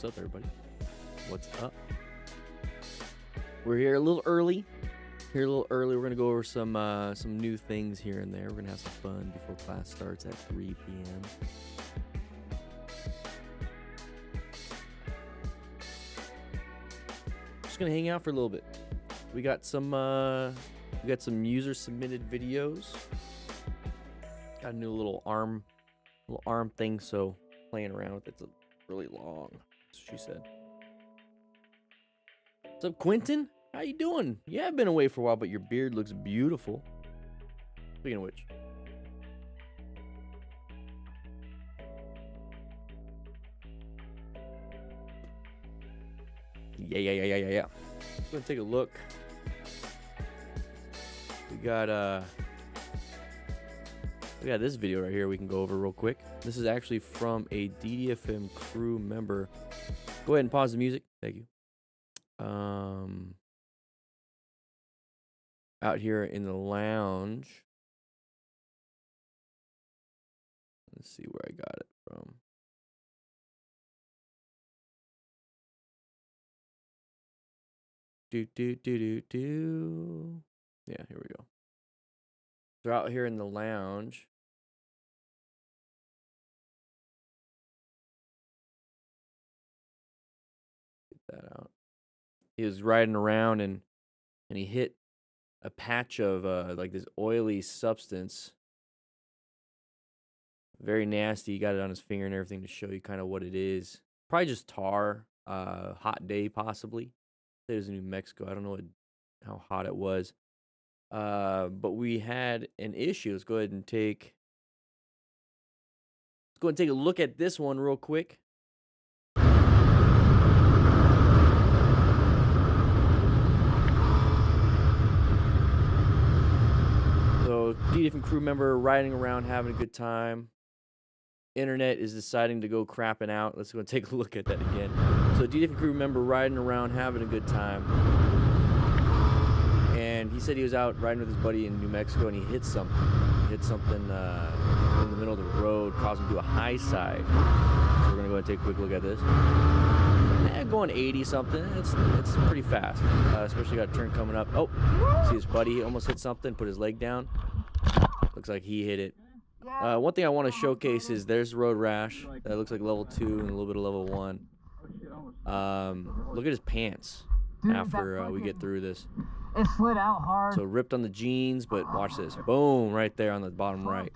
What's up, everybody? What's up? We're here a little early. We're gonna go over some new things here and there. We're gonna have some fun before class starts at 3 p.m. Just gonna hang out for a little bit. We got some user submitted videos. Got a new little arm thing, so playing around with it's really long. That's what she said. What's up, Quentin? How you doing? Yeah, I've been away for a while, but your beard looks beautiful. Speaking of which. Yeah. Let's go and take a look. We got this video right here we can go over real quick. This is actually from a DDFM crew member. Go ahead and pause the music. Thank you. Out here in the lounge. Let's see where I got it from. Yeah, here we go. They're out here in the lounge. Get that out. He was riding around and he hit a patch of like this oily substance. Very nasty. He got it on his finger and everything to show you kind of what it is. Probably just tar. Hot day possibly. It was in New Mexico. I don't know how hot it was. But we had an issue. Let's go ahead and take a look at this one real quick. So, different crew member riding around having a good time. Internet is deciding to go crapping out. Let's go and take a look at that again. So, different crew member riding around having a good time. And he said he was out riding with his buddy in New Mexico and he hit something. In the middle of the road, caused him to do a high side. So we're gonna go ahead and take a quick look at this. Going 80 something. It's pretty fast. Especially got a turn coming up. Oh, see his buddy almost hit something, put his leg down. Looks like he hit it. One thing I want to showcase is there's road rash. That looks like level 2 and a little bit of level 1. Look at his pants after we get through this. It slid out hard. So ripped on the jeans, but watch this. Boom, right there on the bottom right.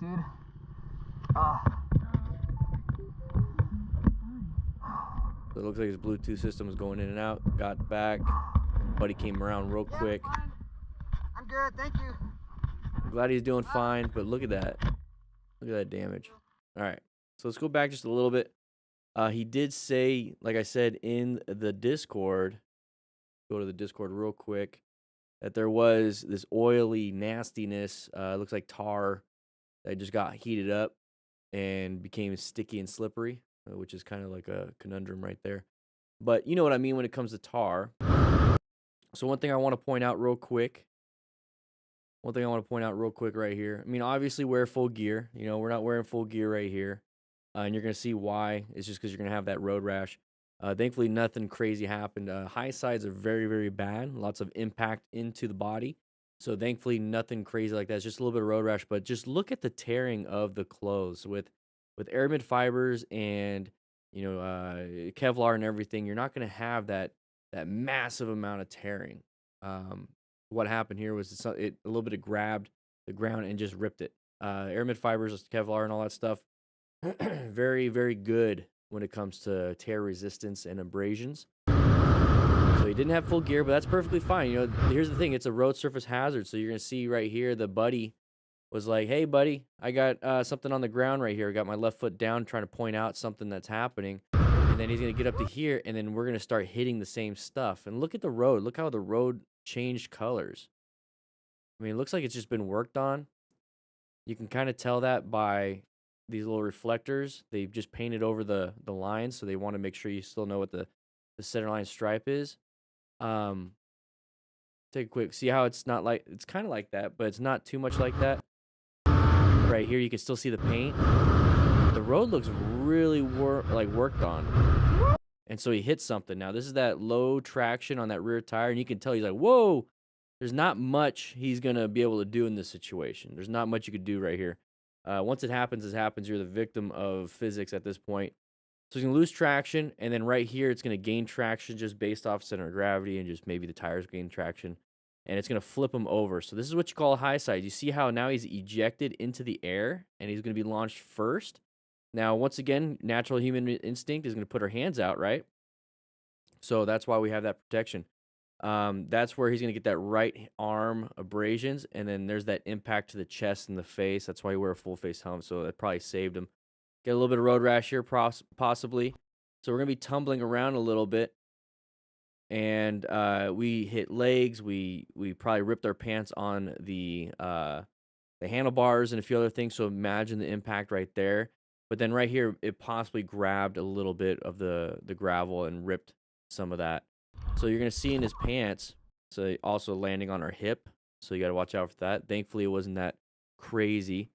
So it looks like his Bluetooth system was going in and out. Got back. Buddy came around real quick. I'm good, thank you. I'm glad he's doing fine, but look at that. Look at that damage. All right, so let's go back just a little bit. He did say, like I said, in the Discord, go to the Discord real quick, that there was this oily nastiness. It looks like tar that just got heated up and became sticky and slippery, which is kind of like a conundrum right there. But you know what I mean when it comes to tar. So one thing I want to point out real quick. Right here. I mean, obviously wear full gear. You know, we're not wearing full gear right here. And you're going to see why. It's just because you're going to have that road rash. Thankfully, nothing crazy happened. High sides are very, very bad. Lots of impact into the body. So thankfully, nothing crazy like that. It's just a little bit of road rash. But just look at the tearing of the clothes. With aramid fibers and, you know, Kevlar and everything, you're not going to have that massive amount of tearing. What happened here was it a little bit of grabbed the ground and just ripped it. Aramid fibers, Kevlar, and all that stuff, very, very good when it comes to tear resistance and abrasions. So he didn't have full gear, but that's perfectly fine. You know, here's the thing: it's a road surface hazard. So you're gonna see right here, the buddy was like, "Hey, buddy, I got something on the ground right here. I got my left foot down, trying to point out something that's happening." And then he's gonna get up to here, and then we're gonna start hitting the same stuff. And look at the road. Look how the road changed colors. I mean, it looks like it's just been worked on. You can kind of tell that by these little reflectors. They've just painted over the lines, so they want to make sure you still know what the center line stripe is. Take a quick, see how it's not like, it's kind of like that, but it's not too much like that. Right here, you can still see the paint. The road looks really worked on. and so he hits something. Now this is that low traction on that rear tire, and you can tell he's like, "Whoa!" There's not much he's gonna be able to do in this situation. There's not much you could do right here. Once it happens, it happens. You're the victim of physics at this point. So he's gonna lose traction, and then right here, it's gonna gain traction just based off center of gravity and just maybe the tires gain traction, and it's gonna flip him over. So this is what you call a high side. You see how now he's ejected into the air, and he's gonna be launched first. Now, once again, natural human instinct is gonna put our hands out, right? So that's why we have that protection. That's where he's gonna get that right arm abrasions, and then there's that impact to the chest and the face. That's why you wear a full face helmet. So that probably saved him. Get a little bit of road rash here, possibly. So we're gonna be tumbling around a little bit, and we hit legs. We probably ripped our pants on the handlebars and a few other things. So imagine the impact right there. But then right here, it possibly grabbed a little bit of the gravel and ripped some of that. So you're gonna see in his pants. So also landing on our hip. So you got to watch out for that. Thankfully, it wasn't that crazy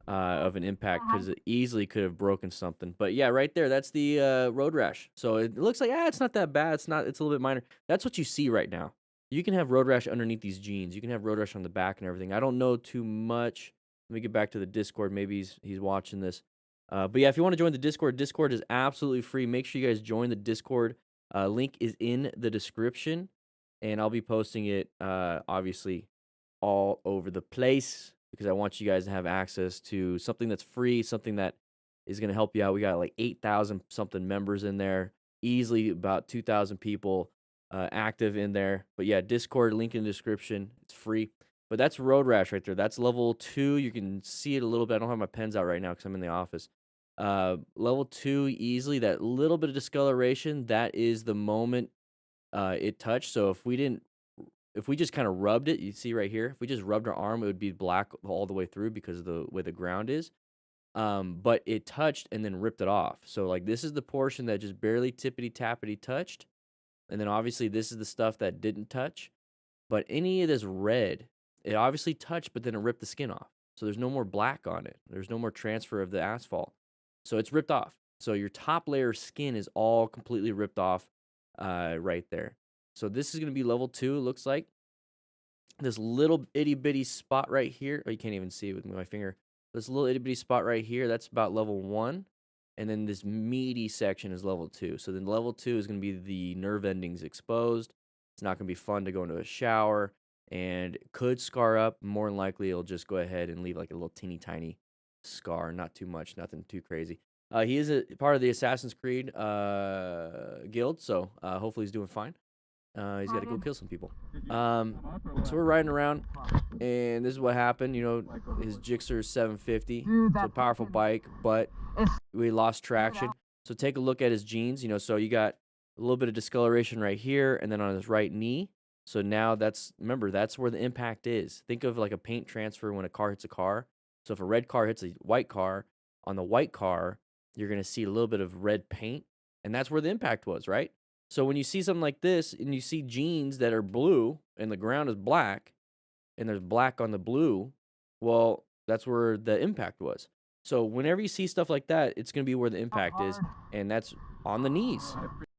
of an impact because it easily could have broken something. But yeah, right there, that's the road rash. So it looks like it's not that bad. It's not. It's a little bit minor. That's what you see right now. You can have road rash underneath these jeans. You can have road rash on the back and everything. I don't know too much. Let me get back to the Discord. Maybe he's watching this. But yeah, if you want to join the Discord, Discord is absolutely free. Make sure you guys join the Discord. Link is in the description, and I'll be posting it obviously all over the place because I want you guys to have access to something that's free, something that is going to help you out. We got like 8,000 something members in there, easily about 2,000 people active in there. But yeah, Discord, link in the description. It's free. But that's road rash right there. That's level 2. You can see it a little bit. I don't have my pens out right now because I'm in the office. Level 2 easily. That little bit of discoloration, that is the moment it touched. So if we just kind of rubbed it, you see right here, if we just rubbed our arm, it would be black all the way through because of the way the ground is. But it touched and then ripped it off. So like this is the portion that just barely tippity tappity touched, and then obviously this is the stuff that didn't touch. But any of this red, it obviously touched, but then it ripped the skin off. So there's no more black on it. There's no more transfer of the asphalt. So it's ripped off. So your top layer of skin is all completely ripped off right there. So this is going to be level 2, it looks like. This little itty bitty spot right here. Oh, you can't even see it with my finger. This little itty bitty spot right here, that's about level 1. And then this meaty section is level 2. So then level 2 is going to be the nerve endings exposed. It's not going to be fun to go into a shower and could scar up. More than likely, it'll just go ahead and leave like a little teeny tiny scar. Not too much, nothing too crazy. He is a part of the Assassin's Creed guild, so hopefully he's doing fine. He's got to go kill some people. So we're riding around, and this is what happened. You know, his Gixxer is 750. It's a powerful bike, but we lost traction. So take a look at his jeans. You know, so you got a little bit of discoloration right here, and then on his right knee. So now remember, that's where the impact is. Think of like a paint transfer when a car hits a car. So if a red car hits a white car, on the white car, you're going to see a little bit of red paint, and that's where the impact was, right? So when you see something like this and you see jeans that are blue and the ground is black and there's black on the blue, well, that's where the impact was. So whenever you see stuff like that, it's going to be where the impact is, and that's on the knees.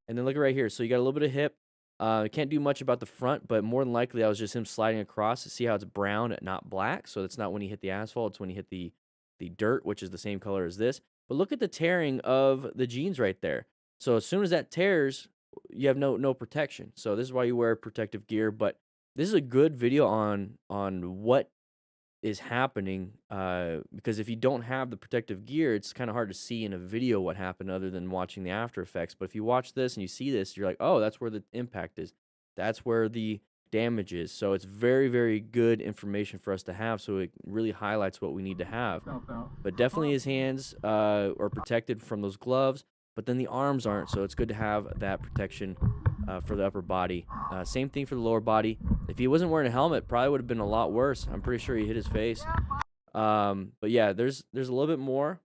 And then look right here. So you got a little bit of hip. Can't do much about the front, but more than likely that was just him sliding across. See how it's brown and not black? So it's not when he hit the asphalt, it's when he hit the dirt, which is the same color as this. But look at the tearing of the jeans right there. So as soon as that tears, you have no protection. So this is why you wear protective gear. But this is a good video on what is happening, because if you don't have the protective gear, it's kind of hard to see in a video what happened other than watching the after effects. But if you watch this and you see this, you're like, oh, that's where the impact is. That's where the damage is. So it's very, very good information for us to have. So it really highlights what we need to have. But definitely his hands are protected from those gloves, but then the arms aren't. So it's good to have that protection for the upper body. Same thing for the lower body. If he wasn't wearing a helmet, probably would have been a lot worse. I'm pretty sure he hit his face. But yeah, there's a little bit more.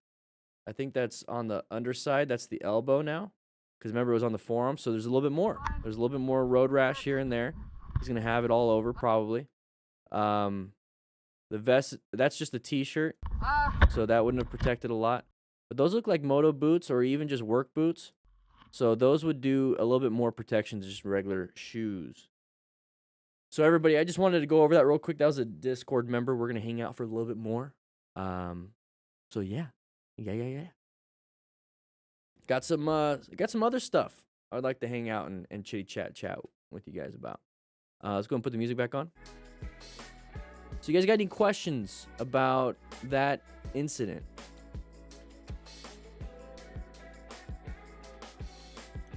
I think that's on the underside. That's the elbow now, because remember it was on the forearm. So there's a little bit more. There's a little bit more road rash here and there. He's gonna have it all over probably. The vest, that's just a t-shirt, so that wouldn't have protected a lot. But those look like moto boots or even just work boots. So those would do a little bit more protection than just regular shoes. So everybody, I just wanted to go over that real quick. That was a Discord member. We're gonna hang out for a little bit more. So yeah. Got some other stuff I'd like to hang out and chitty chat with you guys about. Let's go and put the music back on. So you guys got any questions about that incident?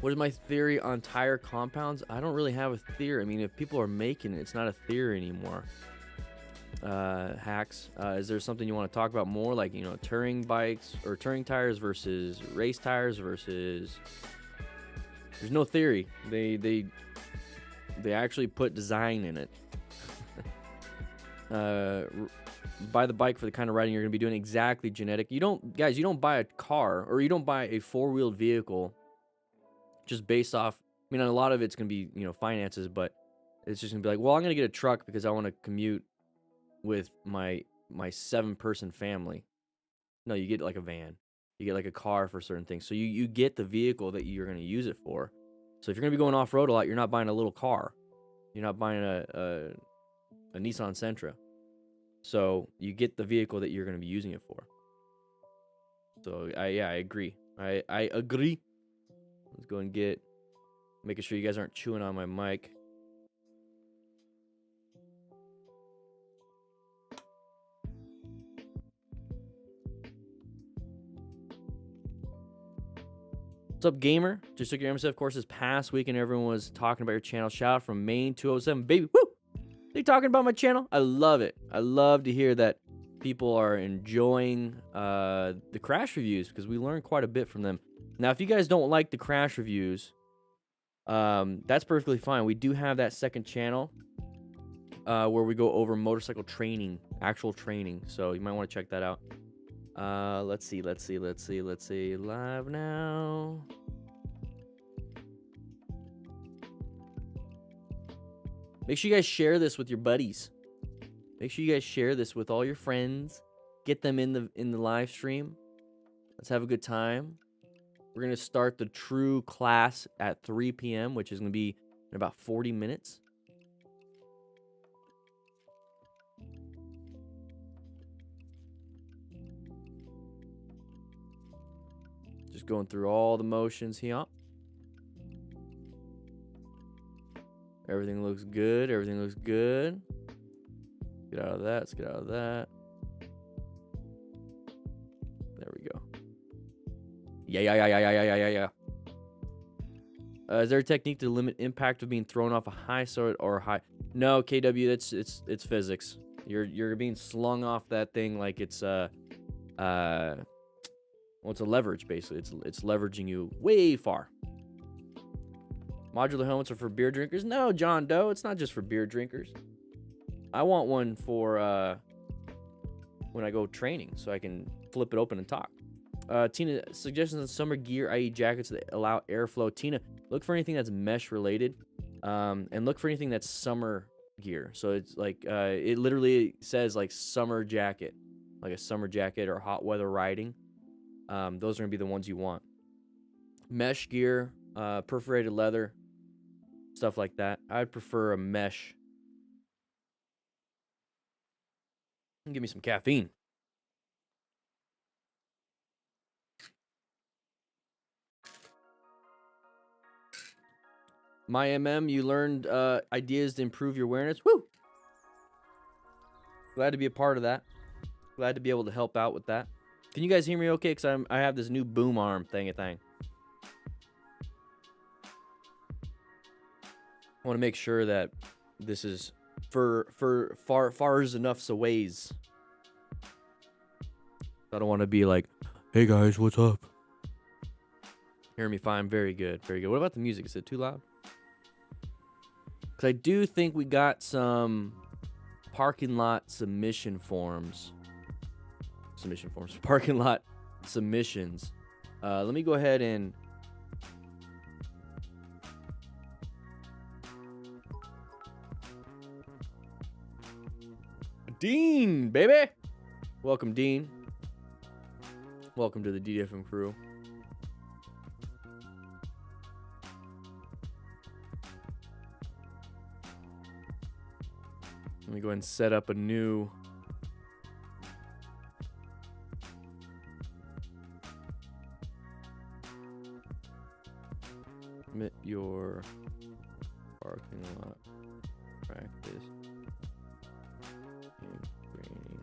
What is my theory on tire compounds? I don't really have a theory. I mean, if people are making it, it's not a theory anymore. Hacks. Is there something you want to talk about more? Like, you know, touring bikes or touring tires versus race tires versus... There's no theory. They actually put design in it. Buy the bike for the kind of riding you're going to be doing. Exactly, genetic. You don't buy a car or you don't buy a four-wheeled vehicle just based off, I mean, a lot of it's going to be, you know, finances, but it's just going to be like, well, I'm going to get a truck because I want to commute with my 7-person family. No, you get like a van. You get like a car for certain things. So you get the vehicle that you're going to use it for. So if you're going to be going off-road a lot, you're not buying a little car. You're not buying a Nissan Sentra. So you get the vehicle that you're going to be using it for. So I agree. I agree. Let's go and making sure you guys aren't chewing on my mic. What's up, gamer? Just took your MSF course this past week and everyone was talking about your channel. Shout out from Maine 207, baby. Woo! They talking about my channel? I love it. I love to hear that people are enjoying the crash reviews because we learned quite a bit from them. Now, if you guys don't like the crash reviews, that's perfectly fine. We do have that second channel where we go over motorcycle training, actual training. So you might want to check that out. Let's see. Live now. Make sure you guys share this with your buddies. Make sure you guys share this with all your friends. Get them in the live stream. Let's have a good time. We're going to start the true class at 3 p.m., which is going to be in about 40 minutes. Just going through all the motions here. Everything looks good. Everything looks good. Get out of that. Let's get out of that. There we go. Yeah. Is there a technique to limit impact of being thrown off a high sword or high? No, KW. It's physics. You're being slung off that thing like it's well, it's a leverage basically. It's leveraging you way far. Modular helmets are for beer drinkers? No, John Doe. It's not just for beer drinkers. I want one for when I go training so I can flip it open and talk. Tina, suggestions on summer gear, i.e. jackets that allow airflow. Tina, look for anything that's mesh related and look for anything that's summer gear. So it's like it literally says like summer jacket, like a summer jacket or hot weather riding. Those are going to be the ones you want. Mesh gear, perforated leather, stuff like that. I'd prefer a mesh. Give me some caffeine. My MM, you learned ideas to improve your awareness. Woo! Glad to be a part of that. Glad to be able to help out with that. Can you guys hear me okay? Because I have this new boom arm thing. I want to make sure that this is for far enough ways. I don't want to be like, hey guys, what's up? Hear me fine. Very good. Very good. What about the music? Is it too loud? Because I do think we got some parking lot submission forms. Parking lot submissions. Let me go ahead and Dean, baby. Welcome, Dean. Welcome to the DDFM crew. Let me go ahead and set up a new. Submit your parking lot practice and training.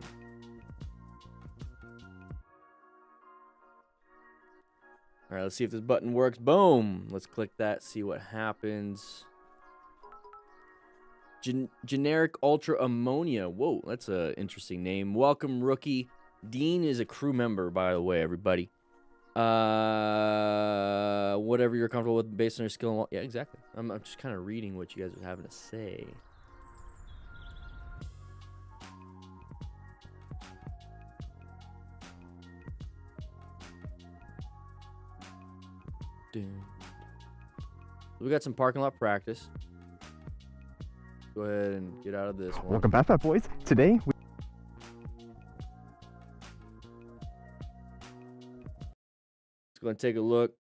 All right, let's see if this button works. Boom. Let's click that, see what happens. Generic Ultra Ammonia. Whoa, that's an interesting name. Welcome, rookie. Dean is a crew member, by the way, everybody. Whatever you're comfortable with based on your skill. Yeah, exactly. I'm just kind of reading what you guys are having to say. We got some parking lot practice. Go ahead and get out of this one. Welcome back, Fat Boys. Today, Let's go ahead and take a look.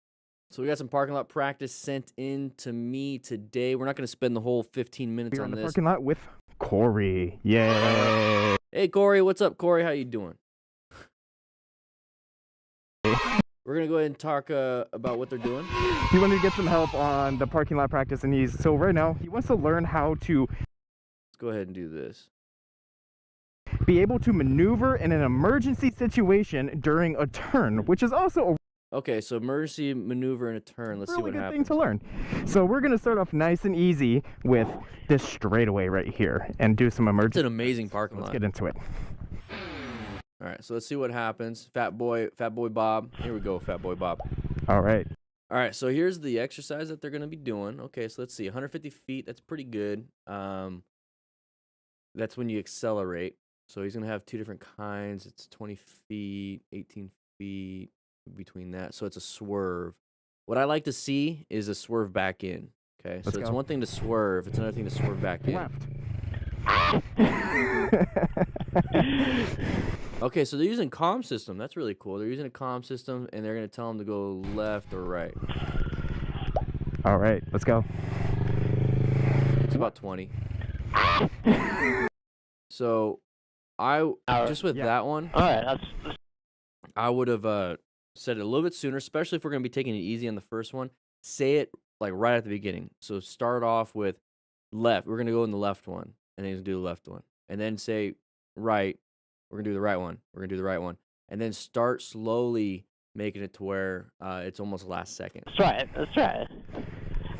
So we got some parking lot practice sent in to me today. We're not going to spend the whole 15 minutes we're on in the this. parking lot with Corey. Yay! Hey, Corey. What's up, Corey? How you doing? We're going to go ahead and talk about what they're doing. He wanted to get some help on the parking lot practice, and so right now he wants to learn how to Let's go ahead and do this. be able to maneuver in an emergency situation during a turn, which is also Okay, so emergency maneuver in a turn. Let's see really what good thing happens. to learn. So we're gonna start off nice and easy with this straightaway right here, and do some It's emergency. an amazing parking Let's lot. get into it. All right, so let's see what happens. Fat boy Bob. Here we go, Fat Boy Bob. All right. All right, so here's the exercise that they're going to be doing. Okay, so let's see, 150 feet. That's pretty good. That's when you accelerate. So he's going to have two different kinds. It's 20 feet, 18 feet between that. So it's a swerve. What I like to see is a swerve back in. Okay, so Let's it's go. one thing to swerve. It's another thing to swerve back in. Left. Okay, so they're using comm system. That's really cool. They're using a comm system, and they're going to tell them to go left or right. All right, let's go. It's about 20. So just with that one, All right, I would have said it a little bit sooner, especially if we're going to be taking it easy on the first one. Say it like right at the beginning. So start off with left. We're going to go in the left one, and then do the left one. And then say right. We're going to do the right one. We're going to do the right one. And then start slowly making it to where it's almost last second. that's right. That's right.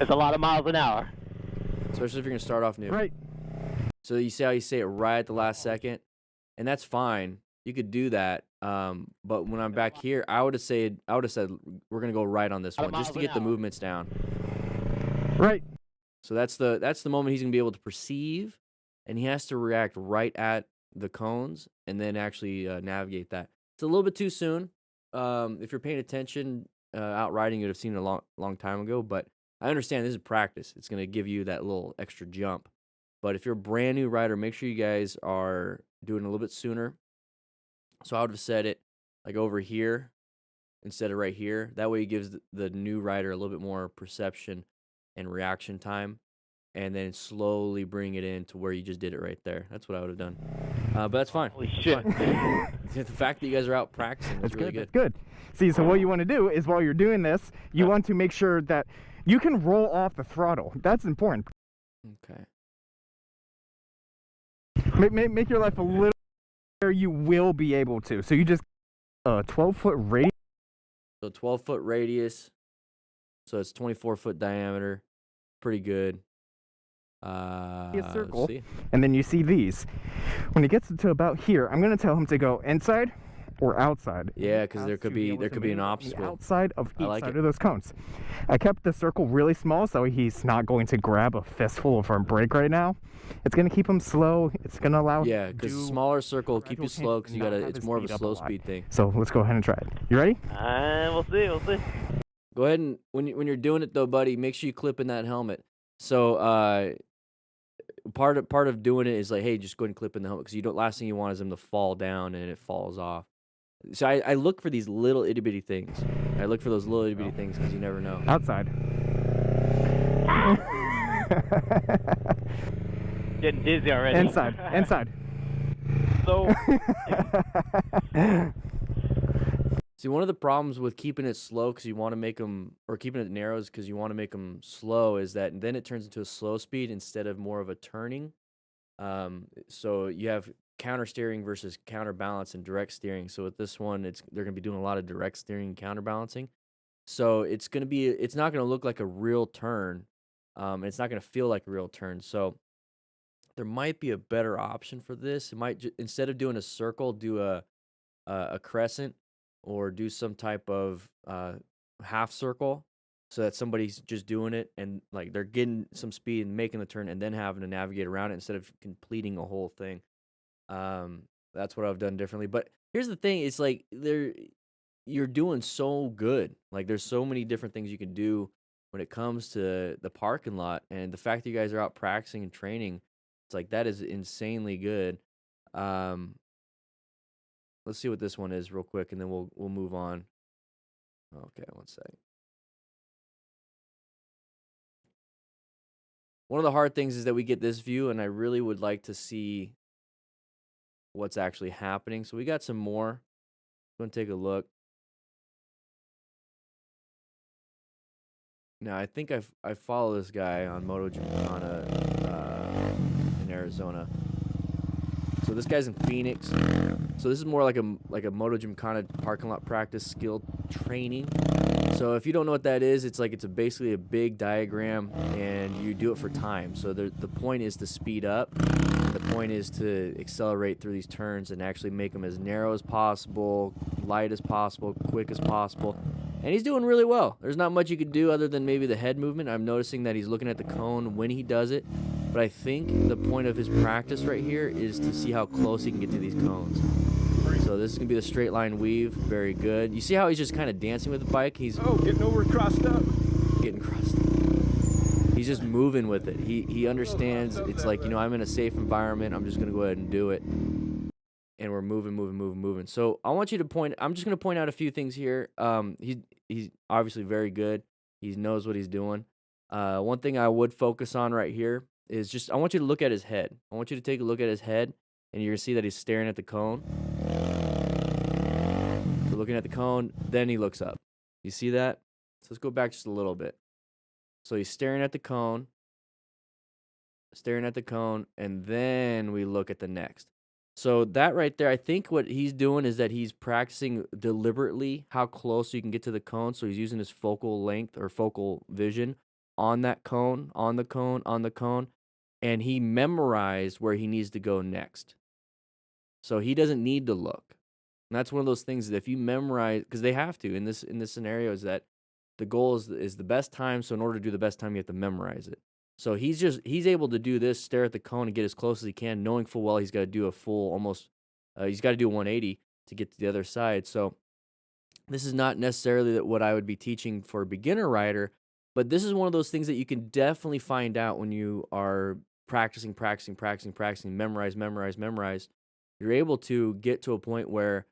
It's a lot of miles an hour. Especially if you're going to start off new. Right. So you see how you say it right at the last second? And that's fine. You could do that. But when I'm back here, I would have said we're going to go right on this one just to get the movements down. Right. So that's the moment he's going to be able to perceive, and he has to react right at the cones and then actually navigate that. It's a little bit too soon. If you're paying attention out riding, you'd have seen it a long time ago, but I understand this is practice. It's going to give you that little extra jump. But if you're a brand new rider, make sure you guys are doing it a little bit sooner. So I would have said it like over here instead of right here. That way it gives the new rider a little bit more perception and reaction time, and then slowly bring it in to where you just did it right there. That's what I would have done. But that's fine. Holy shit. The fact that you guys are out practicing is really good. That's good. See, so what you want to do is while you're doing this, you want to make sure that you can roll off the throttle. That's important. Okay. Make your life a little where you will be able to. So you just 12-foot radius. So 12-foot radius. So it's 24-foot diameter. Pretty good. A circle, let's see. and then you see these. When it gets to about here, I'm going to tell him to go inside or outside. Yeah, because there Has could to be able to an maneuver on the obstacle. outside of I each like side it. of those cones. I kept the circle really small so he's not going to grab a fistful of our brake right now. It's going to keep him slow. It's going to allow him Yeah, to because do smaller circle will keep gradual you slow change because and you not gotta. have It's his more of a speed up slow lot. speed thing. So let's go ahead and try it. You ready? We'll see. We'll see. Go ahead and when you're doing it though, buddy, make sure you clip in that helmet. So part of doing it is like, hey, just go ahead and clip in the helmet because you don't. Last thing you want is them to fall down and it falls off. So I look for these little itty bitty things. I look for those little itty bitty things because you never know. Outside. Yeah, getting dizzy already. Inside. So, See, one of the problems with keeping it slow because you want to make them, or keeping it narrow is because you want to make them slow, is that then it turns into a slow speed instead of more of a turning. So you have counter steering versus counterbalance and direct steering. So with this one, they're going to be doing a lot of direct steering and counterbalancing. So it's not going to look like a real turn. It's not going to feel like a real turn. So there might be a better option for this. It might instead of doing a circle, do a crescent or do some type of half circle so that somebody's just doing it and like they're getting some speed and making the turn and then having to navigate around it instead of completing a whole thing. Um, that's what I've done differently. But here's the thing, it's like you're doing so good. Like there's so many different things you can do when it comes to the parking lot, and the fact that you guys are out practicing and training, it's like that is insanely good. Um, let's see what this one is real quick, and then we'll move on. Okay, one sec. One of the hard things is that we get this view, and I really would like to see what's actually happening. So we got some more. Go and take a look. Now I think I follow this guy on Moto Gymkhana in Arizona. So this guy's in Phoenix. So this is more like a Moto Gymkhana parking lot practice skill training. So if you don't know what that is, it's basically a big diagram, and you do it for time. So the point is to speed up. The point is to accelerate through these turns and actually make them as narrow as possible, light as possible, quick as possible. And he's doing really well. There's not much you could do other than maybe the head movement. I'm noticing that he's looking at the cone when he does it. But I think the point of his practice right here is to see how close he can get to these cones. So this is going to be the straight line weave. Very good. You see how he's just kind of dancing with the bike? He's getting over crossed up. getting crusty. He's just moving with it. He understands. It's like, I'm in a safe environment. I'm just going to go ahead and do it. And we're moving. So I want you to I'm just going to point out a few things here. He's obviously very good. He knows what he's doing. One thing I would focus on right here is I want you to look at his head. I want you to take a look at his head, and you're going to see that he's staring at the cone. So looking at the cone, then he looks up. You see that? So let's go back just a little bit. So he's staring at the cone, and then we look at the next. So that right there, I think what he's doing is that he's practicing deliberately how close you can get to the cone. So he's using his focal length or focal vision on that cone, on the cone, and he memorized where he needs to go next. So he doesn't need to look. And that's one of those things that if you memorize, because they have to in this scenario, is that the goal is the best time. So in order to do the best time, you have to memorize it. So he's able to do this, stare at the cone and get as close as he can, knowing full well he's got to do a full he's got to do a 180 to get to the other side. So this is not necessarily what I would be teaching for a beginner rider, but this is one of those things that you can definitely find out when you are practicing, memorize. You're able to get to a point where,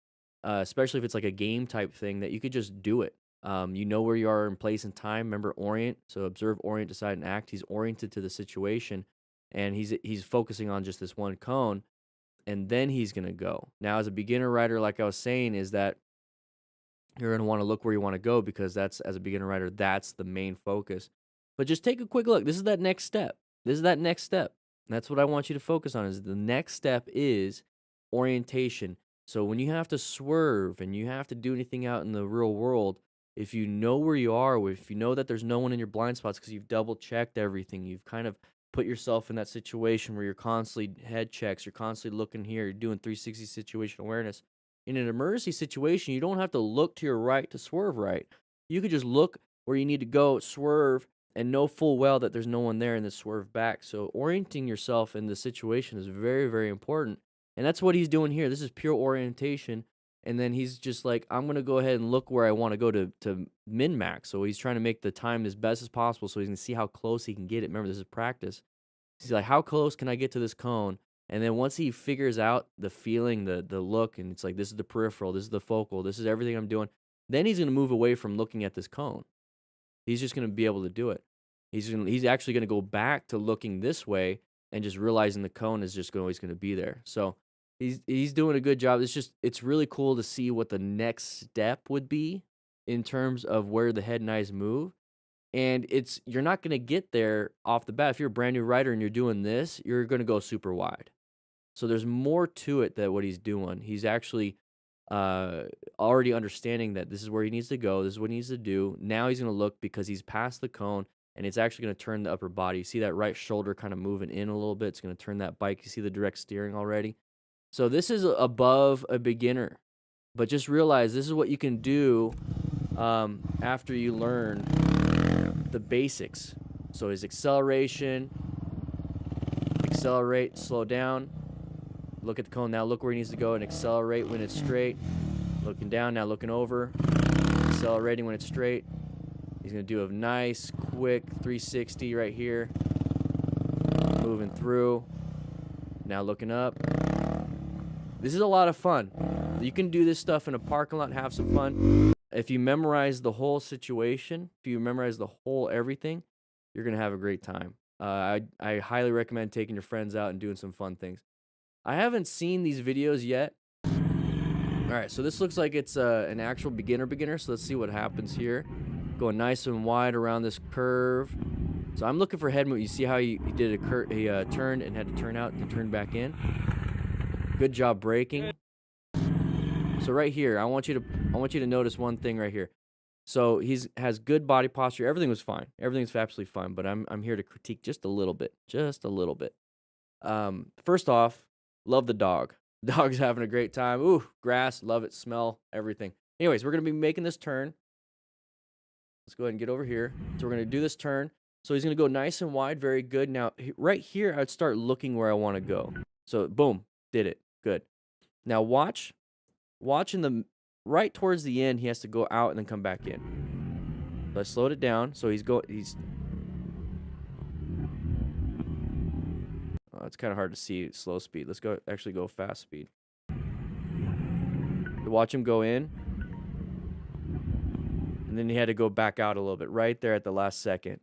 especially if it's like a game type thing, that you could just do it. You know where you are in place and time. Remember, orient. So observe, orient, decide, and act. He's oriented to the situation, and he's focusing on just this one cone, and then he's gonna go. Now, as a beginner rider, like I was saying, is that you're gonna want to look where you want to go, because as a beginner rider, that's the main focus. But just take a quick look. This is that next step. That's what I want you to focus on. Is the next step is orientation. So when you have to swerve and you have to do anything out in the real world, if you know where you are, if you know that there's no one in your blind spots because you've double checked everything, you've kind of put yourself in that situation where you're constantly head checks, you're constantly looking here, you're doing 360 situational awareness. In an emergency situation, you don't have to look to your right to swerve right. You could just look where you need to go, swerve, and know full well that there's no one there, and then swerve back. So orienting yourself in the situation is very, very important. And that's what he's doing here. This is pure orientation. And then he's just like, I'm going to go ahead and look where I want to go to min-max. So he's trying to make the time as best as possible so he can see how close he can get it. Remember, this is practice. He's like, how close can I get to this cone? And then once he figures out the feeling, the look, and it's like, this is the peripheral, this is the focal, this is everything I'm doing, then he's going to move away from looking at this cone. He's just going to be able to do it. He's actually going to go back to looking this way and just realizing the cone is just always going to be there. So he's doing a good job. It's really cool to see what the next step would be in terms of where the head and eyes move. And you're not going to get there off the bat. If you're a brand new rider and you're doing this, you're going to go super wide. So there's more to it than what he's doing. He's actually uh, already understanding that this is where he needs to go. This is what he needs to do. Now he's going to look because he's past the cone and it's actually going to turn the upper body. You see that right shoulder kind of moving in a little bit. It's going to turn that bike. You see the direct steering already. So this is above a beginner, but just realize this is what you can do after you learn the basics. So his acceleration, accelerate, slow down, look at the cone. Now look where he needs to go and accelerate when it's straight. Looking down, now looking over, accelerating when it's straight. He's going to do a nice, quick 360 right here. Moving through. Now looking up. This is a lot of fun. You can do this stuff in a parking lot and have some fun. If you memorize the whole situation, if you memorize the whole everything, you're going to have a great time. I highly recommend taking your friends out and doing some fun things. I haven't seen these videos yet. All right, so this looks like it's an actual beginner, so let's see what happens here. Going nice and wide around this curve. So I'm looking for head movement. You see how he did he turned and had to turn out and turn back in. Good job braking. So right here, I want you to notice one thing right here. So has good body posture. Everything was fine. Everything's absolutely fine. But I'm here to critique just a little bit. First off, love the dog. Dog's having a great time. Ooh, grass, love it, smell, everything. Anyways, we're gonna be making this turn. Let's go ahead and get over here. So we're gonna do this turn. So he's gonna go nice and wide, very good. Now right here, I'd start looking where I want to go. So boom, did it, good. Now watch in the right towards the end, he has to go out and then come back in. So I slowed it down. So it's kind of hard to see slow speed. Let's actually go fast speed. Watch him go in. And then he had to go back out a little bit right there at the last second.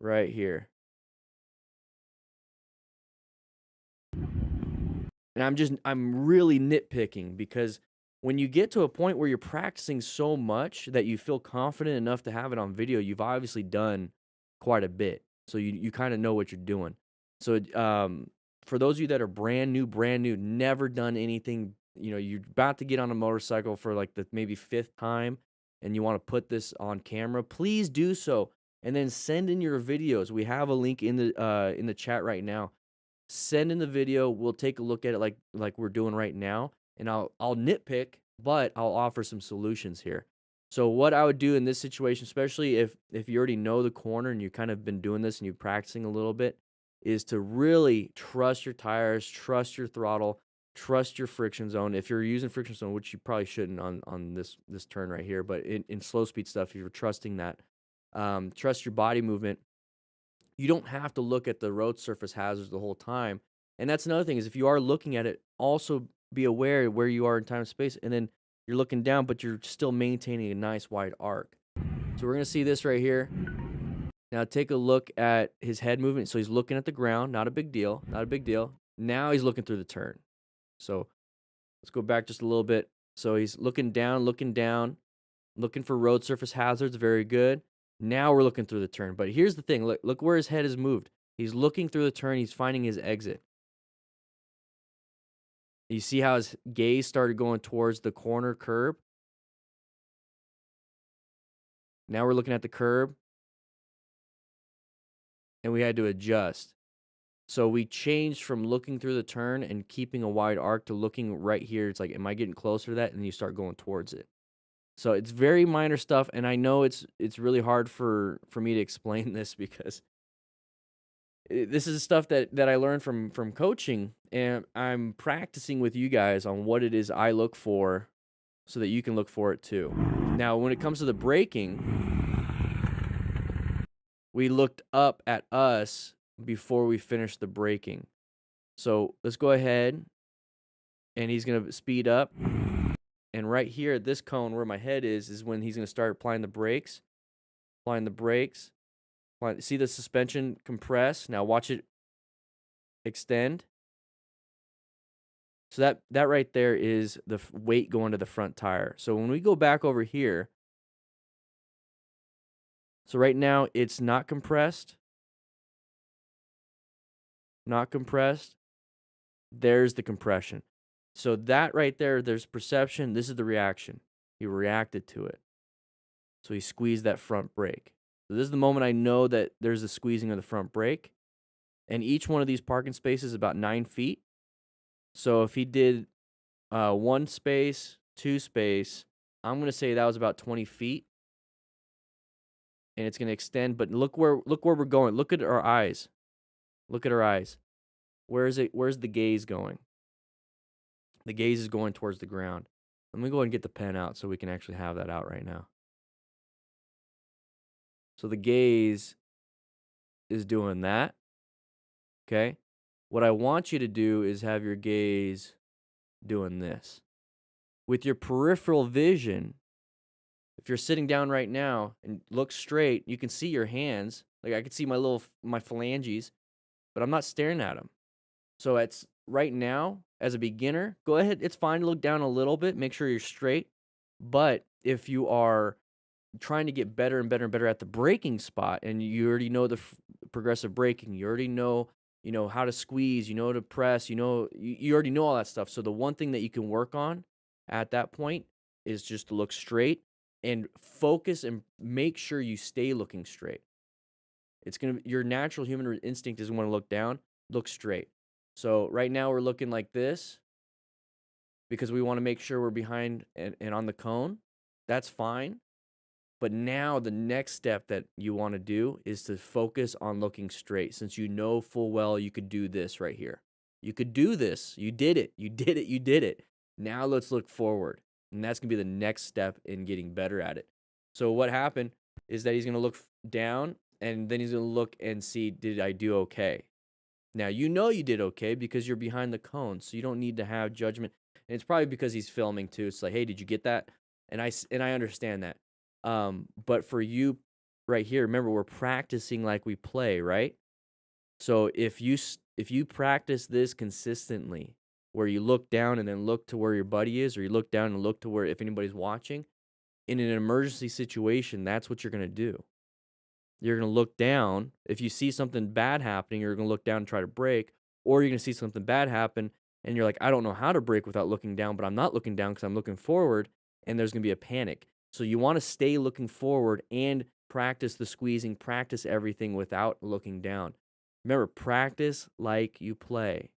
Right here. And I'm really nitpicking because when you get to a point where you're practicing so much that you feel confident enough to have it on video, you've obviously done quite a bit. So you kind of know what you're doing. So for those of you that are brand new, never done anything, you're about to get on a motorcycle for like the maybe 5th time and you want to put this on camera, please do so. And then send in your videos. We have a link in the chat right now. Send in the video. We'll take a look at it like we're doing right now. And I'll nitpick, but I'll offer some solutions here. So what I would do in this situation, especially if you already know the corner and you kind of been doing this and you're practicing a little bit, is to really trust your tires, trust your throttle, trust your friction zone. If you're using friction zone, which you probably shouldn't on this turn right here, but in slow speed stuff, if you're trusting that, trust your body movement. You don't have to look at the road surface hazards the whole time. And that's another thing is if you are looking at it, also be aware of where you are in time and space. And then you're looking down, but you're still maintaining a nice wide arc. So we're going to see this right here. Now take a look at his head movement. So he's looking at the ground. Not a big deal. Now he's looking through the turn. So let's go back just a little bit. So he's looking down, looking for road surface hazards. Very good. Now we're looking through the turn. But here's the thing. Look where his head is moved. He's looking through the turn. He's finding his exit. You see how his gaze started going towards the corner curb? Now we're looking at the curb. And we had to adjust. So we changed from looking through the turn and keeping a wide arc to looking right here. It's like, am I getting closer to that? And then you start going towards it. So it's very minor stuff, and I know it's really hard for me to explain this because this is stuff that I learned from coaching, and I'm practicing with you guys on what it is I look for so that you can look for it too. Now, when it comes to the braking, we looked up at us before we finished the braking. So let's go ahead, and he's going to speed up. And right here at this cone where my head is when he's going to start applying the brakes. See the suspension compress. Now watch it extend. So that right there is the weight going to the front tire. So when we go back over here, so right now it's not compressed. Not compressed. There's the compression. So that right there, there's perception. This is the reaction. He reacted to it. So he squeezed that front brake. So this is the moment I know that there's a squeezing of the front brake. And each one of these parking spaces is about 9 feet. So if he did 1 space, 2 space, I'm going to say that was about 20 feet. And it's going to extend. But look where we're going. Look at our eyes. Look at our eyes. Where's the gaze going? The gaze is going towards the ground. Let me go ahead and get the pen out so we can actually have that out right now. So the gaze is doing that. Okay? What I want you to do is have your gaze doing this. With your peripheral vision, if you're sitting down right now and look straight, you can see your hands. Like I can see my phalanges, but I'm not staring at them. So it's right now, as a beginner, go ahead. It's fine to look down a little bit, make sure you're straight. But if you are trying to get better and better and better at the braking spot, and you already know the progressive braking, you already know, how to squeeze, you know to press, you already know all that stuff. So the one thing that you can work on at that point is just to look straight and focus and make sure you stay looking straight. Your natural human instinct is want to look down, look straight. So right now we're looking like this because we want to make sure we're behind and on the cone. That's fine. But now the next step that you want to do is to focus on looking straight, since you know full well you could do this right here. You could do this. You did it. You did it. You did it. Now let's look forward. And that's going to be the next step in getting better at it. So what happened is that he's going to look down, and then he's going to look and see, did I do okay? Now, you know you did okay because you're behind the cone, so you don't need to have judgment. And it's probably because he's filming too. It's like, hey, did you get that? And I understand that. But for you right here, remember, we're practicing like we play, right? So if you practice this consistently, where you look down and then look to where your buddy is, or you look down and look to where if anybody's watching, in an emergency situation, that's what you're going to do. You're going to look down. If you see something bad happening, you're going to look down and try to brake, or you're going to see something bad happen, and you're like, I don't know how to brake without looking down, but I'm not looking down because I'm looking forward, and there's going to be a panic. So you want to stay looking forward and practice the squeezing, practice everything without looking down. Remember, practice like you play.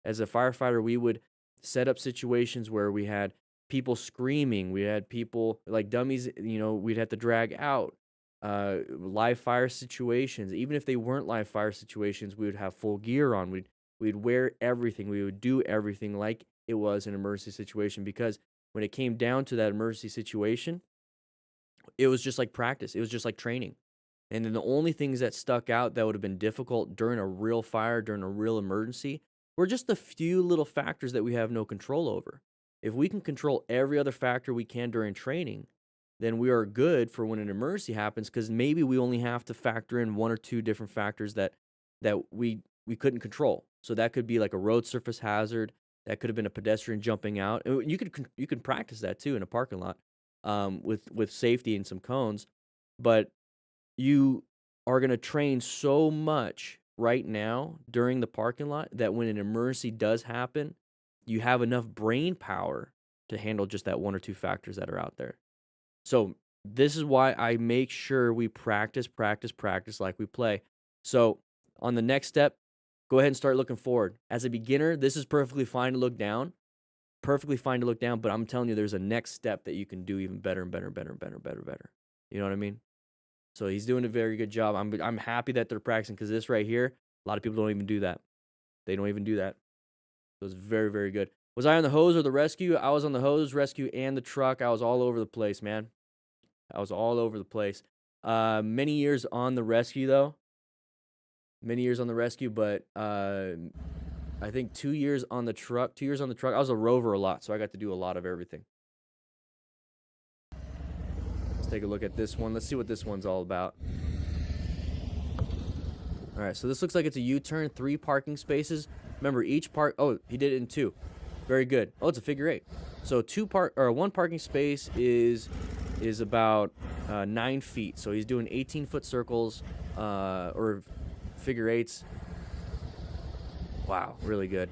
As a firefighter, we would set up situations where we had people screaming, we had people like dummies, we'd have to drag out. Live fire situations, even if they weren't live fire situations, we would have full gear on. We'd wear everything. We would do everything like it was an emergency situation, because when it came down to that emergency situation, it was just like practice. It was just like training. And then the only things that stuck out that would have been difficult during a real fire, during a real emergency, were just a few little factors that we have no control over. If we can control every other factor we can during training, then we are good for when an emergency happens, because maybe we only have to factor in 1 or 2 different factors that we couldn't control. So that could be like a road surface hazard. That could have been a pedestrian jumping out. And you can practice that too in a parking lot with safety and some cones. But you are going to train so much right now during the parking lot that when an emergency does happen, you have enough brain power to handle just that 1 or 2 factors that are out there. So this is why I make sure we practice like we play. So on the next step, go ahead and start looking forward. As a beginner, this is perfectly fine to look down. Perfectly fine to look down, but I'm telling you, there's a next step that you can do even better and better and better and better and better and better. You know what I mean? So he's doing a very good job. I'm happy that they're practicing, because this right here, a lot of people don't even do that. They don't even do that. So it's very, very good. Was I on the hose or the rescue? I was on the hose, rescue, and the truck. I was all over the place, man. I was all over the place. Many years on the rescue, though. Many years on the rescue, but I think 2 years on the truck. 2 years on the truck. I was a rover a lot, so I got to do a lot of everything. Let's take a look at this one. Let's see what this one's all about. All right, so this looks like it's a U-turn, 3 parking spaces. Remember, each oh, he did it in 2. Very good. Oh, it's a figure 8. So 1 parking space is about 9 feet. So he's doing 18-foot circles or figure 8s. Wow, really good.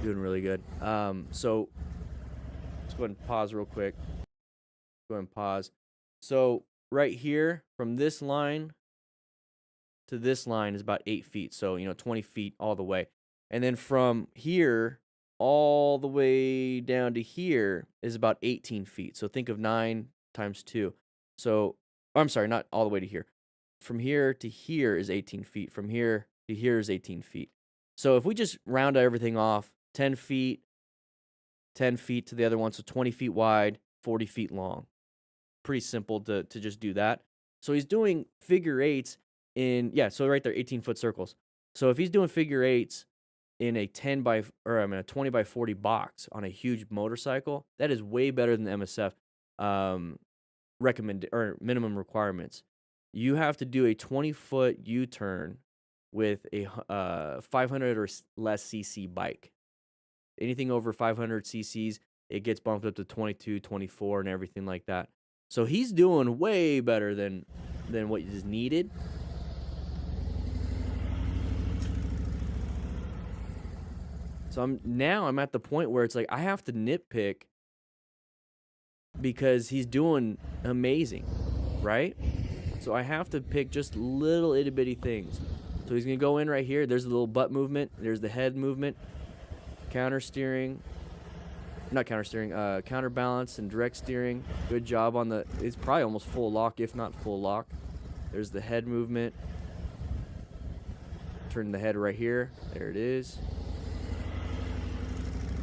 Doing really good. So let's go ahead and pause real quick. Go ahead and pause. So right here, from this line to this line is about 8 feet. So, 20 feet all the way. And then from here all the way down to here is about 18 feet. So think of 9 times 2. So, I'm sorry, not all the way to here. From here to here is 18 feet. From here to here is 18 feet. So if we just round everything off, 10 feet, 10 feet to the other one, so 20 feet wide, 40 feet long. Pretty simple to just do that. So he's doing figure 8s so right there, 18-foot circles. So if he's doing figure 8s in a 20 by 40 box on a huge motorcycle, that is way better than the MSF minimum requirements. You have to do a 20-foot U-turn with a 500 or less cc bike. Anything over 500 cc's, it gets bumped up to 22, 24, and everything like that. So he's doing way better than what is needed. So I'm at the point where it's like I have to nitpick because he's doing amazing, right? So I have to pick just little itty bitty things. So he's gonna go in right here. There's a little butt movement. There's the head movement, counterbalance and direct steering. Good job on it's probably almost full lock, if not full lock. There's the head movement. Turn the head right here. There it is.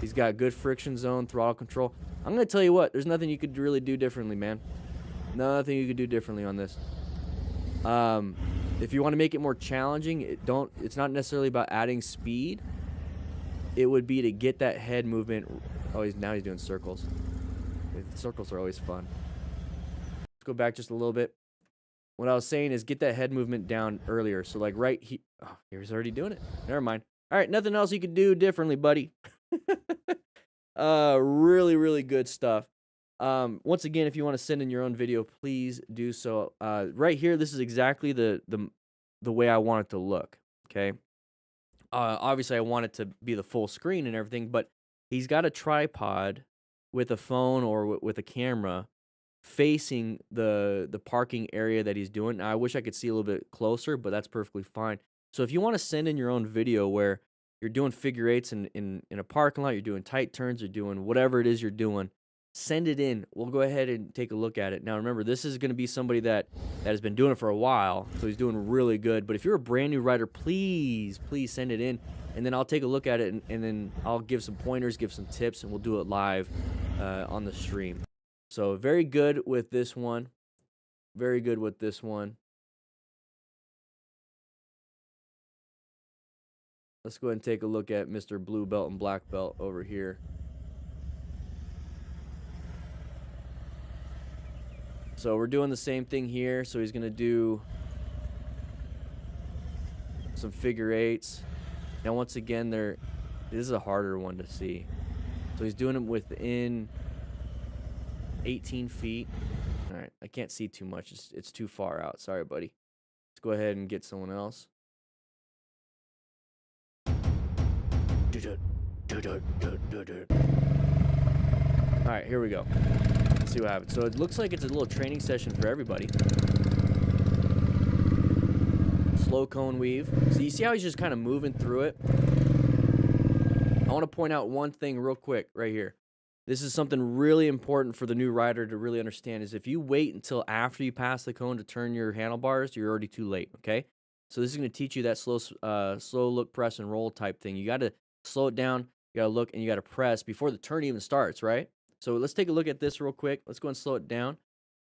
He's got good friction zone, throttle control. I'm going to tell you what, there's nothing you could really do differently, man. Nothing you could do differently on this. If you want to make it more challenging, it's not necessarily about adding speed. It would be to get that head movement. Oh, now he's doing circles. Circles are always fun. Let's go back just a little bit. What I was saying is get that head movement down earlier. So like right here. Oh, he's already doing it. Never mind. All right, nothing else you could do differently, buddy. Really, really good stuff. Once again, if you want to send in your own video, please do so. Right here, this is exactly the way I want it to look. Okay. Obviously, I want it to be the full screen and everything, but he's got a tripod with a phone or with a camera facing the parking area that he's doing. Now, I wish I could see a little bit closer, but that's perfectly fine. So if you want to send in your own video where you're doing figure 8s in a parking lot, you're doing tight turns, you're doing whatever it is you're doing, send it in. We'll go ahead and take a look at it. Now, remember, this is going to be somebody that has been doing it for a while, so he's doing really good. But if you're a brand new rider, please send it in, and then I'll take a look at it, and then I'll give some pointers, give some tips, and we'll do it live on the stream. So very good with this one. Very good with this one. Let's go ahead and take a look at Mr. Blue Belt and Black Belt over here. So we're doing the same thing here. So he's going to do some figure 8s. Now, once again, this is a harder one to see. So he's doing them within 18 feet. All right, I can't see too much. It's too far out. Sorry, buddy. Let's go ahead and get someone else. All right, here we go. Let's see what happens. So it looks like it's a little training session for everybody. Slow cone weave. So you see how he's just kind of moving through it? I want to point out one thing real quick right here. This is something really important for the new rider to really understand is if you wait until after you pass the cone to turn your handlebars, you're already too late, okay? So this is going to teach you that slow look, press, and roll type thing. You got to slow it down, you got to look, and you got to press before the turn even starts, right? So let's take a look at this real quick. Let's go and slow it down.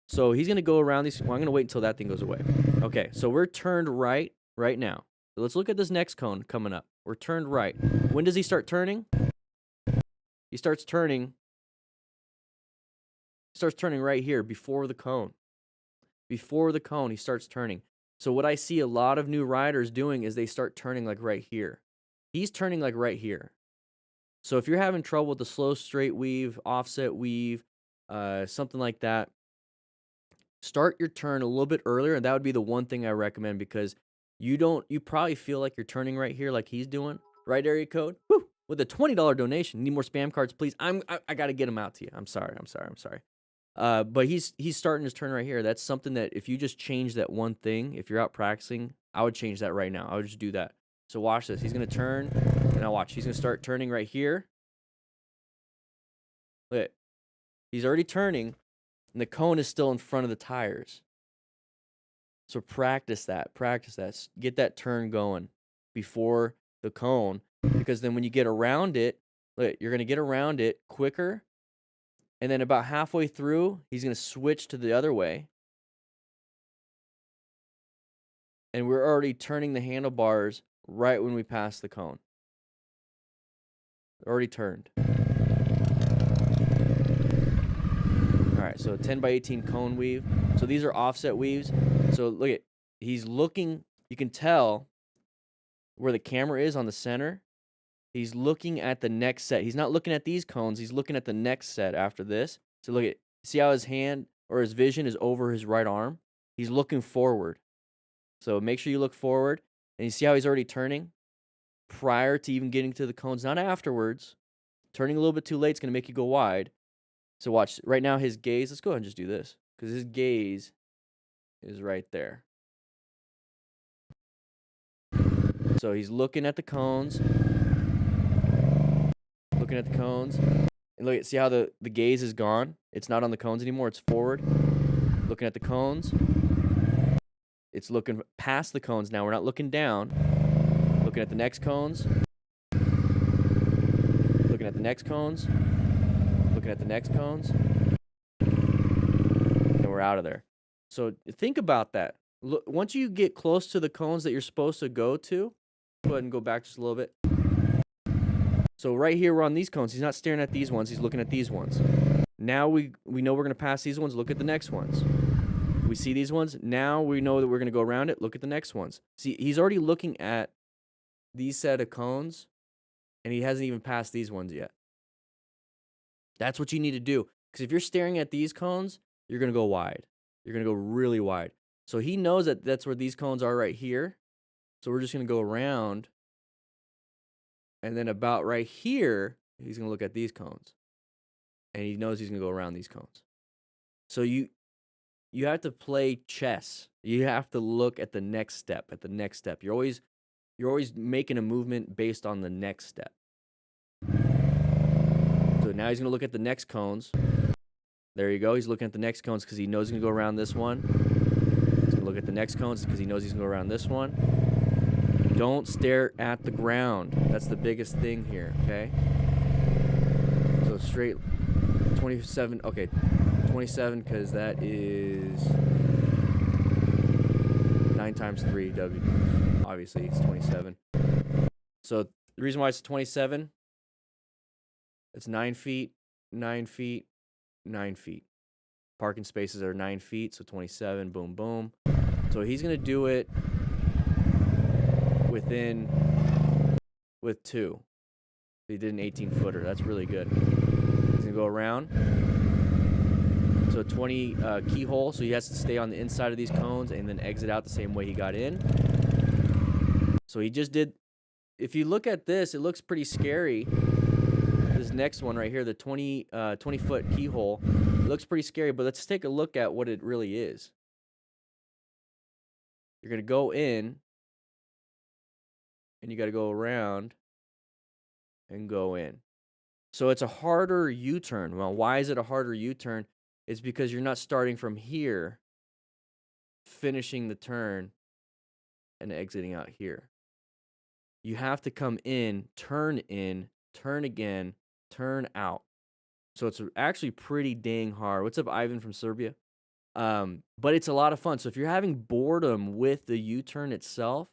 So he's going to go around these. Well, I'm going to wait until that thing goes away. Okay, so we're turned right now. So let's look at this next cone coming up. We're turned right. When does he start turning? He starts turning right here before the cone. Before the cone, he starts turning. So what I see a lot of new riders doing is they start turning like right here. He's turning like right here. So if you're having trouble with the slow straight weave, offset weave, something like that, start your turn a little bit earlier, and that would be the one thing I recommend, because you probably feel like you're turning right here like he's doing. Right area code. Woo! With a $20 donation. Need more spam cards, please. I got to get them out to you. I'm sorry. But he's starting his turn right here. That's something that if you just change that one thing, if you're out practicing, I would change that right now. I would just do that. So watch this. He's going to turn, and now watch. He's going to start turning right here. Look, he's already turning, and the cone is still in front of the tires. So practice that. Get that turn going before the cone, because then when you get around it, look, you're going to get around it quicker. And then about halfway through, he's going to switch to the other way. And we're already turning the handlebars right when we pass the cone. Already turned. All right, so 10 by 18 cone weave. So these are offset weaves. So look at, he's looking, you can tell where the camera is on the center. He's looking at the next set. He's not looking at these cones. He's looking at the next set after this. So look at, see how his hand or his vision is over his right arm? He's looking forward. So make sure you look forward. And you see how he's already turning prior to even getting to the cones, not afterwards. Turning a little bit too late is going to make you go wide. So watch, right now his gaze, let's go ahead and just do this, because his gaze is right there. So he's looking at the cones. Looking at the cones. And look, see how the gaze is gone? It's not on the cones anymore, it's forward. Looking at the cones. It's looking past the cones now. We're not looking down. Looking at the next cones. Looking at the next cones. Looking at the next cones. And we're out of there. So think about that. Look, once you get close to the cones that you're supposed to go to, go ahead and go back just a little bit. So right here, we're on these cones. He's not staring at these ones. He's looking at these ones. Now we know we're going to pass these ones. Look at the next ones. We see these ones. Now we know that we're going to go around it. Look at the next ones. See, he's already looking at these set of cones, and he hasn't even passed these ones yet. That's what you need to do. Because if you're staring at these cones, you're going to go wide. You're going to go really wide. So he knows that that's where these cones are right here. So we're just going to go around. And then about right here, he's going to look at these cones. And he knows he's going to go around these cones. So you have to play chess. You have to look at the next step, You're always making a movement based on the next step. So now he's going to look at the next cones. There you go. He's looking at the next cones because he knows he's going to go around this one. He's going to look at the next cones because he knows he's going to go around this one. Don't stare at the ground. That's the biggest thing here, okay? So straight 27. Okay, 27 because that is 9 times 3 W. Obviously, it's 27. So the reason why it's 27, it's 9 feet, 9 feet, 9 feet. Parking spaces are 9 feet, so 27, boom, boom. So he's going to do it with 2. He did an 18-footer. That's really good. He's going to go around. So 20 keyhole, so he has to stay on the inside of these cones and then exit out the same way he got in. So he just did, if you look at this, it looks pretty scary. This next one right here, the 20-foot keyhole, it looks pretty scary, but let's take a look at what it really is. You're going to go in, and you got to go around and go in. So it's a harder U-turn. Well, why is it a harder U-turn? It's because you're not starting from here, finishing the turn, and exiting out here. You have to come in, turn again, turn out. So it's actually pretty dang hard. What's up, Ivan from Serbia? But it's a lot of fun. So if you're having boredom with the U-turn itself,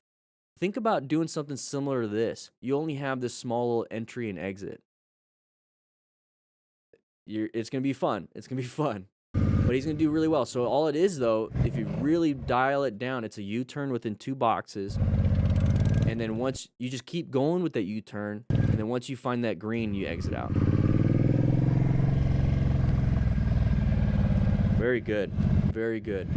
think about doing something similar to this. You only have this small little entry and exit. It's going to be fun. It's going to be fun. but he's going to do really well. So all it is, though, if you really dial it down, it's a U-turn within 2 boxes. And then once you just keep going with that U-turn, and then once you find that green, you exit out. Very good. Very good.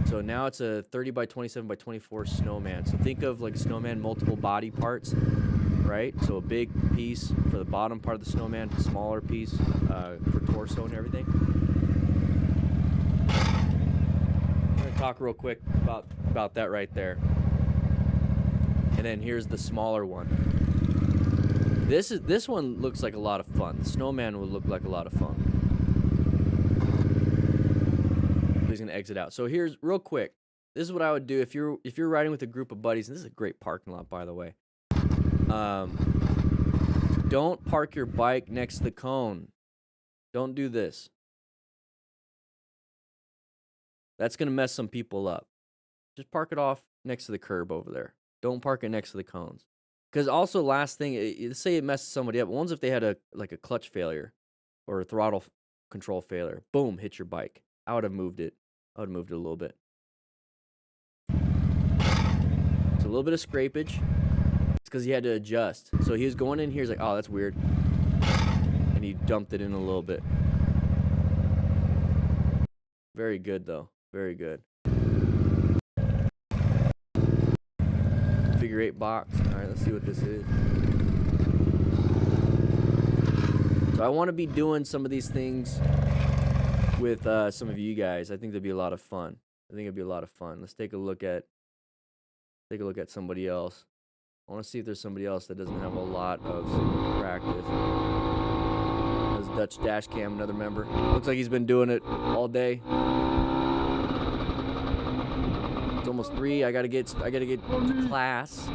So now it's a 30 by 27 by 24 snowman. So think of like snowman, multiple body parts, right? So a big piece for the bottom part of the snowman, smaller piece for torso and everything. I'm going to talk real quick about that right there. And then here's the smaller one. This one looks like a lot of fun. The snowman would look like a lot of fun. He's gonna exit out. So here's real quick. This is what I would do if you're riding with a group of buddies. And this is a great parking lot, by the way. Don't park your bike next to the cone. Don't do this. That's gonna mess some people up. Just park it off next to the curb over there. Don't park it next to the cones. Because also, last thing, say it messes somebody up. One's if they had a clutch failure or a throttle control failure. Boom, hit your bike. I would have moved it. I would have moved it a little bit. It's a little bit of scrapage. It's because he had to adjust. So he was going in here. He's like, oh, that's weird. And he dumped it in a little bit. Very good, though. Very good. Figure 8 box. All right, let's see what this is. So I want to be doing some of these things with some of you guys. I think that'd be a lot of fun. Let's take a look at somebody else. I want to see if there's somebody else that doesn't have a lot of practice. That's Dutch Dash Cam, another member. Looks like he's been doing it all day. It's almost 3. I gotta get to class.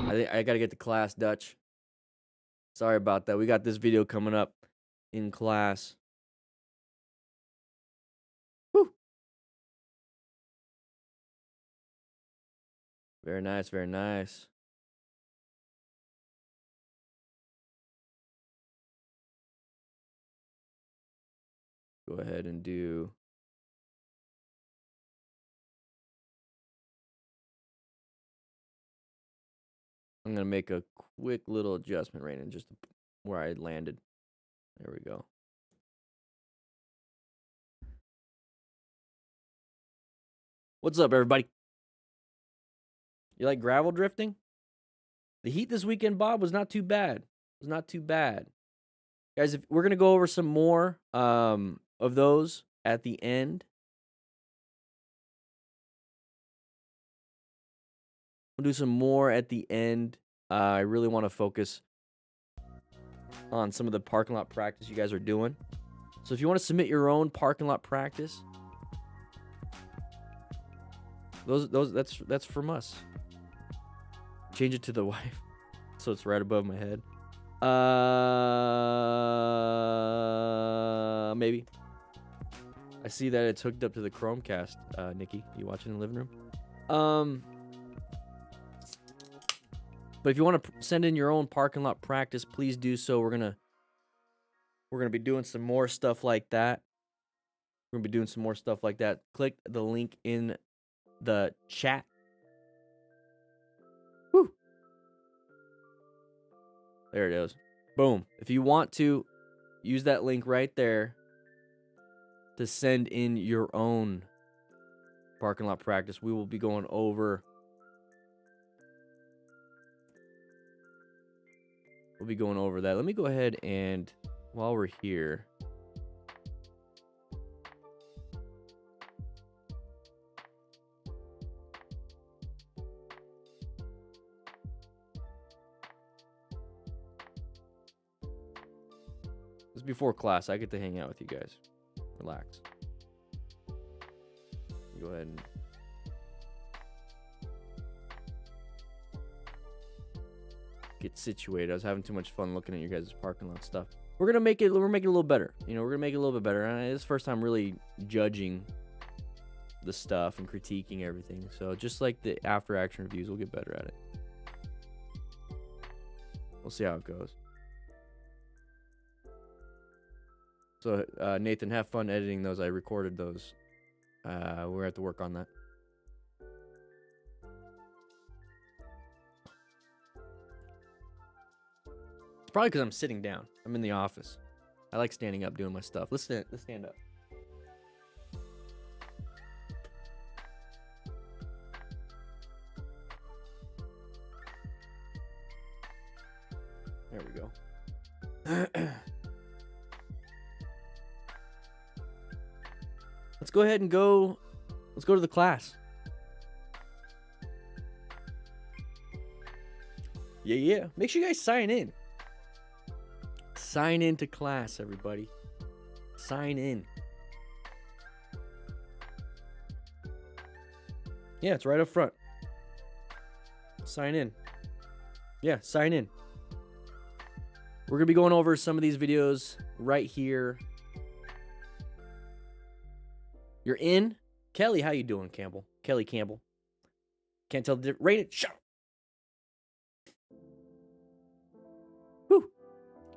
I gotta get to class, Dutch. Sorry about that. We got this video coming up in class. Whew. Very nice, very nice. Go ahead and do. I'm going to make a quick little adjustment right in just where I landed. There we go. What's up, everybody? You like gravel drifting? The heat this weekend, Bob, was not too bad. Guys, we're going to go over some more of those at the end. We'll do some more at the end. I really want to focus on some of the parking lot practice you guys are doing. So if you want to submit your own parking lot practice, that's from us. Change it to the wife so it's right above my head. Maybe. I see that it's hooked up to the Chromecast. Nikki, you watching in the living room? But if you want to send in your own parking lot practice, please do so. We're gonna be doing some more stuff like that. Click the link in the chat. Woo! There it is. Boom. If you want to, use that link right there to send in your own parking lot practice. We will be going over. We'll be going over that. Let me go ahead and, while we're here, this is before class. I get to hang out with you guys. Relax. Go ahead and get situated. I was having too much fun looking at you guys' parking lot stuff. We're making it a little better. We're gonna make it a little bit better. And it's the first time really judging the stuff and critiquing everything. So just like the after action reviews, we'll get better at it. We'll see how it goes. So, Nathan, have fun editing those. I recorded those. We're going to have to work on that. It's probably because I'm sitting down. I'm in the office. I like standing up doing my stuff. Let's stand up. There we go. Let's go ahead and go. Let's go to the class. Yeah. Make sure you guys sign in. Sign in to class, everybody. Sign in. Yeah, it's right up front. Sign in. Yeah, sign in. We're going to be going over some of these videos right here. You're in? Kelly, how you doing, Campbell? Kelly Campbell. Can't tell the difference. Rate it. Shut up. Whew.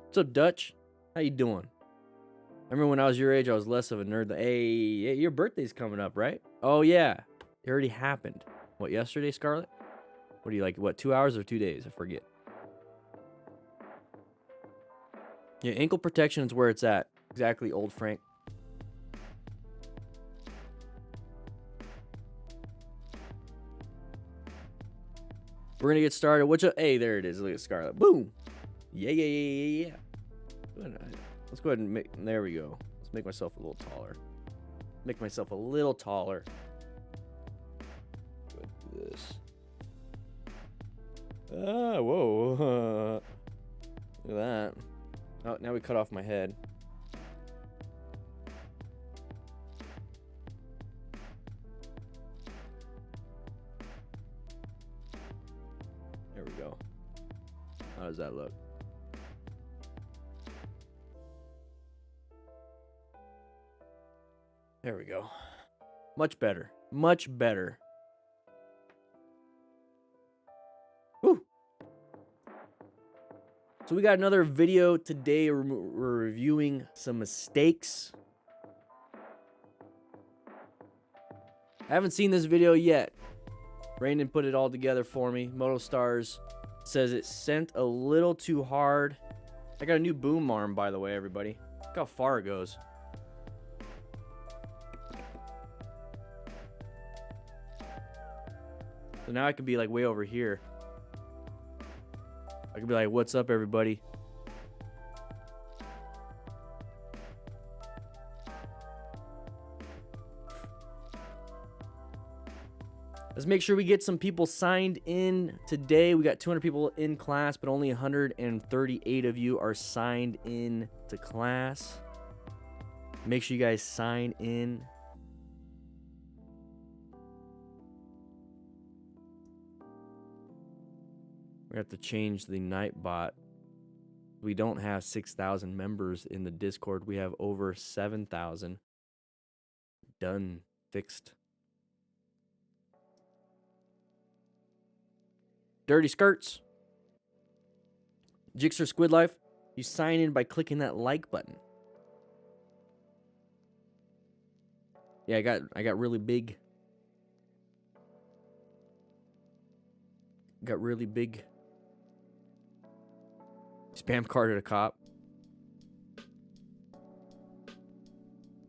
What's up, Dutch? How you doing? I remember when I was your age, I was less of a nerd. Hey, your birthday's coming up, right? Oh, yeah. It already happened. What, yesterday, Scarlett? What do you like, 2 hours or 2 days? I forget. Yeah, ankle protection is where it's at. Exactly, old Frank. We're going to get started. Hey, there it is. Look at Scarlett. Boom. Yeah. Let's go ahead and there we go. Let's make myself a little taller. Make myself a little taller. Go ahead and do this. Whoa. Look at that. Oh, now we cut off my head. There we go. How does that look? There we go. Much better. Much better. Whew. So we got another video today. We're reviewing some mistakes. I haven't seen this video yet. Brandon put it all together for me. Moto Stars says it sent a little too hard. I got a new boom arm, by the way, everybody. Look how far it goes. So now I can be like way over here. I can be like, what's up, everybody? Let's make sure we get some people signed in today. We got 200 people in class, but only 138 of you are signed in to class. Make sure you guys sign in. We have to change the Nightbot. We don't have 6,000 members in the Discord. We have over 7,000. Done. Fixed. Dirty Skirts. Jixer Squid Life. You sign in by clicking that like button. Yeah, I got really big. Got really big. Spam carded a cop.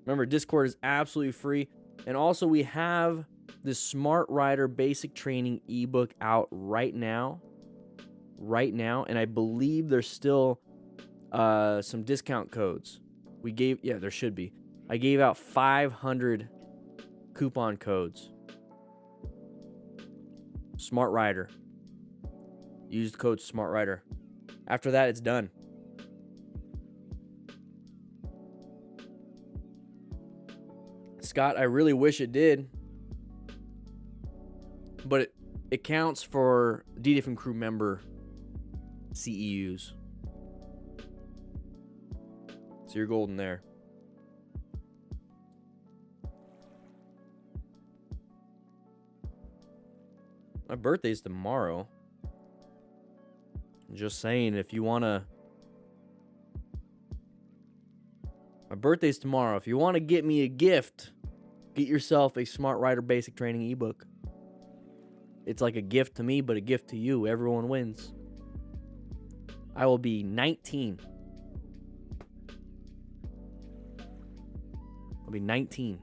Remember, Discord is absolutely free. And also, we have the Smart Rider Basic Training ebook out right now. And I believe there's still some discount codes. There should be. I gave out 500 coupon codes. Smart Rider. Use the code Smart Rider. After that, it's done. Scott, I really wish it did. But it counts for D-Diff crew member CEUs. So you're golden there. My birthday's tomorrow. Just saying, if you want to My birthday's tomorrow. If you want to get me a gift, get yourself a Smart Rider Basic Training ebook. It's like a gift to me, but a gift to you. Everyone wins. I will be 19. I'll be 19.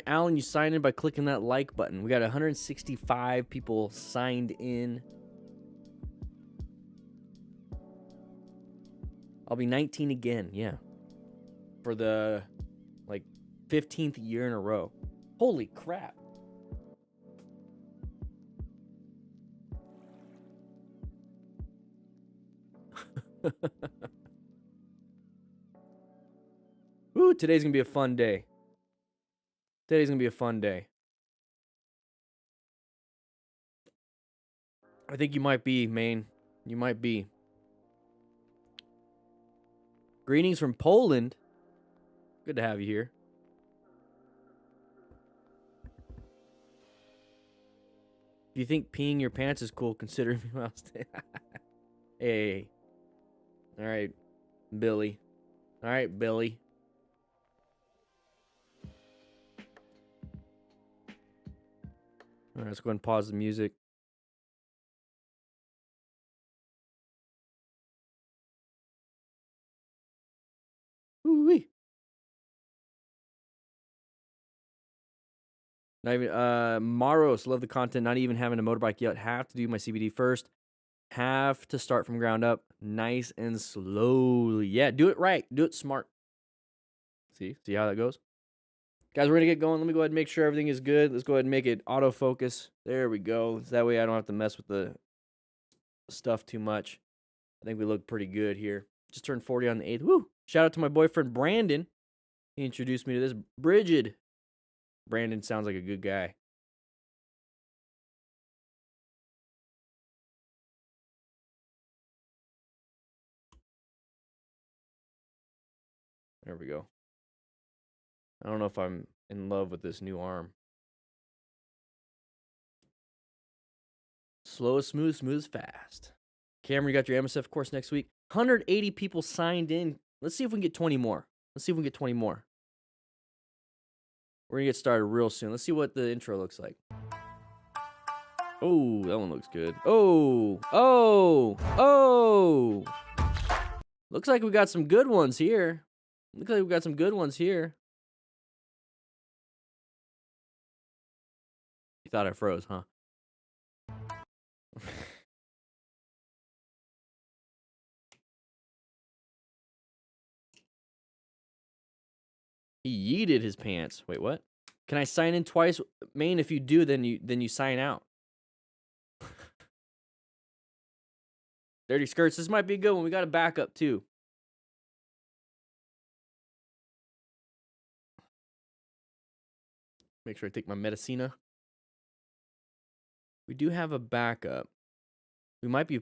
Alan, you signed in by clicking that like button. We got 165 people signed in. I'll be 19 again, yeah. For the, 15th year in a row. Holy crap. Ooh, today's gonna be a fun day. Today's gonna be a fun day. I think you might be, Maine. You might be. Greetings from Poland. Good to have you here. If you think peeing your pants is cool, consider me mouse. Hey. All right, Billy. All right, Billy. All right, let's go ahead and pause the music. Ooh-wee. Not even Maros, love the content. Not even having a motorbike yet. Have to do my CBD first. Have to start from ground up, nice and slowly. Yeah, do it right. Do it smart. See how that goes? Guys, we're going to get going. Let me go ahead and make sure everything is good. Let's go ahead and make it autofocus. There we go. So that way I don't have to mess with the stuff too much. I think we look pretty good here. Just turned 40 on the 8th. Woo! Shout out to my boyfriend, Brandon. He introduced me to this. Bridget. Brandon sounds like a good guy. There we go. I don't know if I'm in love with this new arm. Slow is smooth, smooth is fast. Cameron, you got your MSF course next week. 180 people signed in. Let's see if we can get 20 more. Let's see if we can get 20 more. We're going to get started real soon. Let's see what the intro looks like. Oh, that one looks good. Oh. Looks like we got some good ones here. Looks like we got some good ones here. You thought I froze, huh? He yeeted his pants. Wait, what? Can I sign in twice? Main, if you do, then you sign out. Dirty skirts. This might be a good one. We got a backup too. Make sure I take my Medicina. We do have a backup. We might be.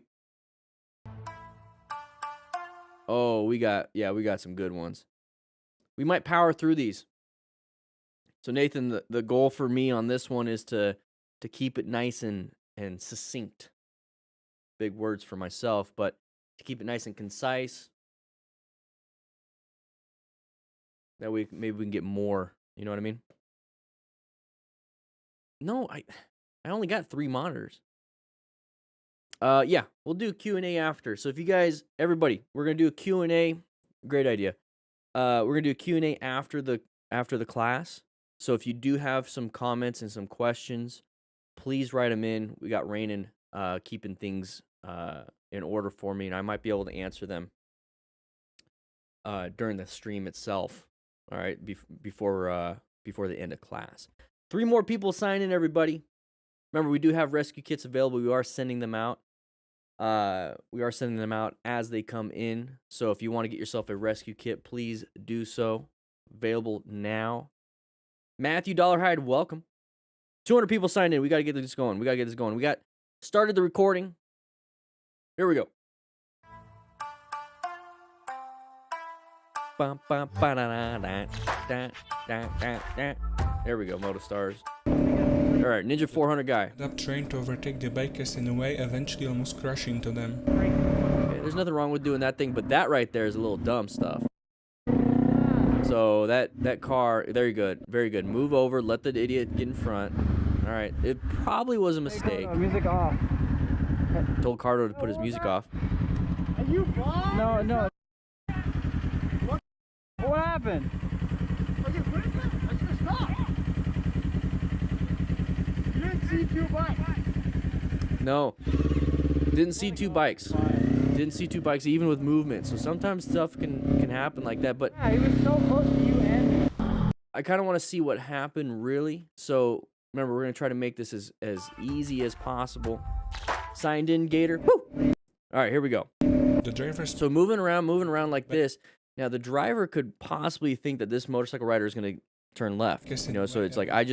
Oh, we got some good ones. We might power through these. So Nathan, the goal for me on this one is to keep it nice and succinct. Big words for myself, but to keep it nice and concise. That way maybe we can get more. You know what I mean? No, I only got 3 monitors. Yeah, we'll do Q&A after. So if you guys, everybody, we're going to do a Q&A. Great idea. We're going to do a Q&A after the class. So if you do have some comments and some questions, please write them in. We got Rainin keeping things in order for me, and I might be able to answer them during the stream itself. All right, before the end of class. 3 more people sign in, everybody. Remember, we do have rescue kits available. We are sending them out. As they come in. So if you want to get yourself a rescue kit, please do so. Available now. Matthew Dollarhide, welcome. 200 people signed in. We got to get this going. We got started the recording. Here we go. There we go, Moto Stars. There All right, Ninja 400 guy. Up trying to overtake the bikers in a way, eventually almost crashing to them. Okay, there's nothing wrong with doing that thing, but that right there is a little dumb stuff. So that car, very good, very good. Move over, let the idiot get in front. All right, it probably was a mistake. Music off. Told Cardo to put his music off. Are you blind? No, no. What happened? I should have stopped. You didn't see two bikes. No, didn't see two bikes. Didn't see two bikes even with movement. So sometimes stuff can happen like that. But Yeah, he was so close to you and I kind of want to see what happened really. So remember, we're gonna try to make this as easy as possible. Signed in, Gator. Woo! All right, here we go. The driver So moving around like this. Now the driver could possibly think that this motorcycle rider is gonna turn left. You know, so it's like I'm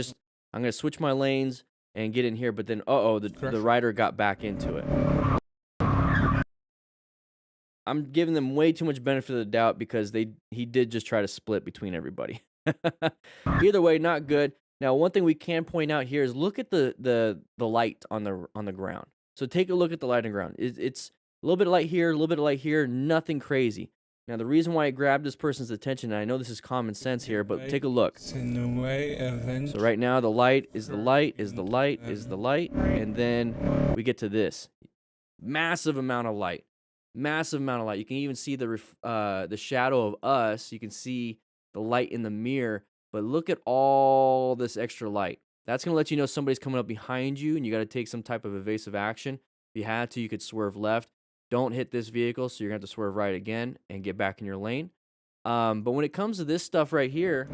gonna switch my lanes and get in here, but then the rider got back into it. I'm giving them way too much benefit of the doubt because he did just try to split between everybody. Either way, not good. Now, one thing we can point out here is look at the light on the ground. So take a look at the light on the ground. It's a little bit of light here, a little bit of light here, nothing crazy. Now, the reason why I grabbed this person's attention, and I know this is common sense here, but take a look. in a way, So right now, the light is the light, is the light, is the light, and then we get to this. Massive amount of light. Massive amount of light. You can even see the shadow of us. You can see the light in the mirror, but look at all this extra light. That's going to let you know somebody's coming up behind you, and you got to take some type of evasive action. If you had to, you could swerve left. Don't hit this vehicle, so you're going to have to swerve right again and get back in your lane. But when it comes to this stuff right here,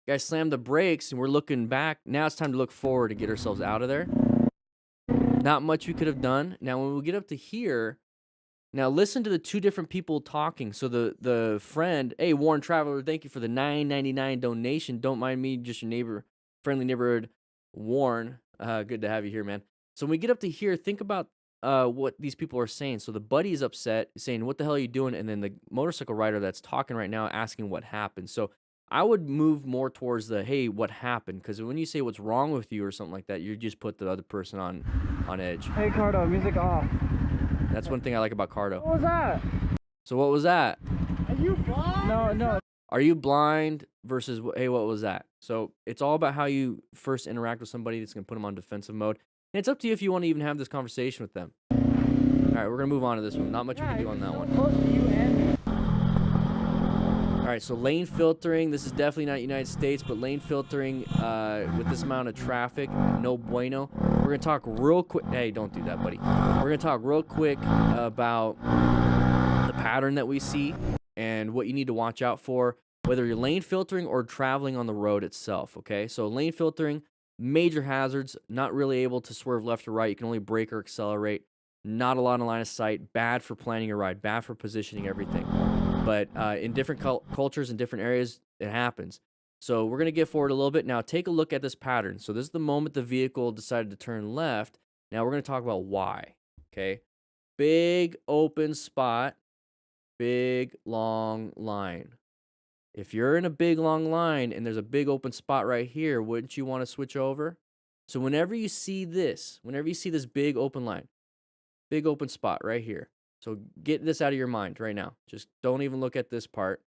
guys slam the brakes, and we're looking back. Now it's time to look forward to get ourselves out of there. Not much we could have done. Now, when we get up to here, now listen to the two different people talking. So the friend, hey, Warren Traveler, thank you for the $9.99 donation. Don't mind me, just your friendly neighborhood, Warren. Good to have you here, man. So when we get up to here, think about what these people are saying. So the buddy is upset, saying, what the hell are you doing? And then the motorcycle rider that's talking right now asking what happened. So I would move more towards the, hey, what happened? Because when you say what's wrong with you or something like that, you just put the other person on edge. Hey, Cardo, music off. That's one thing I like about Cardo. What was that? So what was that? Are you blind? No, no. Are you blind versus, hey, what was that? So it's all about how you first interact with somebody that's going to put them on defensive mode. And it's up to you if you want to even have this conversation with them. All right, we're going to move on to this one. Not much we can do on that one. Close to you and All right, so lane filtering. This is definitely not United States, but lane filtering with this amount of traffic, no bueno. We're going to talk real quick. Hey, don't do that, buddy. We're going to talk real quick about the pattern that we see and what you need to watch out for, whether you're lane filtering or traveling on the road itself, okay? So lane filtering, major hazards, not really able to swerve left or right. You can only brake or accelerate. Not a lot of line of sight. Bad for planning your ride. Bad for positioning everything. But in different cultures and different areas, it happens. So we're going to get forward a little bit. Now, take a look at this pattern. So this is the moment the vehicle decided to turn left. Now, we're going to talk about why, okay? Big open spot, big long line. If you're in a big long line and there's a big open spot right here, wouldn't you want to switch over? So whenever you see this big open line, big open spot right here. So get this out of your mind right now. Just don't even look at this part.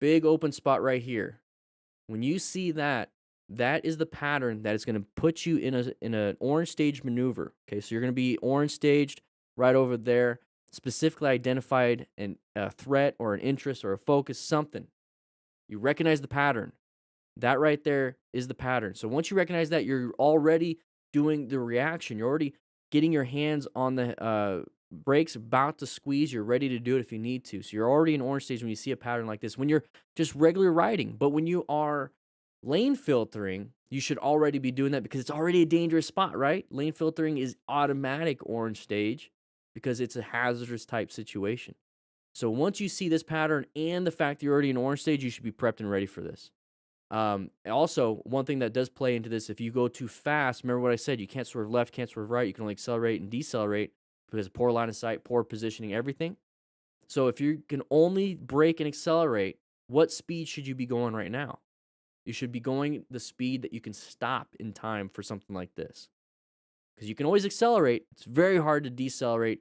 Big open spot right here. When you see that, that is the pattern that is going to put you in an orange stage maneuver. Okay, so you're going to be orange staged right over there, specifically identified a threat or an interest or a focus, something. You recognize the pattern. That right there is the pattern. So once you recognize that, you're already doing the reaction. You're already getting your hands on the brakes, about to squeeze. You're ready to do it if you need to. So you're already in orange stage when you see a pattern like this. When you're just regular riding, but when you are lane filtering, you should already be doing that because it's already a dangerous spot, right? Lane filtering is automatic orange stage because it's a hazardous type situation. So once you see this pattern and the fact that you're already in orange stage, you should be prepped and ready for this. Also, one thing that does play into this, if you go too fast, remember what I said, you can't swerve left, can't swerve right, you can only accelerate and decelerate because of poor line of sight, poor positioning, everything. So if you can only brake and accelerate, what speed should you be going right now? You should be going the speed that you can stop in time for something like this. Because you can always accelerate. It's very hard to decelerate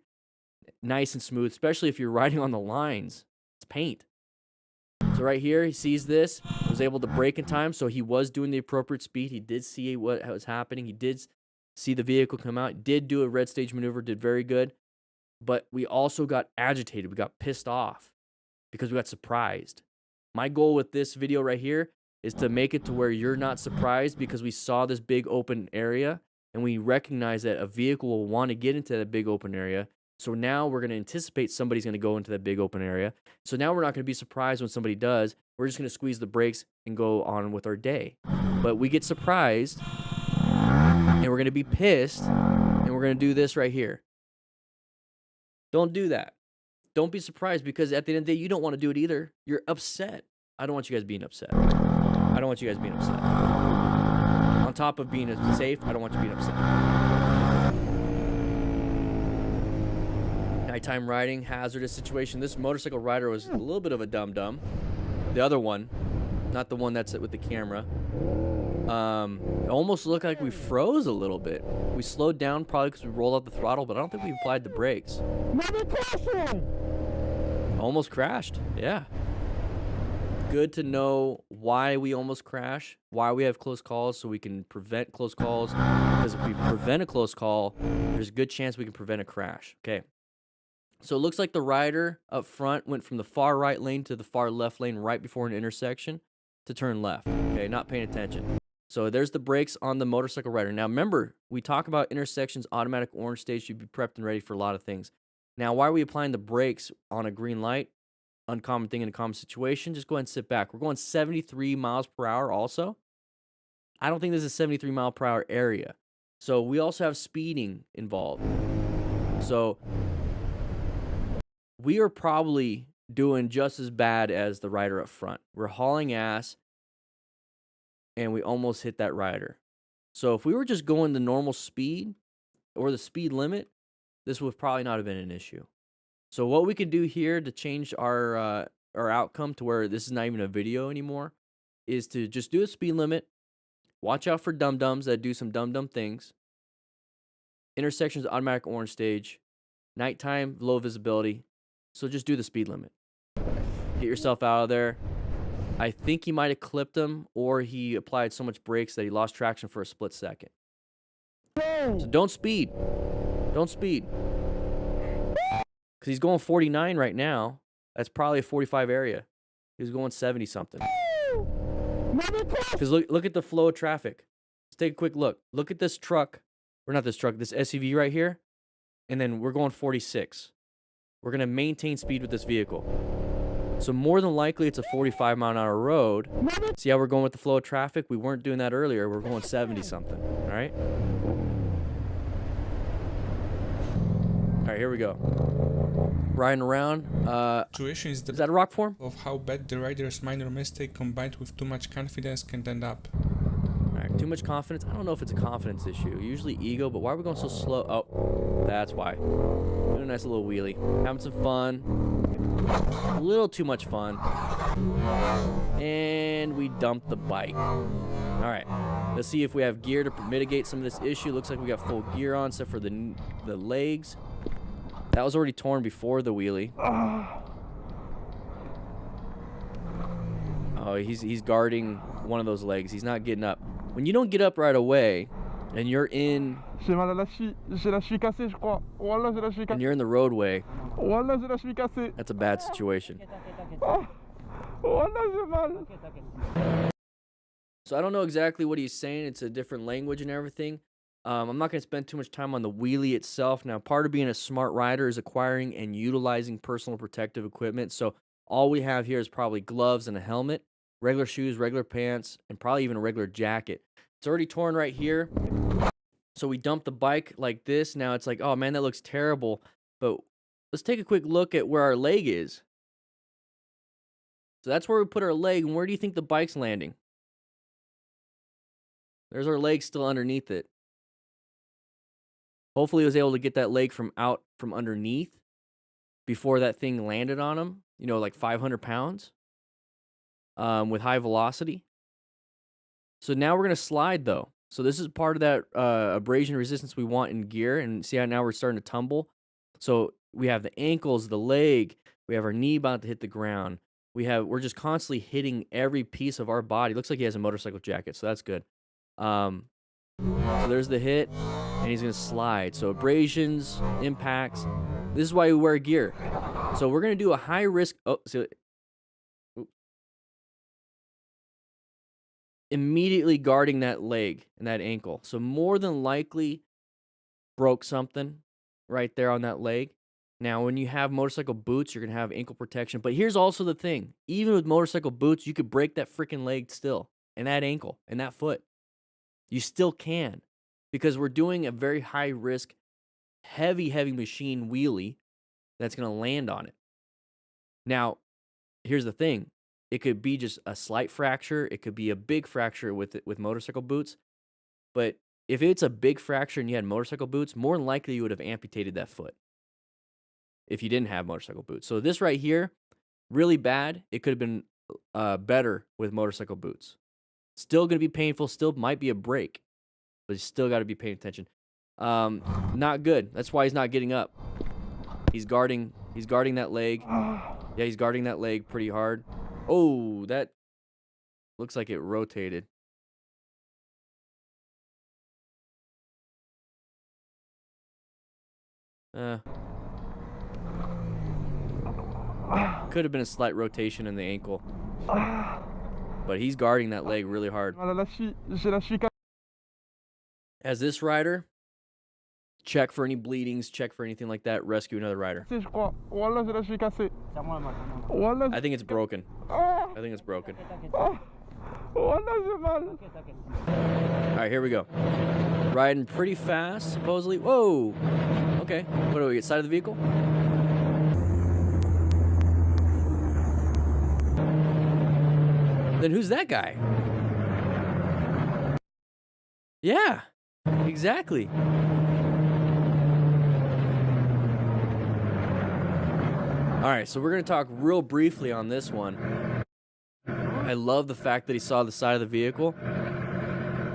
nice and smooth, especially if you're riding on the lines. It's paint. So right here, he sees this, was able to brake in time, so he was doing the appropriate speed. He did see what was happening. He did see the vehicle come out, did do a red stage maneuver, did very good. But we also got agitated. We got pissed off because we got surprised. My goal with this video right here is to make it to where you're not surprised because we saw this big open area and we recognize that a vehicle will want to get into that big open area. So now we're going to anticipate somebody's going to go into that big open area. So now we're not going to be surprised when somebody does. We're just going to squeeze the brakes and go on with our day. But we get surprised and we're going to be pissed and we're going to do this right here. Don't do that. Don't be surprised because at the end of the day, you don't want to do it either. You're upset. I don't want you guys being upset. I don't want you guys being upset. On top of being safe, I don't want you being upset. Nighttime riding, hazardous situation. This motorcycle rider was a little bit of a dum-dum. The other one, not the one that's with the camera. It almost looked like we froze a little bit. We slowed down probably because we rolled out the throttle, but I don't think we applied the brakes. Almost crashed, yeah. Good to know why we almost crash, why we have close calls, so we can prevent close calls. Because if we prevent a close call, there's a good chance we can prevent a crash. Okay. So it looks like the rider up front went from the far right lane to the far left lane right before an intersection to turn left. Okay, not paying attention. So there's the brakes on the motorcycle rider. Now remember, we talk about intersections, automatic orange stage should be prepped and ready for a lot of things. Now, why are we applying the brakes on a green light? Uncommon thing in a common situation. Just go ahead and sit back. We're going 73 miles per hour also. I don't think this is a 73 mile per hour area. So we also have speeding involved. So we are probably doing just as bad as the rider up front. We're hauling ass and we almost hit that rider. So if we were just going the normal speed or the speed limit, this would probably not have been an issue. So what we could do here to change our outcome to where this is not even a video anymore is to just do a speed limit. Watch out for dum-dums that do some dum-dum things. Intersections, automatic orange stage. Nighttime, low visibility. So just do the speed limit. Get yourself out of there. I think he might have clipped him or he applied so much brakes that he lost traction for a split second. So don't speed. Don't speed. Because he's going 49 right now. That's probably a 45 area. He was going 70 something. Because look at the flow of traffic. Let's take a quick look. Look at this truck. Or not this truck, this SUV right here. And then we're going 46. We're going to maintain speed with this vehicle. So more than likely it's a 45 mile an hour road. See how we're going with the flow of traffic? We weren't doing that earlier. We're going 70 something. All right? All right, here we go. Riding around. Situation is Is that a rock form? of how bad the rider's minor mistake combined with too much confidence can end up. All right, too much confidence. I don't know if it's a confidence issue. Usually ego, but why are we going so slow? Oh, that's why. Doing a nice little wheelie. Having some fun. A little too much fun. And we dumped the bike. All right, let's see if we have gear to mitigate some of this issue. Looks like we got full gear on, except for the legs. That was already torn before the wheelie. Oh, he's guarding one of those legs. He's not getting up. When you don't get up right away, and you're in... J'ai mal à la cheville. J'ai la cheville cassée, je crois. Voilà, j'ai la cheville And cassée. you're in the roadway, Voilà, j'ai la cheville cassée. that's a bad situation. Oh, voilà, j'ai mal. So I don't know exactly what he's saying. It's a different language and everything. I'm not going to spend too much time on the wheelie itself. Now, part of being a smart rider is acquiring and utilizing personal protective equipment. So all we have here is probably gloves and a helmet, regular shoes, regular pants, and probably even a regular jacket. It's already torn right here. So we dumped the bike like this. Now it's like, oh man, that looks terrible. But let's take a quick look at where our leg is. So that's where we put our leg. And where do you think the bike's landing? There's our leg still underneath it. Hopefully he was able to get that leg from underneath before that thing landed on him. You know, like 500 pounds with high velocity. So now we're going to slide, though. So this is part of that abrasion resistance we want in gear. And see how now we're starting to tumble? So we have the ankles, the leg. We have our knee about to hit the ground. We're just constantly hitting every piece of our body. Looks like he has a motorcycle jacket, so that's good. So there's the hit, and he's going to slide. So abrasions, impacts. This is why we wear gear. So we're going to do a high risk. Oh, so immediately guarding that leg and that ankle. So more than likely broke something right there on that leg. Now, when you have motorcycle boots, you're going to have ankle protection. But here's also the thing. Even with motorcycle boots, you could break that freaking leg still, and that ankle, and that foot. You still can, because we're doing a very high risk, heavy machine wheelie that's going to land on it. Now, here's the thing. It could be just a slight fracture. It could be a big fracture with motorcycle boots. But if it's a big fracture and you had motorcycle boots, more than likely you would have amputated that foot if you didn't have motorcycle boots. So this right here, really bad. It could have been better with motorcycle boots. Still going to be painful. Still might be a break, but you still got to be paying attention. Not good. That's why he's not getting up. He's guarding that leg. Yeah, he's guarding that leg pretty hard. Oh, that looks like it rotated. Could have been a slight rotation in the ankle. But he's guarding that leg really hard. As this rider, check for any bleedings, check for anything like that, rescue another rider. I think it's broken. I think it's broken. Alright, here we go. Riding pretty fast, supposedly. Whoa! Okay, what do we get? Side of the vehicle? Then who's that guy? Yeah, exactly. All right, so we're going to talk real briefly on this one. I love the fact that he saw the side of the vehicle.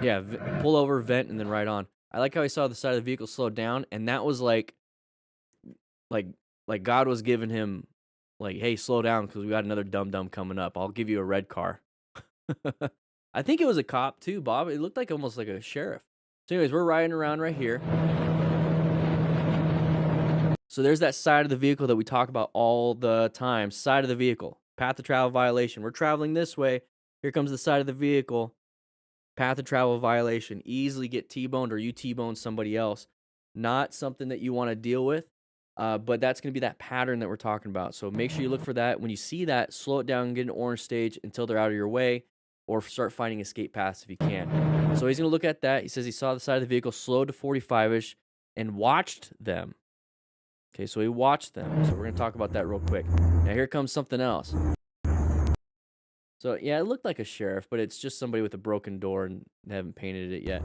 Yeah, pull over, vent, and then right on. I like how he saw the side of the vehicle slow down, and that was like God was giving him, like, hey, slow down because we got another dum-dum coming up. I'll give you a red car. I think it was a cop too, Bob. It looked like almost like a sheriff. So anyways, we're riding around right here. So there's that side of the vehicle that we talk about all the time. Side of the vehicle. Path of travel violation. We're traveling this way. Here comes the side of the vehicle. Path of travel violation. Easily get T-boned or you T-bone somebody else. Not something that you want to deal with. But that's going to be that pattern that we're talking about. So make sure you look for that. When you see that, slow it down and get an orange stage until they're out of your way. Or start finding escape paths if you can. So he's going to look at that. He says he saw the side of the vehicle, slowed to 45-ish, and watched them. Okay, so he watched them. So we're going to talk about that real quick. Now here comes something else. So yeah, it looked like a sheriff, but it's just somebody with a broken door and they haven't painted it yet.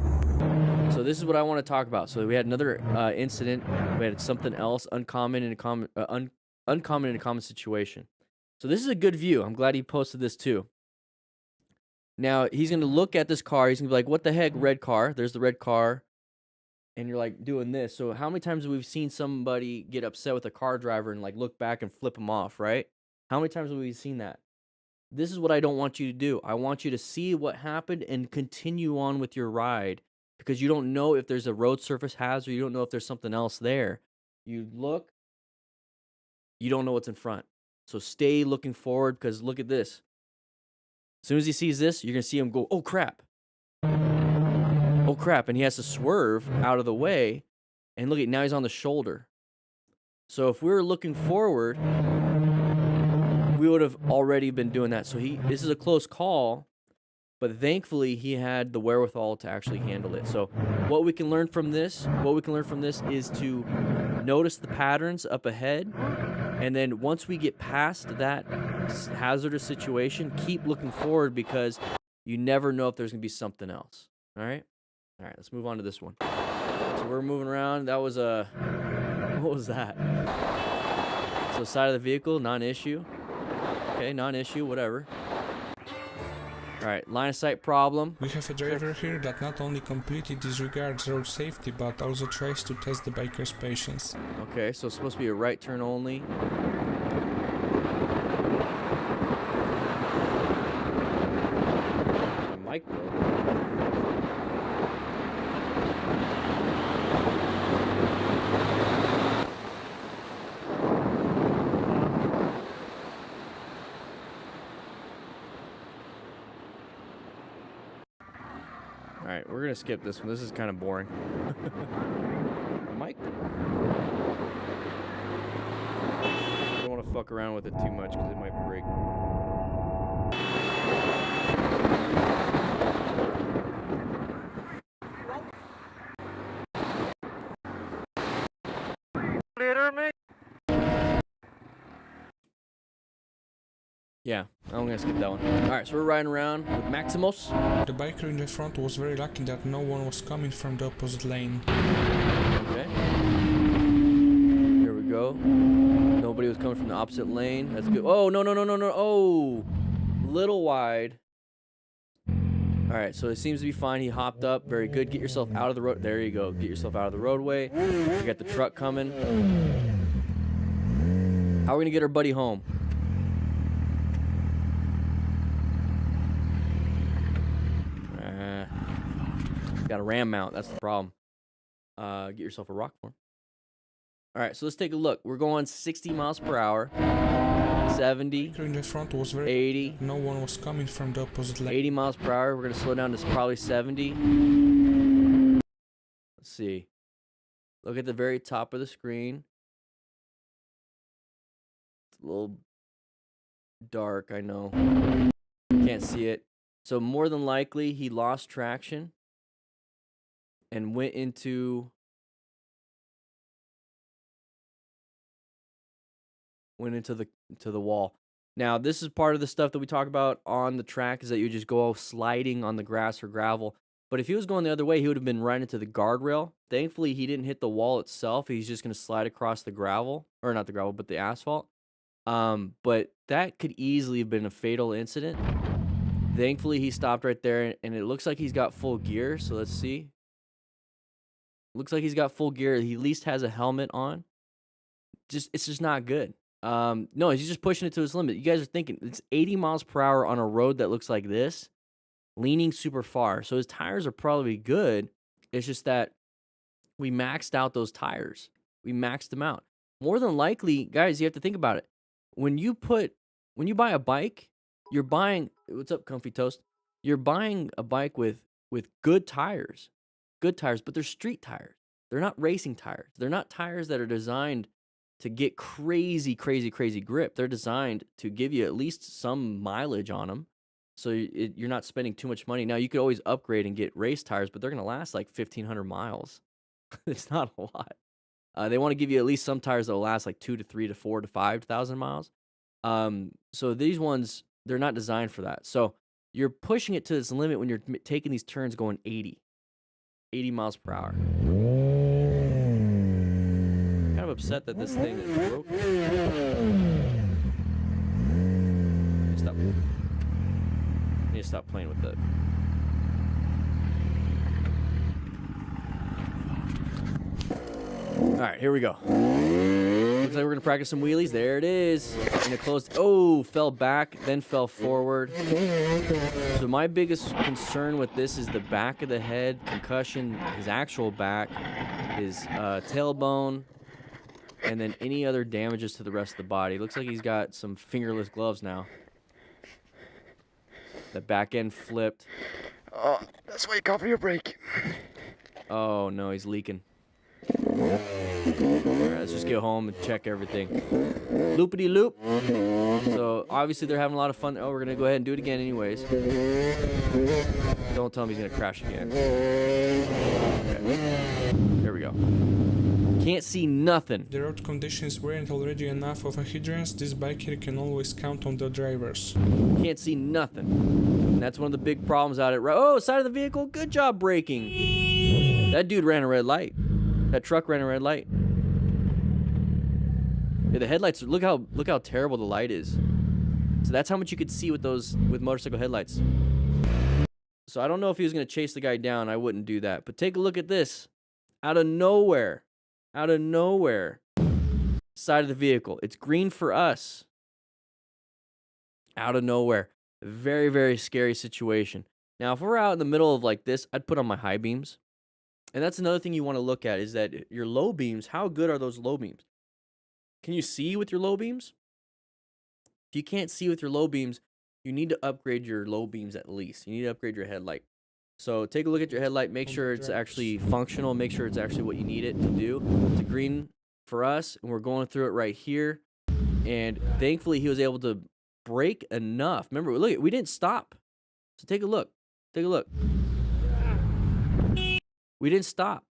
So this is what I want to talk about. So we had another incident. We had something else uncommon in a common situation. So this is a good view. I'm glad he posted this too. Now, he's going to look at this car. He's going to be like, what the heck, red car? There's the red car. And you're like doing this. So how many times have we seen somebody get upset with a car driver and like look back and flip him off, right? How many times have we seen that? This is what I don't want you to do. I want you to see what happened and continue on with your ride because you don't know if there's a road surface hazard. You don't know if there's something else there. You look, you don't know what's in front. So stay looking forward because look at this. As soon as he sees this, you're going to see him go, oh, crap. Oh, crap. And he has to swerve out of the way. And look at now he's on the shoulder. So if we were looking forward, we would have already been doing that. So this is a close call, but thankfully he had the wherewithal to actually handle it. So what we can learn from this is to notice the patterns up ahead. And then once we get past that hazardous situation, keep looking forward because you never know if there's going to be something else. All right, let's move on to this one. So we're moving around. That was what was that? So side of the vehicle, non-issue. Okay, non-issue, whatever. Alright, line of sight problem. We have a driver here that not only completely disregards road safety, but also tries to test the biker's patience. Okay, so it's supposed to be a right turn only. My mic broke. Alright, we're gonna skip this one. This is kind of boring. Mike? I don't want to fuck around with it too much because it might break. Yeah, I'm gonna skip that one. Alright, so we're riding around with Maximus. The biker in the front was very lucky that no one was coming from the opposite lane. Okay. Here we go. Nobody was coming from the opposite lane. That's good. Oh, no, no, no, no, no. Oh! Little wide. Alright, so it seems to be fine. He hopped up. Very good. Get yourself out of the road. There you go. Get yourself out of the roadway. You got the truck coming. How are we gonna get our buddy home? Got a ram mount. That's the problem. Get yourself a rock form. All right, so let's take a look. We're going 60 miles per hour, 70, In the front was very 80, no one was coming from the opposite lane. 80 miles per hour. We're gonna slow down to probably 70. Let's see. Look at the very top of the screen. It's a little dark, I know. Can't see it. So more than likely, he lost traction and went into the wall. Now, this is part of the stuff that we talk about on the track, is that you just go sliding on the grass or gravel. But if he was going the other way, he would have been right into the guardrail. Thankfully, he didn't hit the wall itself. He's just going to slide across the gravel, or not the gravel, but the asphalt. But that could easily have been a fatal incident. Thankfully, he stopped right there, and it looks like he's got full gear. So let's see. Looks like he's got full gear. He at least has a helmet on. It's just not good. No, he's just pushing it to his limit. You guys are thinking it's 80 miles per hour on a road that looks like this, leaning super far. So his tires are probably good. It's just that we maxed out those tires. We maxed them out. More than likely, guys, you have to think about it. When you buy a bike, you're buying, what's up, Comfy Toast? You're buying a bike with good tires. Good tires, but they're street tires. They're not racing tires. They're not tires that are designed to get crazy, crazy, crazy grip. They're designed to give you at least some mileage on them, so you're not spending too much money. Now, you could always upgrade and get race tires, but they're going to last like 1,500 miles. It's not a lot. They want to give you at least some tires that will last like 2 to 3 to 4 to 5,000 miles. So these ones, they're not designed for that. So you're pushing it to its limit when you're taking these turns going 80 miles per hour. Kind of upset that this thing is broken. I need to stop playing with it. All right, here we go. Looks like we're gonna practice some wheelies. There it is. And it closed. Oh, fell back, then fell forward. So my biggest concern with this is the back of the head, concussion, his actual back, his tailbone, and then any other damages to the rest of the body. Looks like he's got some fingerless gloves now. The back end flipped. Oh, that's why you cover your brake. Oh no, he's leaking. Alright, let's just get home and check everything. Loopity loop. So obviously they're having a lot of fun. Oh, we're gonna go ahead and do it again anyways. Don't tell him he's gonna crash again. Okay. There we go. Can't see nothing. The road conditions weren't already enough of a hindrance. This bike here can always count on the drivers. Can't see nothing. And that's one of the big problems out at oh, side of the vehicle. Good job braking. That dude ran a red light. That truck ran a red light. Yeah, the headlights. Look how terrible the light is. So that's how much you could see with motorcycle headlights. So I don't know if he was going to chase the guy down. I wouldn't do that. But take a look at this. Out of nowhere, side of the vehicle. It's green for us. Out of nowhere. Very, very scary situation. Now, if we're out in the middle of like this, I'd put on my high beams. And that's another thing you want to look at is that your low beams, how good are those low beams? Can you see with your low beams? If you can't see with your low beams, you need to upgrade your low beams at least. You need to upgrade your headlight. So take a look at your headlight. Make sure it's actually functional. Make sure it's actually what you need it to do. It's a green for us, and we're going through it right here. And thankfully, he was able to brake enough. Remember, look, we didn't stop. So take a look. Take a look. We didn't stop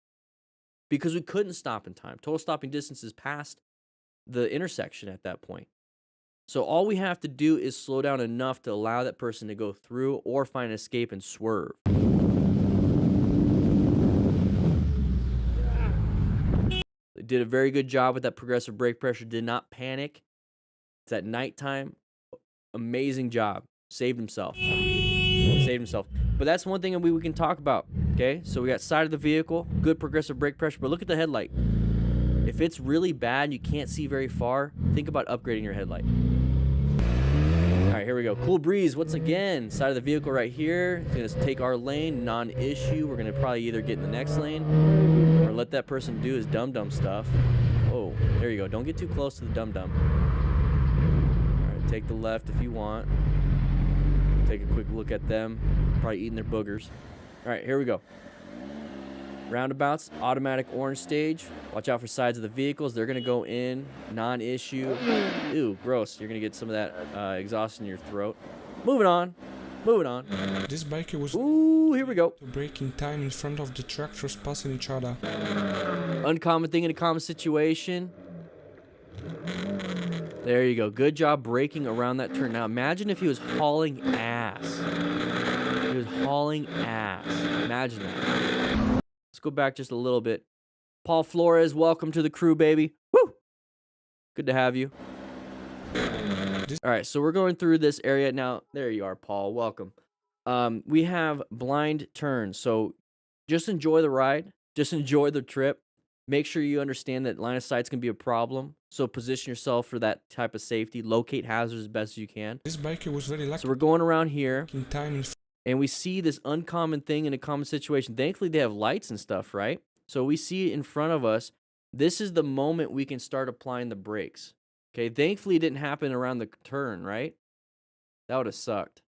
because we couldn't stop in time. Total stopping distance is past the intersection at that point. So all we have to do is slow down enough to allow that person to go through or find an escape and swerve. They did a very good job with that progressive brake pressure. Did not panic. It's at nighttime. Amazing job. Saved himself. Saved himself. But that's one thing that we can talk about. Okay, so we got side of the vehicle, good progressive brake pressure, but look at the headlight. If it's really bad and you can't see very far, think about upgrading your headlight. All right, here we go. Cool breeze, once again, side of the vehicle right here. It's gonna take our lane, non-issue. We're gonna probably either get in the next lane or let that person do his dum-dum stuff. Oh, there you go. Don't get too close to the dum-dum. All right, take the left if you want. Take a quick look at them. Probably eating their boogers. All right, here we go. Roundabouts, automatic orange stage. Watch out for sides of the vehicles. They're going to go in, non-issue. Ew, gross. You're going to get some of that exhaust in your throat. Moving on. Moving on. This biker was here we go. braking time in front of the tractors passing each other. Uncommon thing in a common situation. There you go. Good job braking around that turn. Now imagine if he was hauling ass. He was hauling ass. Imagine that. Let's go back just a little bit. Paul Flores, welcome to the crew, baby. Woo! Good to have you. All right, so we're going through this area now. There you are, Paul. Welcome. We have blind turns, so just enjoy the ride. Just enjoy the trip. Make sure you understand that line of sight's gonna be a problem. So position yourself for that type of safety. Locate hazards as best as you can. This biker was very lucky. So we're going around here. In time. And we see this uncommon thing in a common situation. Thankfully, they have lights and stuff, right? So we see it in front of us. This is the moment we can start applying the brakes. Okay, thankfully, it didn't happen around the turn, right? That would have sucked.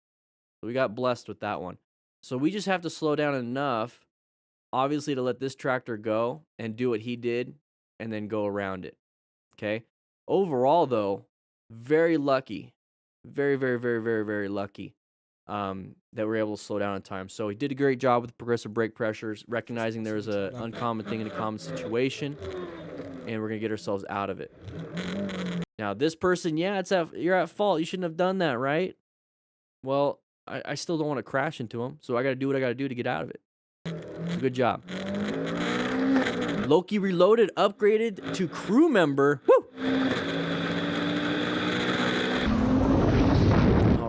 So we got blessed with that one. So we just have to slow down enough, obviously, to let this tractor go and do what he did and then go around it. Okay? Overall, though, very lucky. Very, very, very, very, very lucky. That we're able to slow down in time. So he did a great job with progressive brake pressures, recognizing there was an uncommon thing in a common situation, and we're gonna get ourselves out of it. Now this person, yeah, you're at fault. You shouldn't have done that, right? Well, I still don't want to crash into him, so I gotta do what I gotta do to get out of it. So good job. Loki Reloaded upgraded to crew member. Woo!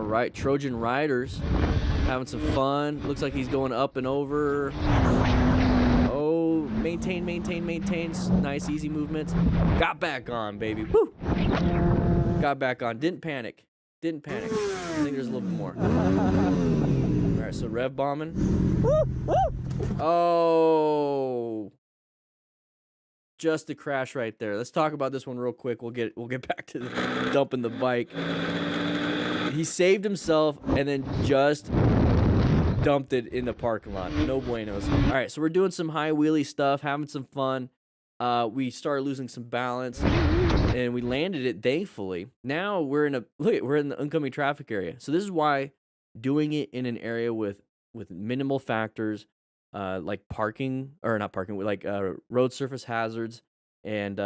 Right, Trojan Riders having some fun. Looks like he's going up and over. Oh, maintain. Nice, easy movements. Got back on, baby. Woo! Got back on. Didn't panic. I think there's a little bit more. All right, so rev bombing. Oh, just a crash right there. Let's talk about this one real quick. We'll get back to dumping the bike. He saved himself and then just dumped it in the parking lot. No buenos. All right, so we're doing some high wheelie stuff, having some fun. We started losing some balance, and we landed it, thankfully. Now we're in the oncoming traffic area. So this is why doing it in an area with minimal factors, like road surface hazards, and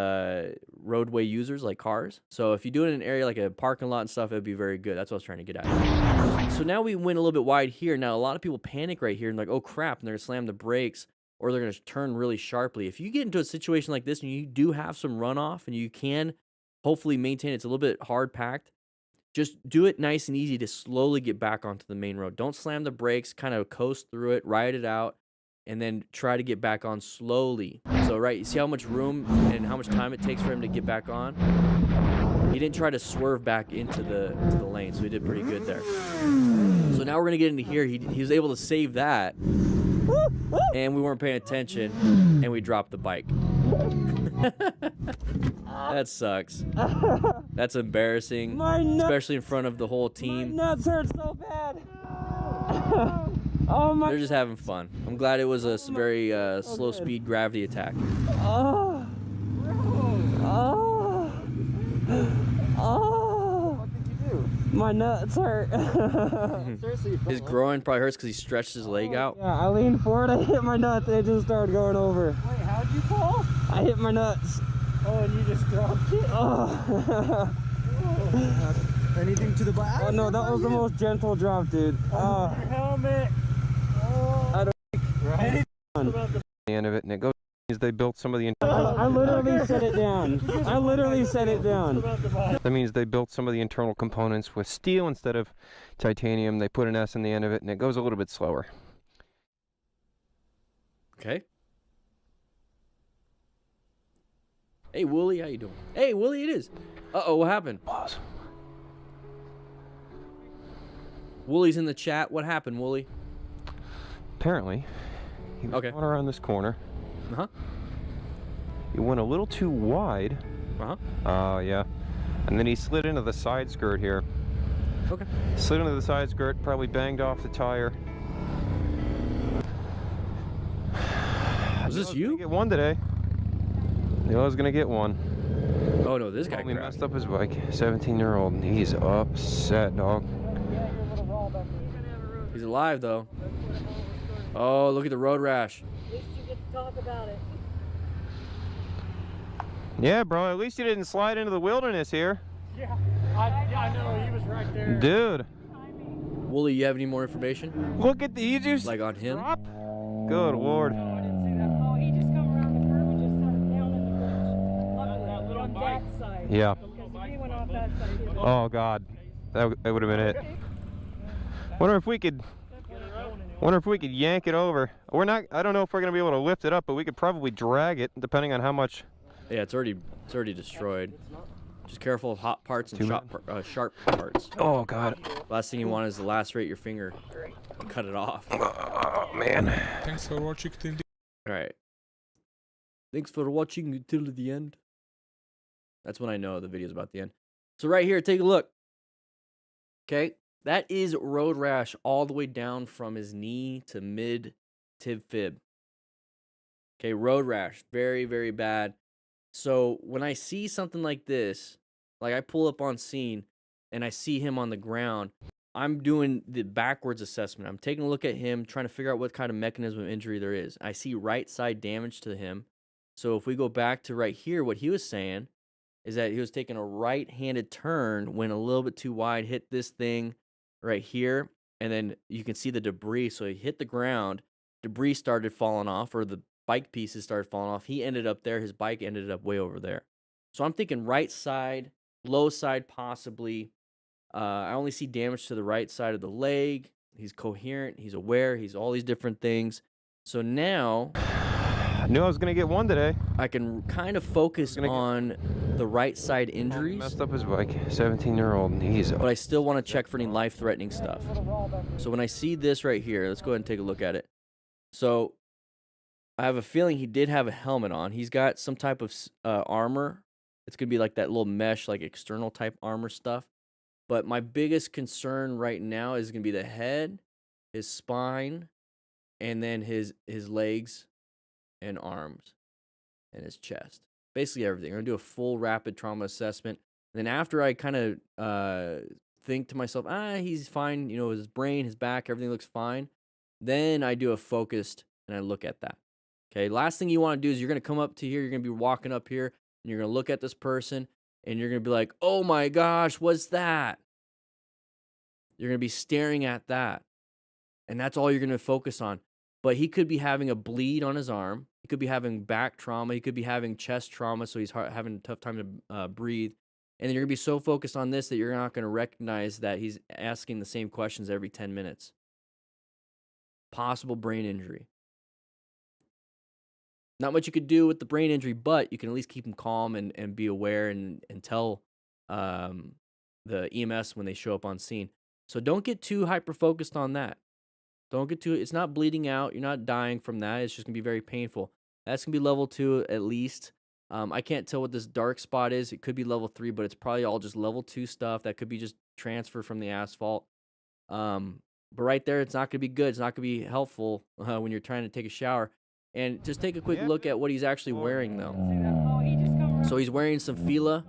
roadway users like cars. So if you do it in an area like a parking lot and stuff, it'd be very good. That's what I was trying to get at. So now we went a little bit wide here. Now a lot of people panic right here and like, oh crap, and they're gonna slam the brakes or they're gonna turn really sharply. If you get into a situation like this and you do have some runoff and you can hopefully maintain, it's a little bit hard packed, just do it nice and easy to slowly get back onto the main road. Don't slam the brakes, kind of coast through it, ride it out, and then try to get back on slowly. So, right, you see how much room and how much time it takes for him to get back on? He didn't try to swerve back into the lane, so he did pretty good there. So now we're going to get into here. He was able to save that, and we weren't paying attention, and we dropped the bike. That sucks. That's embarrassing, especially in front of the whole team. My nuts hurt so bad. Oh my. They're just having fun. I'm glad it was a very slow speed gravity attack. Oh. Oh. Oh. What did you do? My nuts hurt. Seriously, His groin probably hurts because he stretched his leg out. Yeah, I leaned forward, I hit my nuts, and it just started going over. Wait, how'd you fall? I hit my nuts. Oh, and you just dropped it? Oh. Anything to the back? Oh no, that was the most gentle drop, dude. Oh. Helmet. Oh. I don't. Right. The end of it, and it goes. They built some of the. I literally set it down. I literally set it down. That means they built some of the internal components with steel instead of titanium. They put an S in the end of it, and it goes a little bit slower. Okay. Hey, Wheelie, how you doing? Hey, Wheelie, it is. Uh-oh, what happened? Pause. Woolie's in the chat. What happened, Woolie? Apparently, he was Okay. going around this corner. Uh-huh. He went a little too wide. Uh-huh. Yeah. And then he slid into the side skirt here. Okay. Slid into the side skirt, probably banged off the tire. Was this you? Get one today. I was gonna get one. Oh, no, this guy He crashed. messed up his bike. 17-year-old, and he's upset, dog. He's alive, though. Oh, look at the road rash. At least you get to talk about it. Yeah, bro, at least you didn't slide into the wilderness here. Yeah, I know, he was right there. Dude, Woolie, you have any more information? look at the, you just Like on him? dropped. Good lord. Oh, he just come around the curve and just set it down in the bridge. Luckily, on that side. Yeah. Because if he went off that side, he'd have Oh god, that would have been it. Wonder if we could yank it over. We're not. I don't know if we're gonna be able to lift it up, but we could probably drag it, depending on how much. Yeah, it's already destroyed. Just careful of hot parts and Too sharp parts. Oh god. Last thing you want is to lacerate your finger and cut it off. Oh man. Thanks for watching till the All right. Thanks for watching until the end. That's when I know the video's about the end. So right here, take a look. Okay, that is road rash all the way down from his knee to mid tib fib. Okay, road rash, very, very bad. So when I see something like this, like I pull up on scene and I see him on the ground, I'm doing the backwards assessment. I'm taking a look at him, trying to figure out what kind of mechanism of injury there is. I see right side damage to him. So if we go back to right here, what he was saying is that he was taking a right-handed turn, went a little bit too wide, hit this thing right here, and then you can see the debris. So he hit the ground, debris started falling off, or the bike pieces started falling off. He ended up there. His bike ended up way over there. So I'm thinking right side, low side possibly. I only see damage to the right side of the leg. He's coherent. He's aware. He's all these different things. So now I knew I was gonna get one today. I can kind of focus on the right side He injuries, messed up his bike. 17-year-old, and he's but I still want to check for any life-threatening stuff. So when I see this right here, let's go ahead and take a look at it. So I have a feeling he did have a helmet on. He's got some type of armor. It's going to be like that little mesh, like external type armor stuff. But my biggest concern right now is going to be the head, his spine, and then his legs and arms and his chest. Basically everything. I'm going to do a full rapid trauma assessment. And then after I kind of think to myself, he's fine, you know, his brain, his back, everything looks fine. Then I do a focused and I look at that. Okay, last thing you want to do is you're going to come up to here, you're going to be walking up here, and you're going to look at this person, and you're going to be like, oh my gosh, what's that? You're going to be staring at that. And that's all you're going to focus on. But he could be having a bleed on his arm. He could be having back trauma. He could be having chest trauma, so he's having a tough time to breathe. And then you're gonna be so focused on this that you're not gonna recognize that he's asking the same questions every 10 minutes. Possible brain injury. Not much you could do with the brain injury, but you can at least keep him calm and be aware and tell the EMS when they show up on scene. So don't get too hyper focused on that. Don't get too. It's not bleeding out. You're not dying from that. It's just gonna be very painful. That's gonna be level 2 at least. I can't tell what this dark spot is. It could be level 3, but it's probably all just level 2 stuff. That could be just transfer from the asphalt. But right there, it's not gonna be good. It's not gonna be helpful when you're trying to take a shower. And just take a quick look at what he's actually wearing, though. Oh, he just come around. So he's wearing some Fila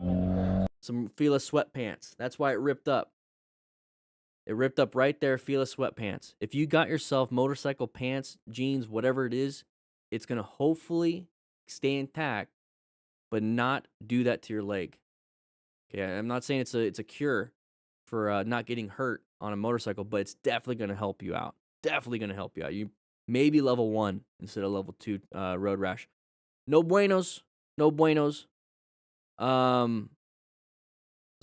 sweatpants. That's why it ripped up. It ripped up right there, Fila sweatpants. If you got yourself motorcycle pants, jeans, whatever it is, it's going to hopefully stay intact, but not do that to your leg. Okay, I'm not saying it's a cure for not getting hurt on a motorcycle, but it's definitely going to help you out. Definitely going to help you out. You maybe level 1 instead of level 2 road rash. No buenos. No buenos. So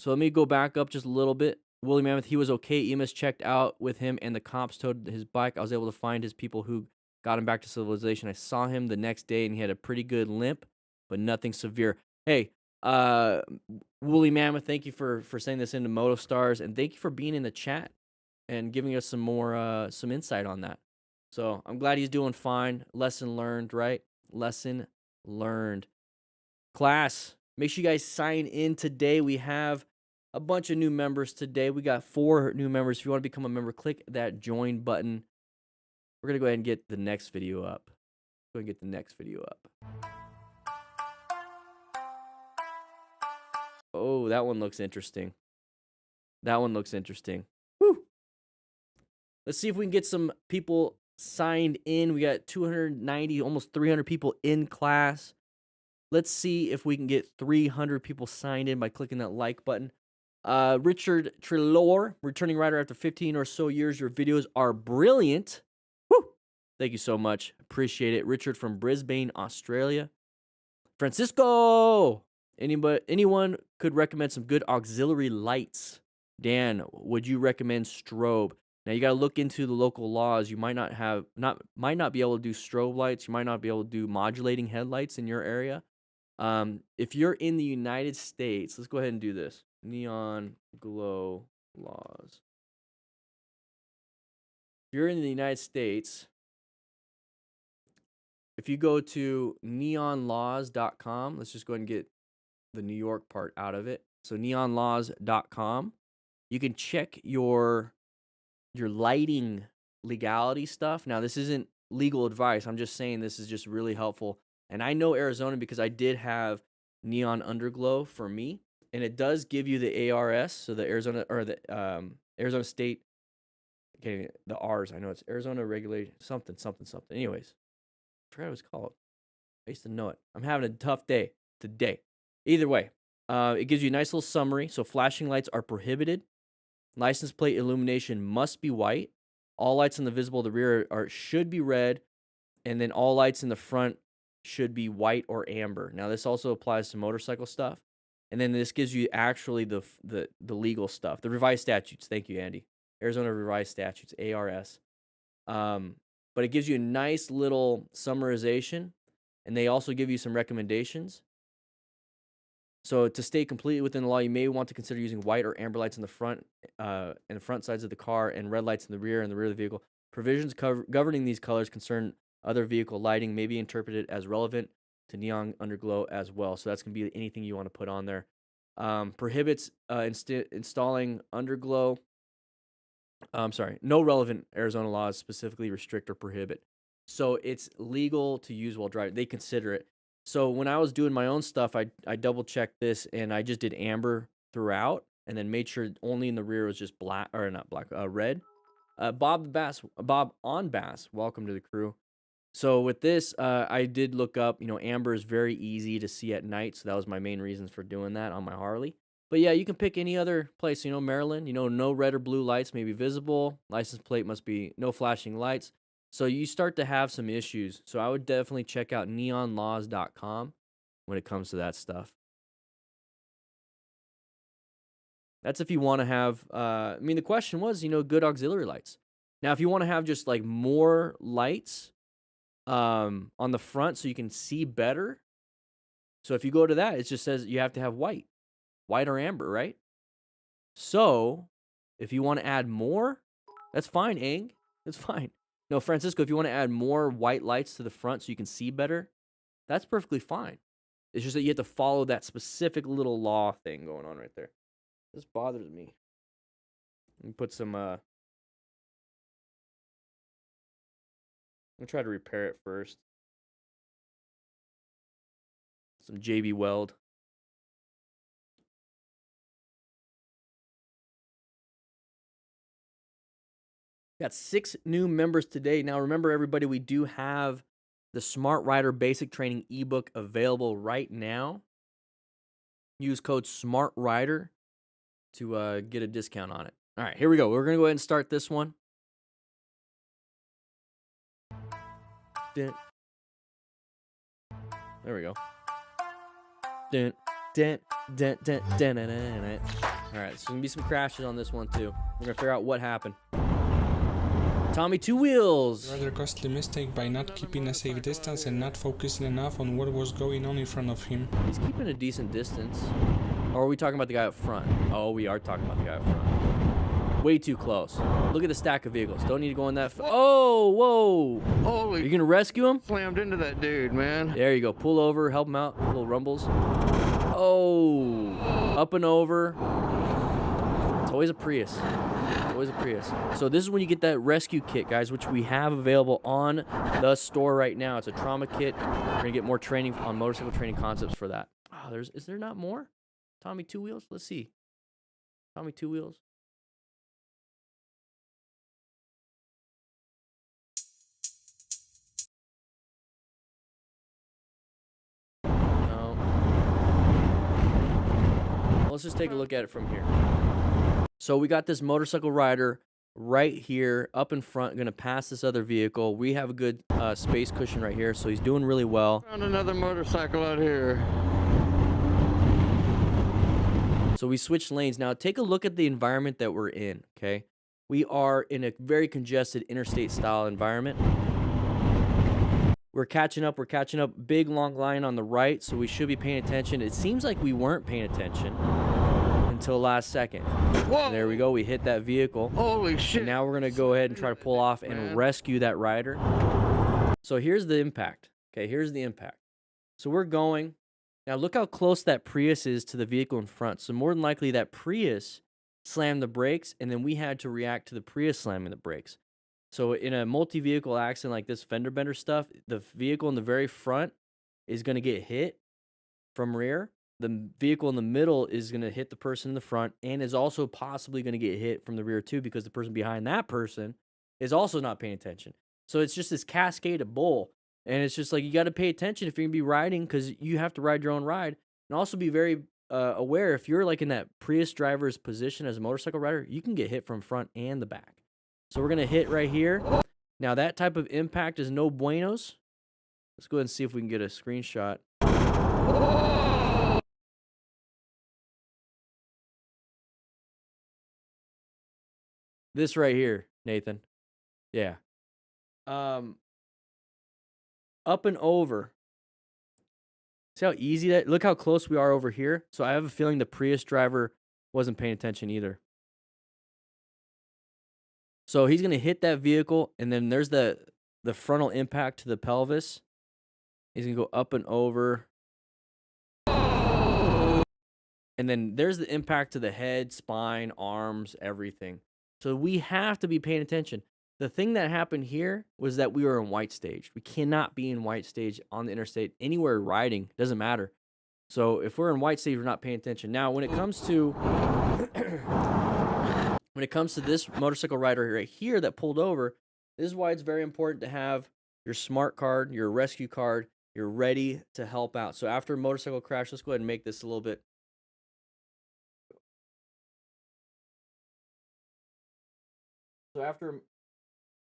let me go back up just a little bit. Wheelie Mammoth, he was okay. EMS checked out with him and the cops towed his bike. I was able to find his people who got him back to civilization. I saw him the next day and he had a pretty good limp, but nothing severe. Hey, Wheelie Mammoth, thank you for sending this into Moto Stars, and thank you for being in the chat and giving us some more some insight on that. So I'm glad he's doing fine. Lesson learned, right? Lesson learned. Class, make sure you guys sign in today. We have a bunch of new members today. We got 4 new members. If you want to become a member, click that join button. We're going to go ahead and get the next video up. Go ahead and get the next video up. Oh, that one looks interesting. That one looks interesting. Woo! Let's see if we can get some people signed in. We got 290, almost 300 people in class. Let's see if we can get 300 people signed in by clicking that like button. Richard Trelor, returning writer after 15 or so years. Your videos are brilliant. Woo! Thank you so much. Appreciate it. Richard from Brisbane, Australia. Francisco! Anyone could recommend some good auxiliary lights. Dan, would you recommend strobe? Now you got to look into the local laws. You might not be able to do strobe lights. You might not be able to do modulating headlights in your area. If you're in the United States, let's go ahead and do this. Neon glow laws. If you're in the United States, if you go to neonlaws.com, let's just go ahead and get the New York part out of it. So neonlaws.com, you can check your lighting legality stuff. Now, this isn't legal advice. I'm just saying this is just really helpful. And I know Arizona because I did have neon underglow for me, and it does give you the ARS, so the Arizona or the Arizona State. Okay, the R's. I know it's Arizona Regulated something. Anyways, I forgot what it's called. I used to know it. I'm having a tough day today. Either way, it gives you a nice little summary. So flashing lights are prohibited. License plate illumination must be white. All lights in the visible to the rear should be red, and then all lights in the front should be white or amber. Now, this also applies to motorcycle stuff. And then this gives you actually the legal stuff, the revised statutes. Thank you, Andy. Arizona revised statutes, ARS. But it gives you a nice little summarization, and they also give you some recommendations. So to stay completely within the law, you may want to consider using white or amber lights in the front and the front sides of the car, and red lights in the rear and the rear of the vehicle. Provisions governing these colors concern other vehicle lighting may be interpreted as relevant to neon underglow as well. So that's going to be anything you want to put on there. Prohibits installing underglow. No relevant Arizona laws specifically restrict or prohibit. So it's legal to use while driving. They consider it. So when I was doing my own stuff, I double checked this and I just did amber throughout, and then made sure only in the rear was just black, or not black, red. Bob on Bass, welcome to the crew. So with this, I did look up, amber is very easy to see at night. So that was my main reasons for doing that on my Harley. But yeah, you can pick any other place, Maryland, no red or blue lights may be visible. License plate must be no flashing lights. So you start to have some issues. So I would definitely check out neonlaws.com when it comes to that stuff. That's if you want to have, I mean, the question was, you know, good auxiliary lights. Now, if you want to have just like more lights on the front so you can see better. So if you go to that, it just says you have to have white or amber, right? So if you want to add more, that's fine, Ang. That's fine. No, Francisco, if you want to add more white lights to the front so you can see better, that's perfectly fine. It's just that you have to follow that specific little law thing going on right there. This bothers me. Let me put some, I'm going to try to repair it first. Some JB Weld. Got 6 new members today. Now, remember, everybody, we do have the Smart Rider Basic Training ebook available right now. Use code SMARTRIDER to get a discount on it. All right, here we go. We're going to go ahead and start this one. There we go. All right, so there's going to be some crashes on this one, too. We're going to figure out what happened. Tommy Two Wheels. Rather costly mistake by not keeping a safe distance and not focusing enough on what was going on in front of him. He's keeping a decent distance. Or are we talking about the guy up front? Oh, we are talking about the guy up front. Way too close. Look at the stack of vehicles. Don't need to go in that. Oh, whoa. Holy. Are you going to rescue him? Slammed into that dude, man. There you go. Pull over. Help him out. Little rumbles. Oh. Up and over. It's always a Prius. Always a Prius. So this is when you get that rescue kit, guys, which we have available on the store right now. It's a trauma kit. We're gonna get more training on motorcycle training concepts for that. Oh, is there not more? Tommy Two Wheels? Let's see. Tommy Two Wheels. No. Well, let's just take a look at it from here. So we got this motorcycle rider right here up in front, going to pass this other vehicle. We have a good space cushion right here, so he's doing really well. Found another motorcycle out here. So we switched lanes. Now take a look at the environment that we're in, okay? We are in a very congested interstate style environment. We're catching up. Big long line on the right, so we should be paying attention. It seems like we weren't paying attention until last second. Whoa. There we go. We hit that vehicle. Holy shit. And now we're going to go ahead and try to pull off and rescue that rider. So here's the impact. Okay, here's the impact. So we're going. Now look how close that Prius is to the vehicle in front. So more than likely that Prius slammed the brakes, and then we had to react to the Prius slamming the brakes. So in a multi-vehicle accident like this fender bender stuff, the vehicle in the very front is going to get hit from rear. The vehicle in the middle is going to hit the person in the front and is also possibly going to get hit from the rear too, because the person behind that person is also not paying attention. So it's just this cascade of bull. And it's just like you got to pay attention if you're going to be riding, because you have to ride your own ride. And also be very aware, if you're like in that Prius driver's position as a motorcycle rider, you can get hit from front and the back. So we're going to hit right here. Now that type of impact is no buenos. Let's go ahead and see if we can get a screenshot. This right here, Nathan. Yeah. Up and over. See how easy that? Look how close we are over here. So I have a feeling the Prius driver wasn't paying attention either. So he's going to hit that vehicle, and then there's the frontal impact to the pelvis. He's going to go up and over. And then there's the impact to the head, spine, arms, everything. So we have to be paying attention. The thing that happened here was that we were in white stage. We cannot be in white stage on the interstate anywhere riding. Doesn't matter. So if we're in white stage, we're not paying attention. Now, when it comes to this motorcycle rider right here that pulled over, this is why it's very important to have your SMART card, your rescue card. You're ready to help out. So after a motorcycle crash, let's go ahead and make this a little bit.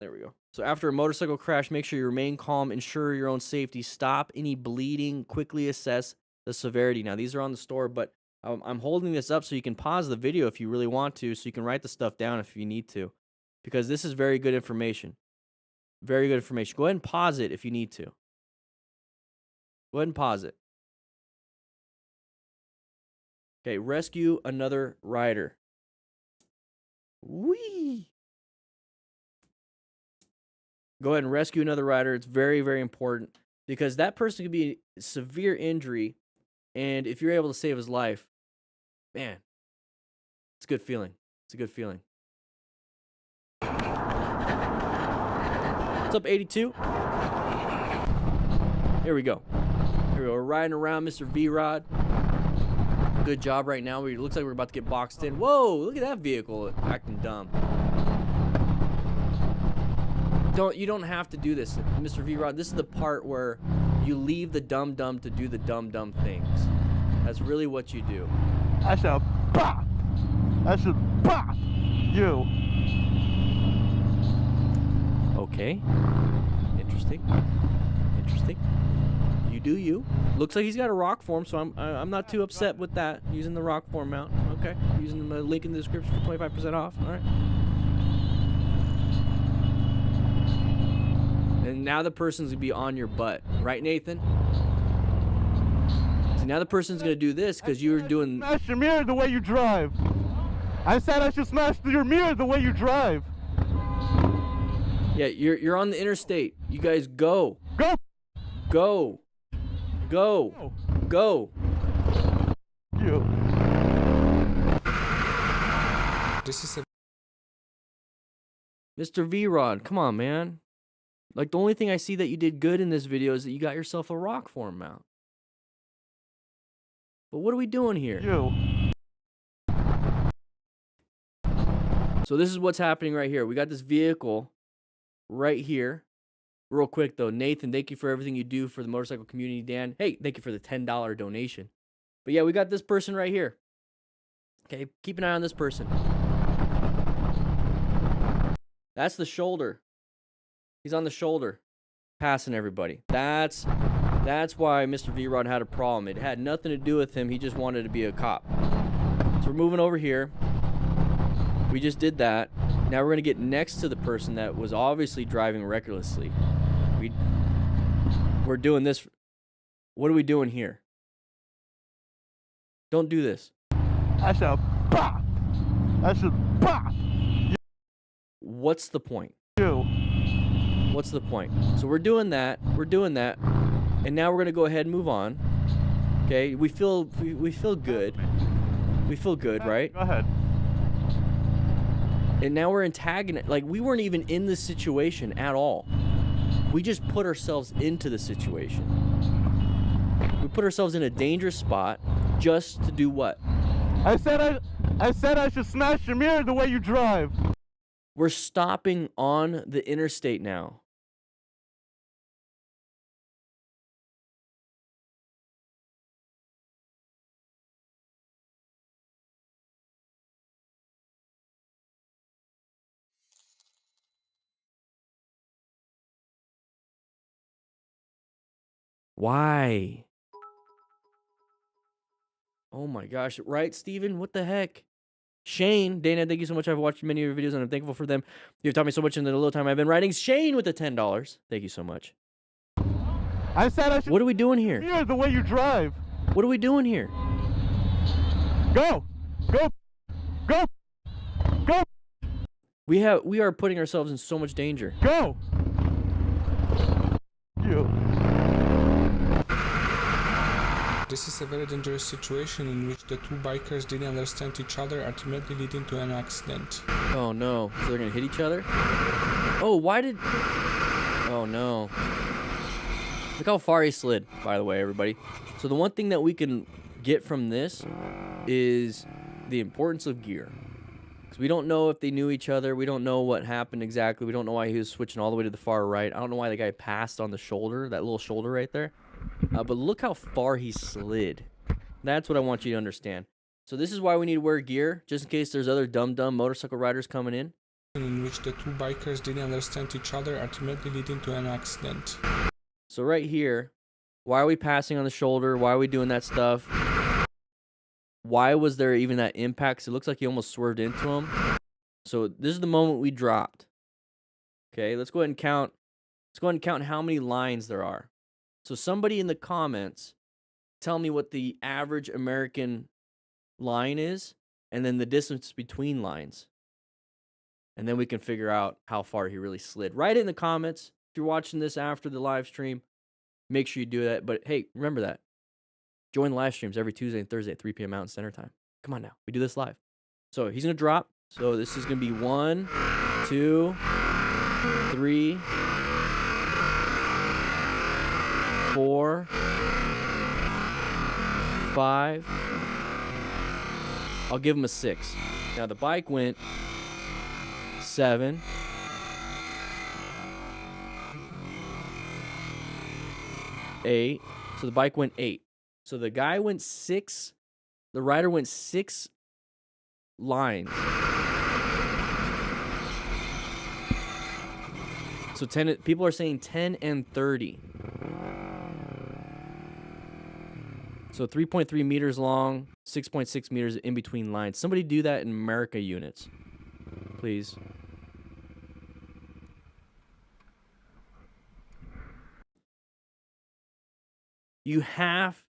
There we go. So after a motorcycle crash, make sure you remain calm, ensure your own safety, stop any bleeding, quickly assess the severity. Now, these are on the store, but I'm holding this up so you can pause the video if you really want to, so you can write the stuff down if you need to, because this is very good information. Very good information. Go ahead and pause it if you need to. Go ahead and pause it. Okay, rescue another rider. Whee! Go ahead and rescue another rider. It's very, very important because that person could be in severe injury, and if you're able to save his life, man, it's a good feeling. It's a good feeling. What's up, 82? Here we go. Here we go. We're riding around Mr. V-Rod. Good job right now. It looks like we're about to get boxed in. Whoa, look at that vehicle acting dumb. You don't have to do this, Mr. V-Rod. This is the part where you leave the dumb to do the dumb things. That's really what you do. I shall pop. I shall pop you. Okay. Interesting. Interesting. You do you. Looks like he's got a rock form, so I'm not too upset with that. Using the rock form mount. Okay. Using the link in the description for 25% off. All right. And now the person's gonna be on your butt, right, Nathan? So now the person's gonna do this because you were doing. Smash your mirror the way you drive. I said I should smash your mirror the way you drive. Yeah, you're on the interstate. You guys go. Go. Go. Go. Go. You. This is a Mr. V-Rod, come on, man. Like, the only thing I see that you did good in this video is that you got yourself a rock form mount. But what are we doing here? You. So this is what's happening right here. We got this vehicle right here. Real quick, though. Nathan, thank you for everything you do for the motorcycle community. Dan, hey, thank you for the $10 donation. But yeah, we got this person right here. Okay, keep an eye on this person. That's the shoulder. He's on the shoulder, passing everybody. That's why Mr. V-Rod had a problem. It had nothing to do with him. He just wanted to be a cop. So we're moving over here. We just did that. Now we're going to get next to the person that was obviously driving recklessly. We're doing this. What are we doing here? Don't do this. I shall pop. I shall pop. What's the point? You. What's the point? So we're doing that. We're doing that. And now we're going to go ahead and move on. Okay? We feel good. We feel good, right? Go ahead. And now we're antagonizing. Like, we weren't even in this situation at all. We just put ourselves into the situation. We put ourselves in a dangerous spot just to do what? I said I should smash your mirror the way you drive. We're stopping on the interstate now. Why? Oh my gosh. Right, Steven? What the heck? Shane, Dana, thank you so much. I've watched many of your videos and I'm thankful for them. You've taught me so much in the little time I've been writing. Shane with the $10. Thank you so much. I said I should. What are we doing here? Mirror the way you drive. What are we doing here? Go. Go. Go. Go. We are putting ourselves in so much danger. Go. You. This is a very dangerous situation in which the two bikers didn't understand each other, ultimately leading to an accident. Oh no, so they're gonna hit each other? Oh, why did... Oh no. Look how far he slid, by the way, everybody. So the one thing that we can get from this is the importance of gear. Because we don't know if they knew each other. We don't know what happened exactly. We don't know why he was switching all the way to the far right. I don't know why the guy passed on the shoulder, that little shoulder right there. But look how far he slid. That's what I want you to understand. So this is why we need to wear gear, just in case there's other dumb motorcycle riders coming in. In which the two bikers didn't understand each other, ultimately leading to an accident. So right here, why are we passing on the shoulder? Why are we doing that stuff? Why was there even that impact? 'Cause it looks like he almost swerved into him. So this is the moment we dropped. Okay, let's go ahead and count. Let's go ahead and count how many lines there are. So somebody in the comments tell me what the average American line is, and then the distance between lines. And then we can figure out how far he really slid. Write it in the comments. If you're watching this after the live stream, make sure you do that. But hey, remember that. Join the live streams every Tuesday and Thursday at 3 p.m. Mountain Standard Time. Come on now. We do this live. So he's going to drop. So this is going to be 1, 2, 3, 4, 5. I'll give him a 6. Now the bike went 7. 8. So the bike went 8. So the guy went 6. The rider went 6 lines. So 10. People are saying 10 and 30. So 3.3 meters long, 6.6 meters in between lines. Somebody do that in America units, please. You have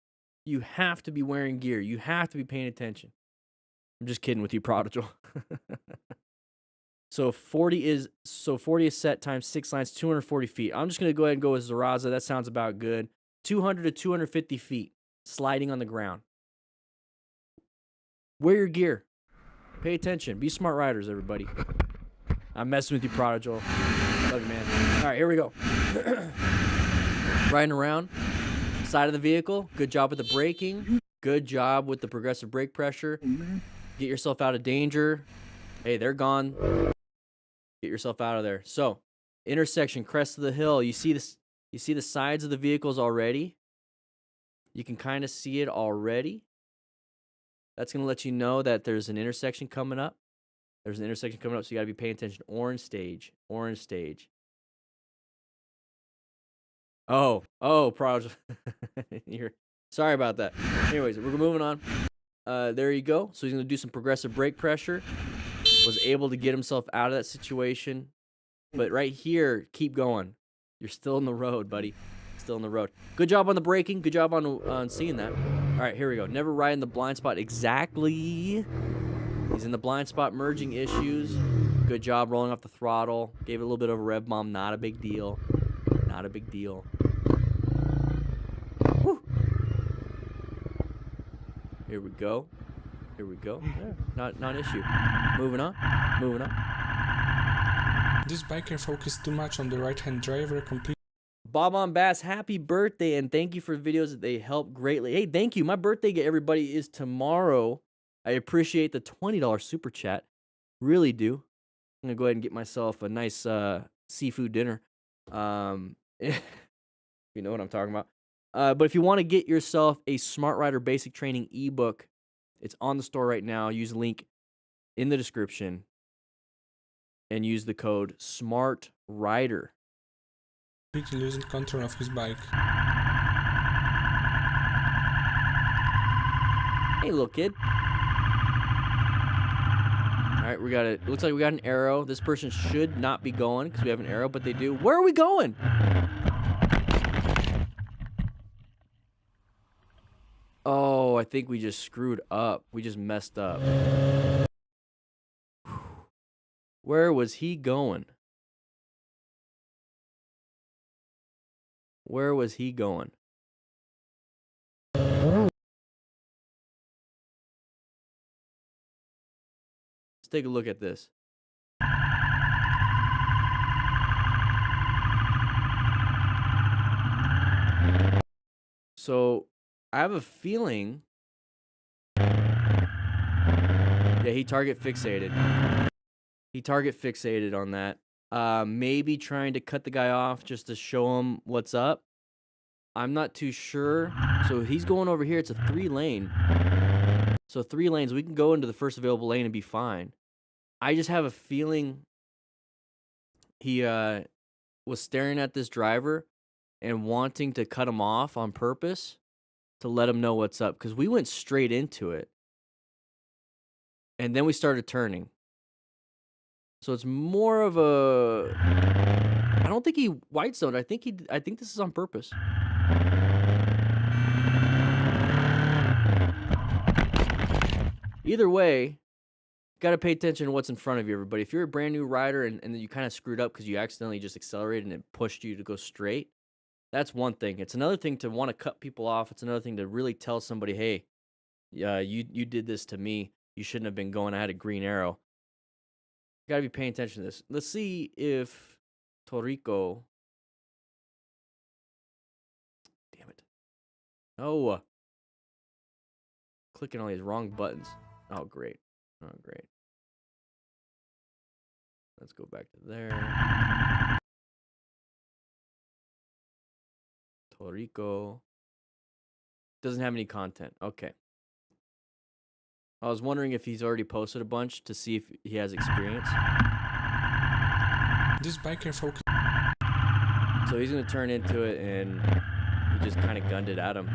to be wearing gear. You have to be paying attention. I'm just kidding with you, Prodigal. So 40 is set times 6 lines, 240 feet. I'm just gonna go ahead and go with Zaraza. That sounds about good. 200 to 250 feet, sliding on the ground. Wear your gear. Pay attention. Be smart riders, everybody. I'm messing with you, Prodigal. Love you, man. All right, here we go. Riding around. Side of the vehicle. Good job with the braking. Good job with the progressive brake pressure. Get yourself out of danger. Hey, they're gone. Get yourself out of there. So, intersection, crest of the hill. You see this? You see the sides of the vehicles already? You can kind of see it already. That's going to let you know that there's an intersection coming up. There's an intersection coming up, so you got to be paying attention. Orange stage. Orange stage. Oh, Prodigal. Sorry about that. Anyways, we're moving on. There you go. So he's going to do some progressive brake pressure. Was able to get himself out of that situation. But right here, keep going. You're still in the road, buddy. Still in the road. Good job on the braking. Good job on seeing that. All right, here we go. Never ride in the blind spot. Exactly. He's in the blind spot merging issues. Good job rolling off the throttle. Gave it a little bit of a rev bomb. Not a big deal. Not a big deal. Whew. Here we go. Here we go. Yeah, not an issue. Moving on. Moving on. This biker focused too much on the right-hand driver, complete. Bob on Bass, happy birthday, and thank you for the videos. They help greatly. Hey, thank you. My birthday, everybody, is tomorrow. I appreciate the $20 super chat. Really do. I'm going to go ahead and get myself a nice seafood dinner. If you know what I'm talking about. But if you want to get yourself a Smart Rider Basic Training ebook, it's on the store right now. Use the link in the description and use the code SMARTRIDER. Completely losing control of his bike. Hey, little kid. All right, we got it. Looks like we got an arrow. This person should not be going because we have an arrow, but they do. Where are we going? Oh, I think we just screwed up. We just messed up. Where was he going? Where was he going? Let's take a look at this. So, I have a feeling. Yeah, he target fixated. He target fixated on that. Maybe trying to cut the guy off just to show him what's up. I'm not too sure. So he's going over here. It's a 3-lane. So 3 lanes. We can go into the first available lane and be fine. I just have a feeling he was staring at this driver and wanting to cut him off on purpose to let him know what's up. Because we went straight into it. and then we started turning. So it's more of a. I don't think he white zoned. I think this is on purpose. Either way, got to pay attention to what's in front of you, everybody. If you're a brand new rider and then you kind of screwed up because you accidentally just accelerated and it pushed you to go straight, that's one thing. It's another thing to want to cut people off. It's another thing to really tell somebody, hey, you did this to me. You shouldn't have been going. I had a green arrow. You got to be paying attention to this. Let's see if Torrico. Damn it. Oh. Clicking all these wrong buttons. Oh, great. Oh, great. Let's go back to there. Torrico. Doesn't have any content. Okay. I was wondering if he's already posted a bunch to see if he has experience. This biker focus. So he's going to turn into it, and he just kind of gunned it at him.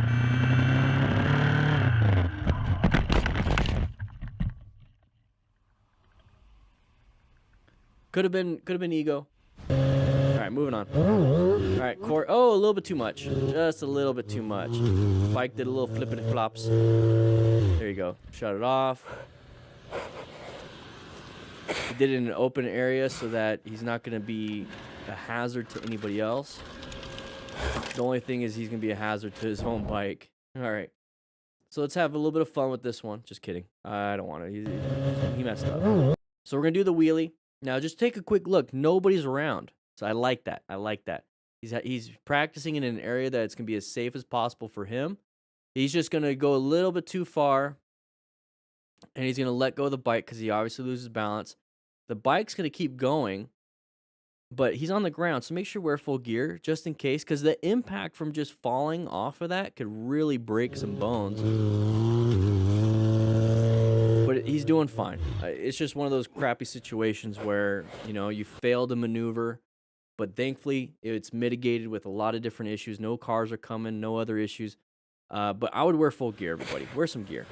Could have been ego. All right, moving on. All right, oh, a little bit too much. Just a little bit too much. Bike did a little flippity flops. There you go. Shut it off. He did it in an open area so that he's not going to be a hazard to anybody else. The only thing is he's going to be a hazard to his own bike. All right. So let's have a little bit of fun with this one. Just kidding. I don't want to. He messed up. So we're going to do the wheelie. Now, just take a quick look. Nobody's around. So I like that. I like that. He's practicing in an area that's going to be as safe as possible for him. He's just going to go a little bit too far, and he's going to let go of the bike because he obviously loses balance. The bike's going to keep going, but he's on the ground, so make sure you wear full gear just in case, because the impact from just falling off of that could really break some bones. But he's doing fine. It's just one of those crappy situations where, you fail to maneuver, but thankfully it's mitigated with a lot of different issues. No cars are coming, no other issues. But I would wear full gear, everybody. Wear some gear.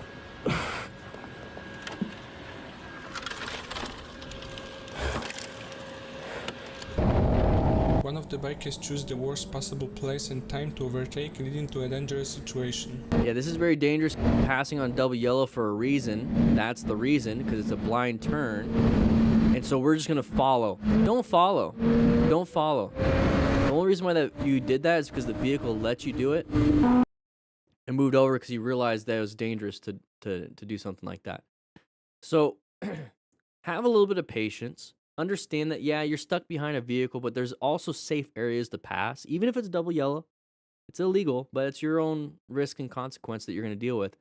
One of the bikers choose the worst possible place and time to overtake, leading to a dangerous situation. Yeah, this is very dangerous. Passing on double yellow for a reason. That's the reason, because it's a blind turn. And so we're just going to follow. Don't follow. Don't follow. The only reason why you did that is because the vehicle let you do it and moved over because he realized that it was dangerous to do something like that. So have a little bit of patience. Understand that, yeah, you're stuck behind a vehicle, but there's also safe areas to pass. Even if it's double yellow, it's illegal, but it's your own risk and consequence that you're going to deal with.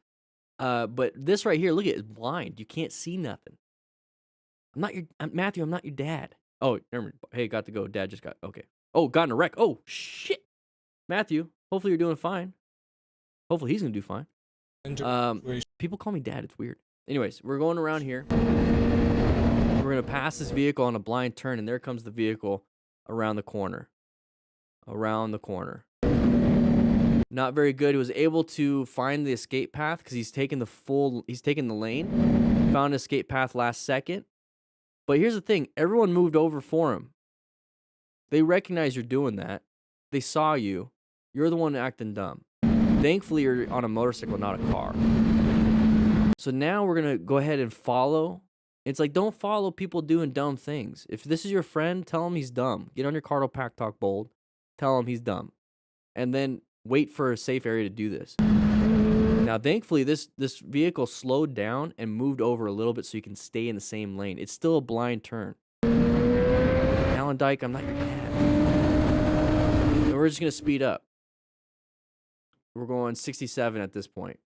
But this right here, look at it, it's blind. You can't see nothing. Matthew, I'm not your dad. Oh, never. Hey, got to go. Dad just got, okay. Oh, got in a wreck. Oh, shit. Matthew, hopefully you're doing fine. Hopefully he's going to do fine. People call me dad. It's weird. Anyways, we're going around here. We're going to pass this vehicle on a blind turn, and there comes the vehicle around the corner. Around the corner. Not very good. He was able to find the escape path because he's taking the lane. Found an escape path last second. But here's the thing. Everyone moved over for him. They recognize you're doing that. They saw you. You're the one acting dumb. Thankfully, you're on a motorcycle, not a car. So now we're going to go ahead and follow. It's like, don't follow people doing dumb things. If this is your friend, tell him he's dumb. Get on your Cardo Pack Talk Bold. Tell him he's dumb. And then wait for a safe area to do this. Now, thankfully, this vehicle slowed down and moved over a little bit so you can stay in the same lane. It's still a blind turn. Alan Dyke, I'm not your dad. And we're just going to speed up. We're going 67 at this point.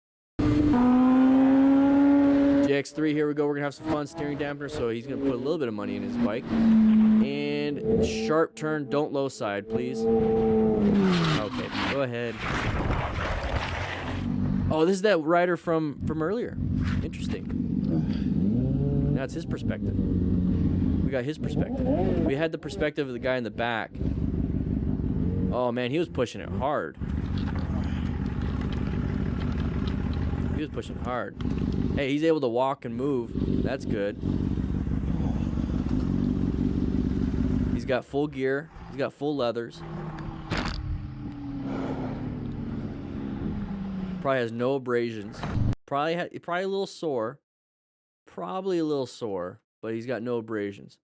GX3, here we go. We're going to have some fun. Steering dampener, so he's going to put a little bit of money in his bike. And sharp turn. Don't low side, please. Okay, go ahead. Oh, this is that rider from earlier. Interesting. That's his perspective. We got his perspective. We had the perspective of the guy in the back. Oh, man, he was pushing it hard. He was pushing hard. Hey, he's able to walk and move. That's good. He's got full gear. He's got full leathers. Probably has no abrasions. Probably a little sore. Probably a little sore, but he's got no abrasions.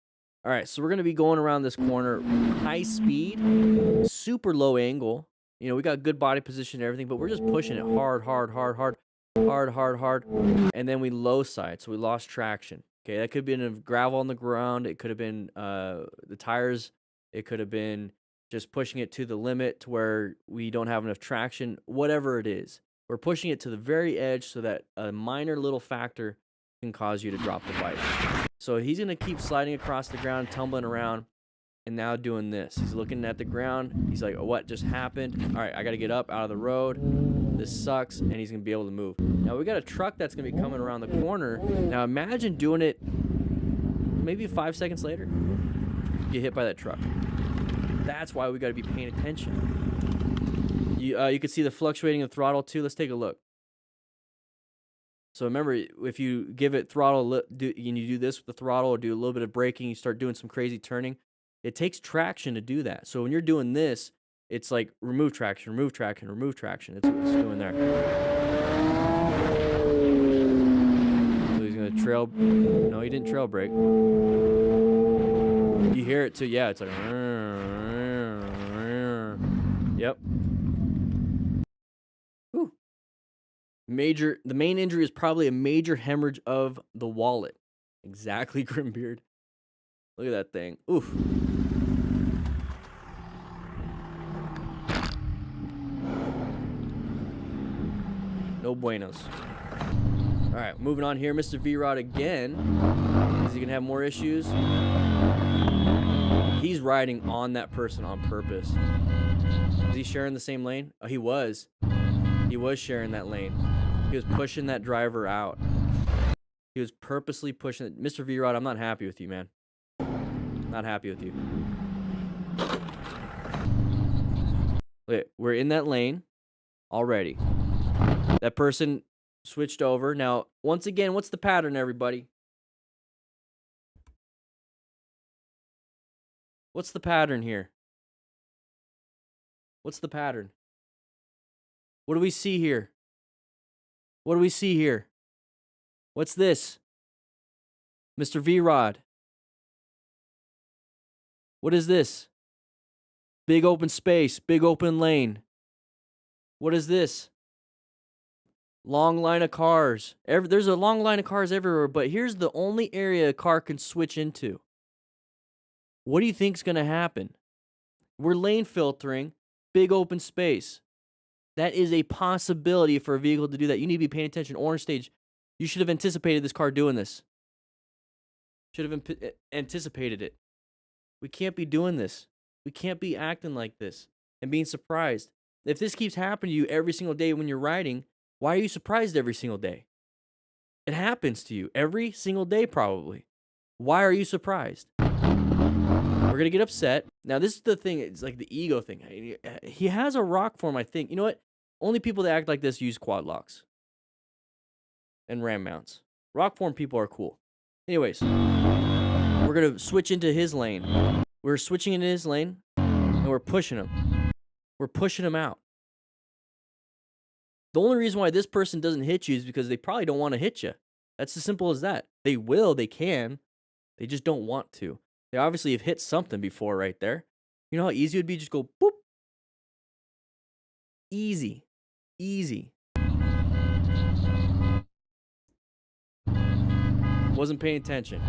All right, so we're going to be going around this corner high speed, super low angle. You know, we got good body position and everything, but we're just pushing it hard, hard, hard, hard, hard, hard, hard. And then we low side, so we lost traction. Okay, that could have been gravel on the ground. It could have been the tires. It could have been just pushing it to the limit to where we don't have enough traction. Whatever it is, we're pushing it to the very edge so that a minor little factor can cause you to drop the bike. So he's going to keep sliding across the ground, tumbling around, and now doing this. He's looking at the ground. He's like, oh, what just happened? All right, I got to get up out of the road. This sucks, and he's going to be able to move. Now, we got a truck that's going to be coming around the corner. Now, imagine doing it maybe 5 seconds later. Get hit by that truck. That's why we got to be paying attention. You can see the fluctuating of throttle, too. Let's take a look. So remember, if you give it throttle, and you do this with the throttle or do a little bit of braking, you start doing some crazy turning, it takes traction to do that. So when you're doing this, it's like remove traction, remove traction, remove traction. That's what it's doing there. So he's going to trail. No, he didn't trail brake. You hear it too. Yeah, it's like. Yep. Whew. The main injury is probably a major hemorrhage of the wallet. Exactly, Grimbeard. Look at that thing. Oof. No buenos. All right, moving on here. Mr. V-Rod again. Is he going to have more issues? He's riding on that person on purpose. Is he sharing the same lane? Oh, he was. He was sharing that lane. He was pushing that driver out. He was purposely pushing it. Mr. V-Rod, I'm not happy with you, man. Not happy with you. Wait, we're in that lane already. That person switched over. Now, once again, what's the pattern, everybody? What's the pattern here? What's the pattern? What do we see here? What do we see here? What's this? Mr. V-Rod. What is this? Big open space, big open lane. What is this? Long line of cars. There's a long line of cars everywhere, but here's the only area a car can switch into. What do you think's going to happen? We're lane filtering, big open space. That is a possibility for a vehicle to do that. You need to be paying attention. Orange stage, you should have anticipated this car doing this. Should have anticipated it. We can't be doing this. We can't be acting like this and being surprised. If this keeps happening to you every single day when you're riding, why are you surprised every single day? It happens to you every single day probably. Why are you surprised? We're going to get upset. Now, this is the thing. It's like the ego thing. He has a rock form, I think. You know what? Only people that act like this use quad locks and ram mounts. Rock form people are cool. Anyways, we're going to switch into his lane. We're switching into his lane, and we're pushing him. We're pushing him out. The only reason why this person doesn't hit you is because they probably don't want to hit you. That's as simple as that. They will, they can. They just don't want to. They obviously have hit something before right there. You know how easy it would be? Just go boop. Easy. Easy. Wasn't paying attention.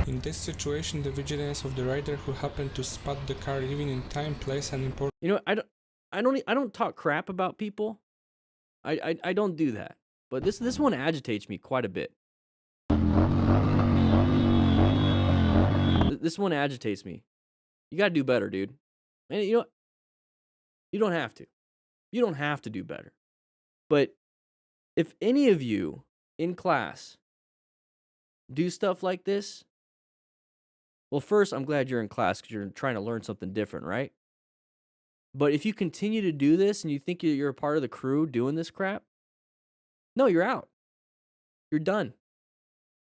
In this situation, the vigilance of the rider who happened to spot the car leaving in time plays an important. You know, I don't talk crap about people. I don't do that. But this one agitates me quite a bit. This one agitates me. You gotta do better, dude. And you know, you don't have to. You don't have to do better. But if any of you in class do stuff like this, well, first, I'm glad you're in class because you're trying to learn something different, right? But if you continue to do this and you think you're a part of the crew doing this crap, no, you're out. You're done.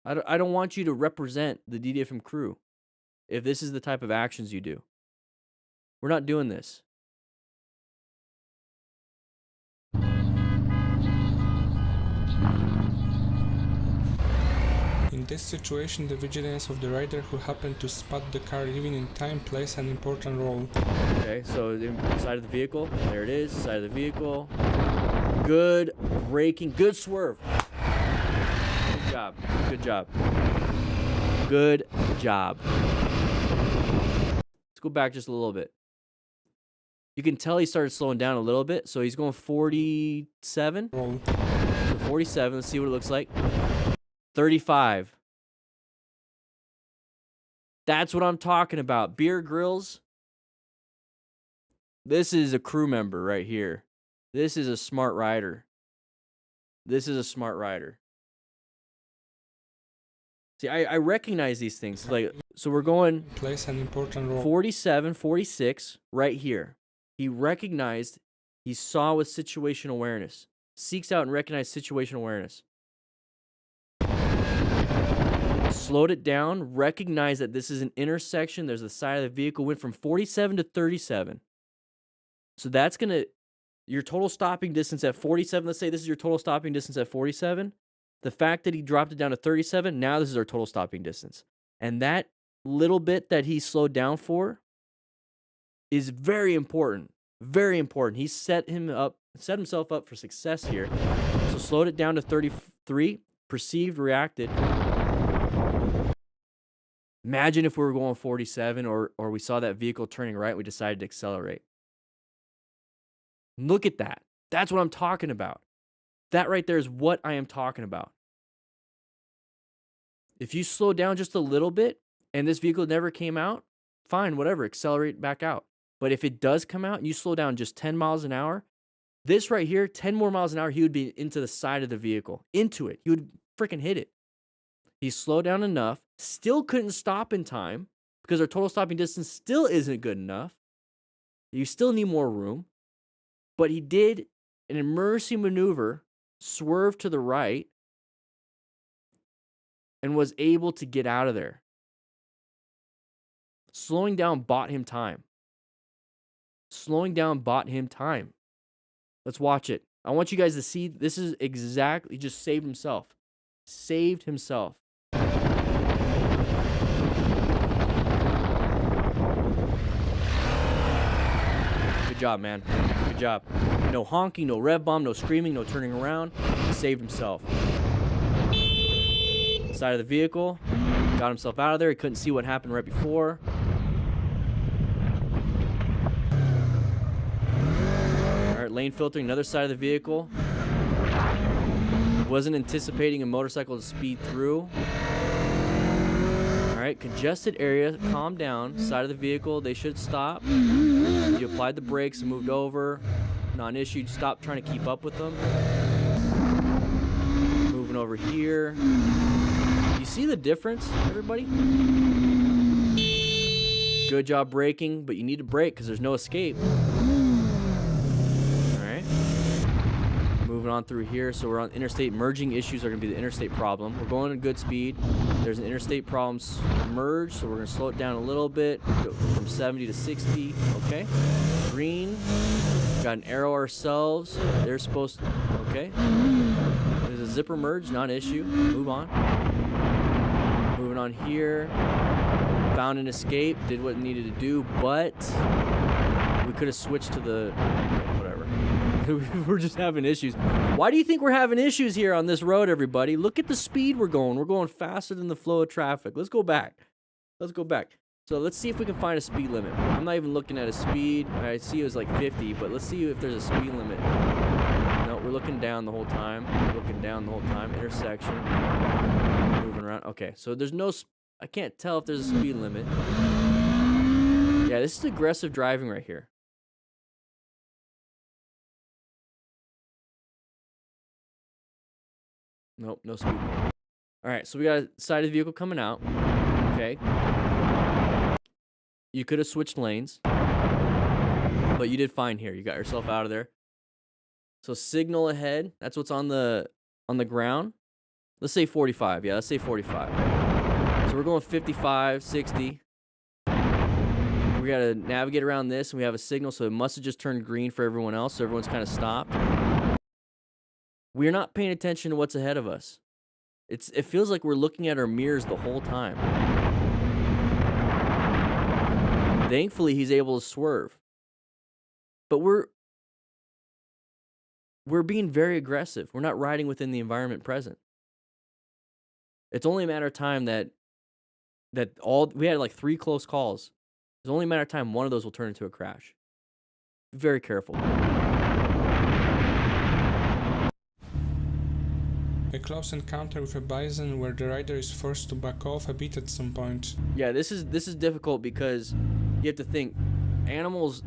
I don't want you to represent the DDFM crew if this is the type of actions you do. We're not doing this. In this situation, the vigilance of the rider who happened to spot the car leaving in time plays an important role. Okay, so inside of the vehicle, there it is, side of the vehicle. Good braking, good swerve. Good job, good job. Good job. Let's go back just a little bit. You can tell he started slowing down a little bit, so he's going 47. Roll. So 47, let's see what it looks like. 35. That's what I'm talking about. Beer grills. This is a crew member right here. This is a smart rider. This is a smart rider. See, I recognize these things. Like, so we're going Plays an important role. 47, 46 right here. He recognized, he saw with situational awareness. Seeks out and recognized situational awareness. Slowed it down, recognized that this is an intersection. There's the side of the vehicle, went from 47 to 37. So that's going to, your total stopping distance at 47, let's say this is your total stopping distance at 47. The fact that he dropped it down to 37, now this is our total stopping distance. And that little bit that he slowed down for is very important. Very important. He set himself up for success here. So slowed it down to 33, perceived, reacted. Imagine if we were going 47 or we saw that vehicle turning right, we decided to accelerate. Look at that. That's what I'm talking about. That right there is what I am talking about. If you slow down just a little bit and this vehicle never came out, fine, whatever, accelerate back out. But if it does come out and you slow down just 10 miles an hour, this right here, 10 more miles an hour, he would be into the side of the vehicle, into it. He would freaking hit it. He slowed down enough, still couldn't stop in time because our total stopping distance still isn't good enough. You still need more room. But he did an emergency maneuver, swerved to the right, and was able to get out of there. Slowing down bought him time. Slowing down bought him time. Let's watch it. I want you guys to see this is exactly, he just saved himself. Saved himself. Good job, man. Good job. No honking, no rev bomb, no screaming, no turning around. He saved himself. Side of the vehicle. Got himself out of there. He couldn't see what happened right before. Alright, lane filtering, another side of the vehicle. Wasn't anticipating a motorcycle to speed through. Alright, congested area, calm down. Side of the vehicle, they should stop. You applied the brakes and moved over. Non-issue, stop trying to keep up with them. Moving over here. You see the difference, everybody? Good job braking, but you need to brake because there's no escape. Alright. Moving on through here. So we're on interstate. Merging issues are going to be the interstate problem. We're going at good speed. There's an interstate problem merge, so we're going to slow it down a little bit. Go from 70 to 60. Okay. Green. Got an arrow ourselves. They're supposed to... Okay. There's a zipper merge, not an issue. Move on. Moving on here. Found an escape. Did what it needed to do, but we could have switched to the... Whatever. We're just having issues. Why do you think we're having issues here on this road, everybody? Look at the speed we're going. We're going faster than the flow of traffic. Let's go back. Let's go back. So let's see if we can find a speed limit. I'm not even looking at a speed. I see it was like 50, but let's see if there's a speed limit. No, we're looking down the whole time. We're looking down the whole time. Intersection. Moving around. Okay, so there's no... I can't tell if there's a speed limit. Yeah, this is aggressive driving right here. Nope, no speed limit. Alright, so we got a side of the vehicle coming out. Okay. You could have switched lanes. But you did fine here. You got yourself out of there. So signal ahead. That's what's on the ground. Let's say 45. Yeah, let's say 45. So we're going 55, 60. We got to navigate around this, and we have a signal, so it must have just turned green for everyone else, so everyone's kind of stopped. We're not paying attention to what's ahead of us. It feels like we're looking at our mirrors the whole time. Thankfully, he's able to swerve. But we're being very aggressive. We're not riding within the environment present. It's only a matter of time that we had like 3 close calls. It's only a matter of time one of those will turn into a crash. Be very careful. A close encounter with a bison where the rider is forced to back off a bit at some point. Yeah, this is difficult because you have to think animals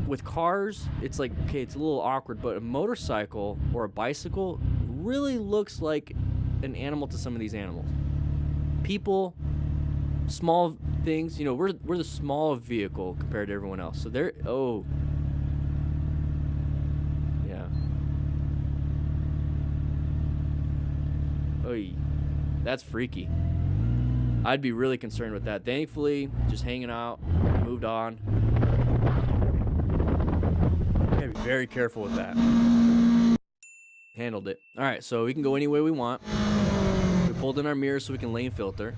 with cars, it's like, okay, it's a little awkward, but a motorcycle or a bicycle really looks like an animal to some of these animals. People, small things, you know, we're the small vehicle compared to everyone else. So they're, oh. Yeah. Oy. That's freaky. I'd be really concerned with that. Thankfully, just hanging out, moved on. Gotta be very careful with that. Handled it. All right, so we can go any way we want. We pulled in our mirrors so we can lane filter.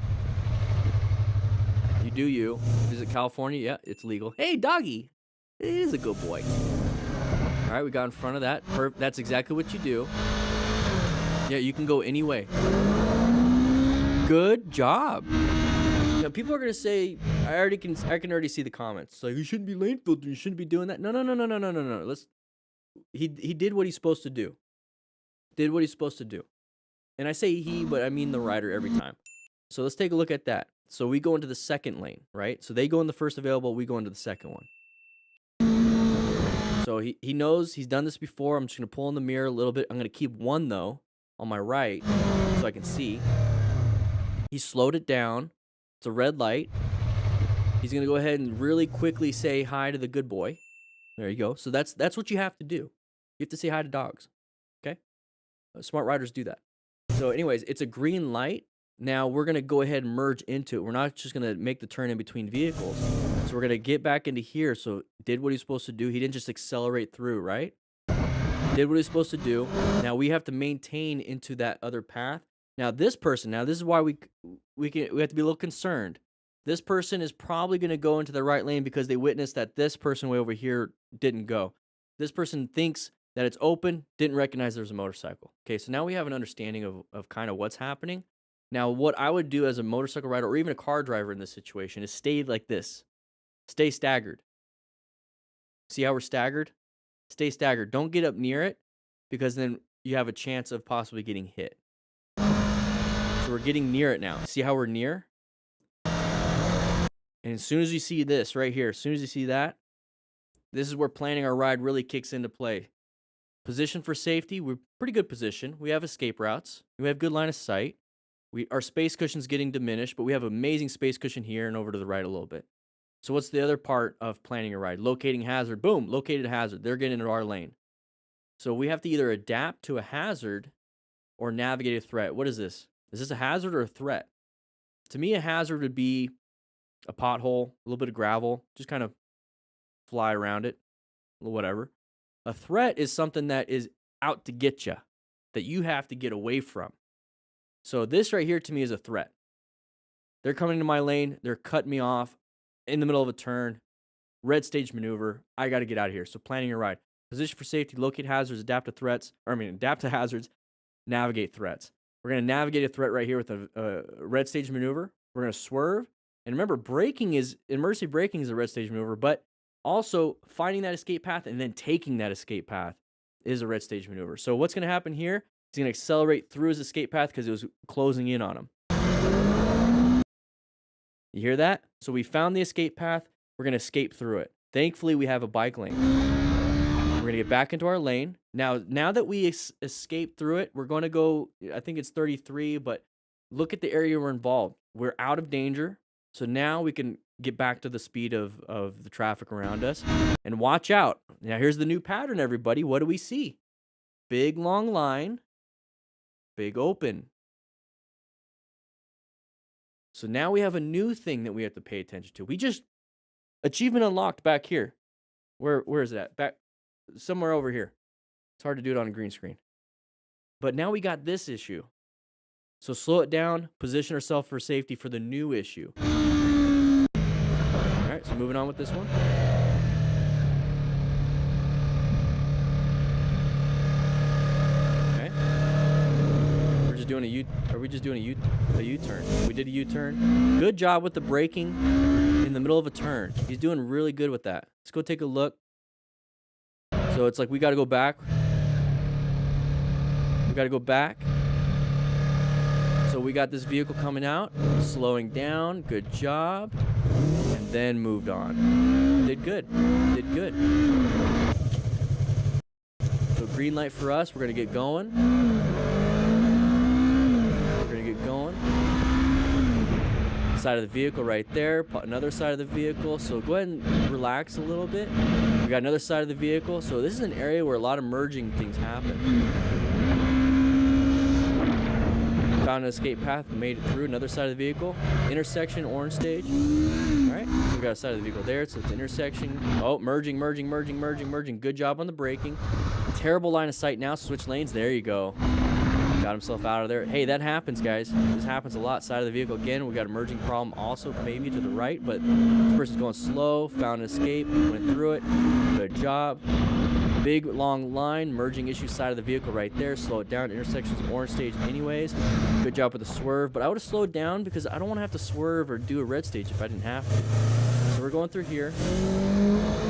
You do you. Visit California, yeah, it's legal. Hey, doggy. It is a good boy. All right, we got in front of that. That's exactly what you do. Yeah, you can go any way. Good job. Now, people are gonna say, I can already see the comments. It's like, you shouldn't be lane filtering. You shouldn't be doing that. No. He did what he's supposed to do. Did what he's supposed to do. And I say he, but I mean the rider every time. So let's take a look at that. So we go into the second lane, right? So they go in the first available, we go into the second one. So he knows he's done this before. I'm just gonna pull in the mirror a little bit. I'm gonna keep one though on my right so I can see. He slowed it down. It's a red light. He's gonna go ahead and really quickly say hi to the good boy. There you go. So that's what you have to do. You have to say hi to dogs. Okay? Smart riders do that. So anyways, it's a green light. Now we're going to go ahead and merge into it. We're not just going to make the turn in between vehicles. So we're going to get back into here. So did what he's supposed to do. He didn't just accelerate through, right? Did what he's supposed to do. Now we have to maintain into that other path. Now this person, this is why we have to be a little concerned. This person is probably going to go into the right lane because they witnessed that this person way over here didn't go. This person thinks that it's open, didn't recognize there's a motorcycle. Okay, so now we have an understanding of kind of what's happening. Now, what I would do as a motorcycle rider or even a car driver in this situation is stay like this. Stay staggered. See how we're staggered? Stay staggered. Don't get up near it because then you have a chance of possibly getting hit. So we're getting near it now. See how we're near? And as soon as you see this right here, as soon as you see that, this is where planning our ride really kicks into play. Position for safety, we're pretty good position. We have escape routes. We have good line of sight. Our space cushion's getting diminished, but we have amazing space cushion here and over to the right a little bit. So what's the other part of planning a ride? Locating hazard. Boom, located hazard. They're getting into our lane. So we have to either adapt to a hazard or navigate a threat. What is this? Is this a hazard or a threat? To me, a hazard would be a pothole, a little bit of gravel, just kind of fly around it, whatever. A threat is something that is out to get you, that you have to get away from. So this right here to me is a threat. They're coming into my lane. They're cutting me off in the middle of a turn. Red stage maneuver. I got to get out of here. So planning your ride. Position for safety, locate hazards, adapt to hazards, navigate threats. We're going to navigate a threat right here with a red stage maneuver. We're going to swerve. And remember, emergency braking is a red stage maneuver, but also finding that escape path and then taking that escape path is a red stage maneuver. So what's going to happen here? He's going to accelerate through his escape path because it was closing in on him. You hear that? So we found the escape path. We're going to escape through it. Thankfully, we have a bike lane. We're going to get back into our lane. Now that we escaped through it, we're going to go, I think it's 33, but look at the area we're involved. We're out of danger. So now we can get back to the speed of the traffic around us. And watch out. Now, here's the new pattern, everybody. What do we see? Big, long line. Big open. So now we have a new thing that we have to pay attention to. We just... Achievement unlocked back here. Where is it at? Back somewhere over here. It's hard to do it on a green screen. But now we got this issue. So slow it down, position ourselves for safety for the new issue. All right, so moving on with this one. Okay. We're just doing a U. Are we just doing a U-turn? We did a U-turn. Good job with the braking in the middle of a turn. He's doing really good with that. Let's go take a look. So it's like we got to go back. We got to go back. So we got this vehicle coming out, slowing down. Good job. And then moved on. Did good. Did good. So green light for us. We're going to get going. We're going to get going. Side of the vehicle right there. Another side of the vehicle. So go ahead and relax a little bit. We got another side of the vehicle. So this is an area where a lot of merging things happen. Found an escape path, made it through. Another side of the vehicle. Intersection, orange stage. All right, so we got a side of the vehicle there. So it's intersection. Oh, merging. Good job on the braking. Terrible line of sight now. Switch lanes. There you go. Got himself out of there. Hey, that happens, guys. This happens a lot. Side of the vehicle again. We got a merging problem also, maybe to the right, but this person's going slow. Found an escape. Went through it. Good job. Big long line, merging issue, side of the vehicle right there. Slow it down. Intersection's orange stage anyways. Good job with the swerve, but I would have slowed down because I don't want to have to swerve or do a red stage if I didn't have to. So we're going through here.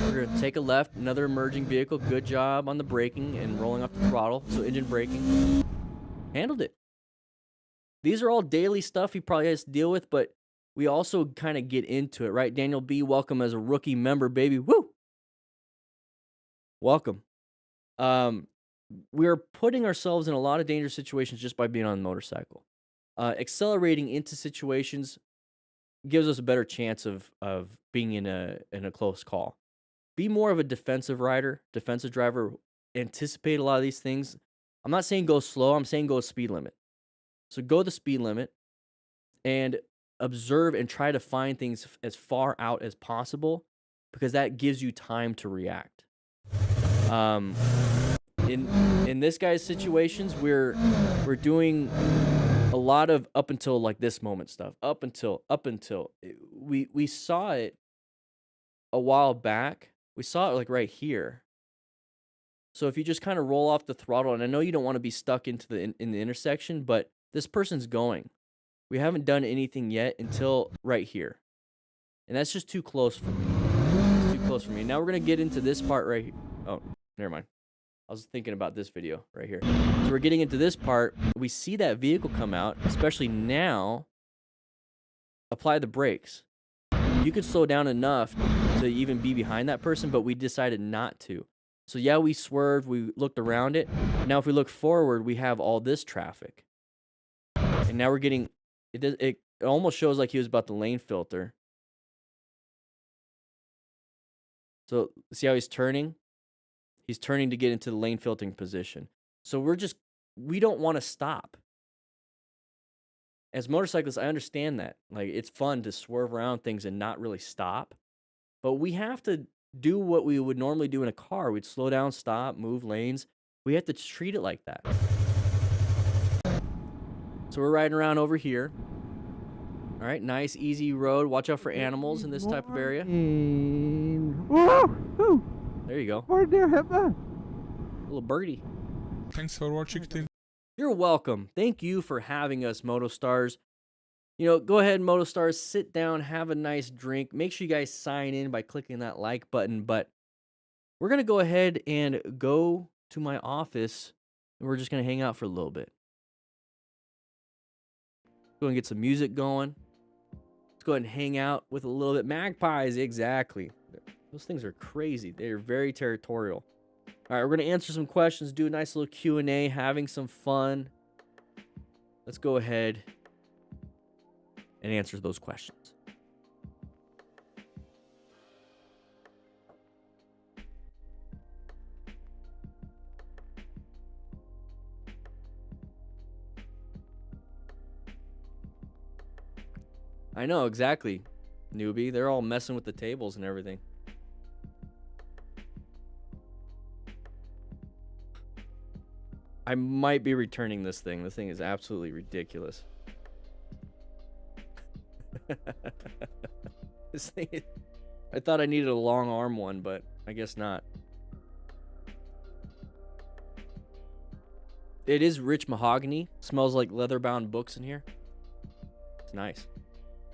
We're going to take a left, another merging vehicle. Good job on the braking and rolling off the throttle. So engine braking. Handled it. These are all daily stuff he probably has to deal with, but we also kind of get into it, right? Daniel B., welcome as a rookie member, baby. Woo! Welcome. We're putting ourselves in a lot of dangerous situations just by being on a motorcycle. Accelerating into situations gives us a better chance of being in a close call. Be more of a defensive rider, defensive driver. Anticipate a lot of these things. I'm not saying go slow. I'm saying go speed limit. So go the speed limit and observe and try to find things as far out as possible because that gives you time to react. In this guy's situations, we're doing a lot of up until like this moment stuff. Up until we saw it a while back. We saw it like right here. So if you just kind of roll off the throttle, and I know you don't want to be stuck into in the intersection, but this person's going. We haven't done anything yet until right here, and that's just too close for me. It's too close for me. Now we're gonna get into this part right here. Oh, never mind. I was thinking about this video right here. So we're getting into this part. We see that vehicle come out, especially now. Apply the brakes. You could slow down enough to even be behind that person, but we decided not to. So yeah, we swerved, we looked around it. Now if we look forward, we have all this traffic. And now we're getting, it almost shows like he was about to lane filter. So see how he's turning? He's turning to get into the lane filtering position. So we don't want to stop. As motorcyclists, I understand that. Like, it's fun to swerve around things and not really stop. But we have to do what we would normally do in a car. We'd slow down, stop, move lanes. We have to treat it like that. So we're riding around over here. All right, nice, easy road. Watch out for animals in this type of area. Woo! There you go. Right there, Hippa. Little birdie. Thanks for watching till You're welcome. Thank you for having us, Moto Stars. You know, go ahead, Moto Stars, sit down, have a nice drink. Make sure you guys sign in by clicking that like button. But we're going to go ahead and go to my office, and we're just going to hang out for a little bit. Go and get some music going. Let's go ahead and hang out with a little bit. Magpies, exactly. Those things are crazy. They're very territorial. All right, we're going to answer some questions, do a nice little Q&A, having some fun. Let's go ahead and answer those questions. I know, exactly. Newbie. They're all messing with the tables and everything. I might be returning this thing. This thing is absolutely ridiculous. This thing is, I thought I needed a long arm one, but I guess not. It is rich mahogany. Smells like leather-bound books in here. It's nice.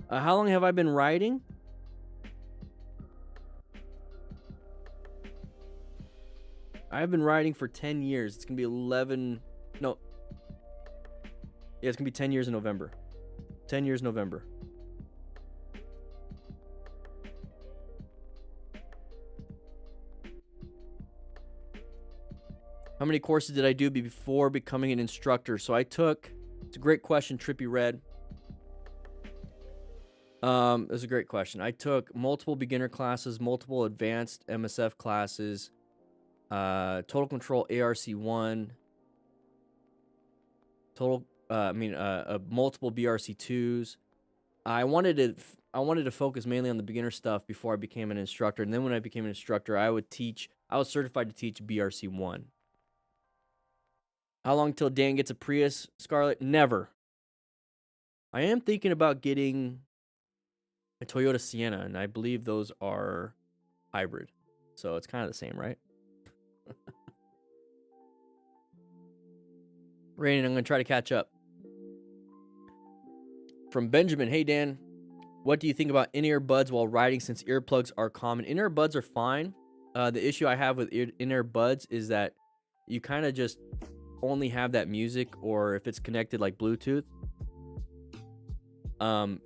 How long have I been riding? I've been riding for 10 years. It's going to be 11... No. Yeah, it's going to be 10 years in November. 10 years November. How many courses did I do before becoming an instructor? So I took... It's a great question, Trippy Red. It's a great question. I took multiple beginner classes, multiple advanced MSF classes, Total Control ARC1, multiple BRC2s. I wanted to focus mainly on the beginner stuff before I became an instructor, and then when I became an instructor, I was certified to teach BRC1. How long till Dan gets a Prius, Scarlett? Never. I am thinking about getting a Toyota Sienna, and I believe those are hybrid. So it's kind of the same, right? Rain, I'm going to try to catch up. From Benjamin, hey Dan, what do you think about in-ear buds while riding since earplugs are common? In-ear buds are fine. The issue I have with in-ear buds is that you kind of just only have that music, or if it's connected like Bluetooth,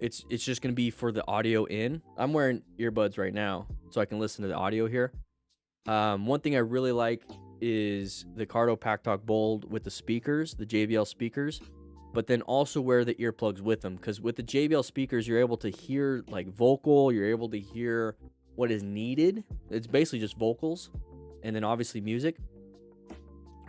it's just going to be for the audio in. I'm wearing earbuds right now so I can listen to the audio here. One thing I really like is the Cardo Pack Talk Bold with the speakers, the JBL speakers, but then also wear the earplugs with them, because with the JBL speakers, you're able to hear like vocal, you're able to hear what is needed. It's basically just vocals and then obviously music,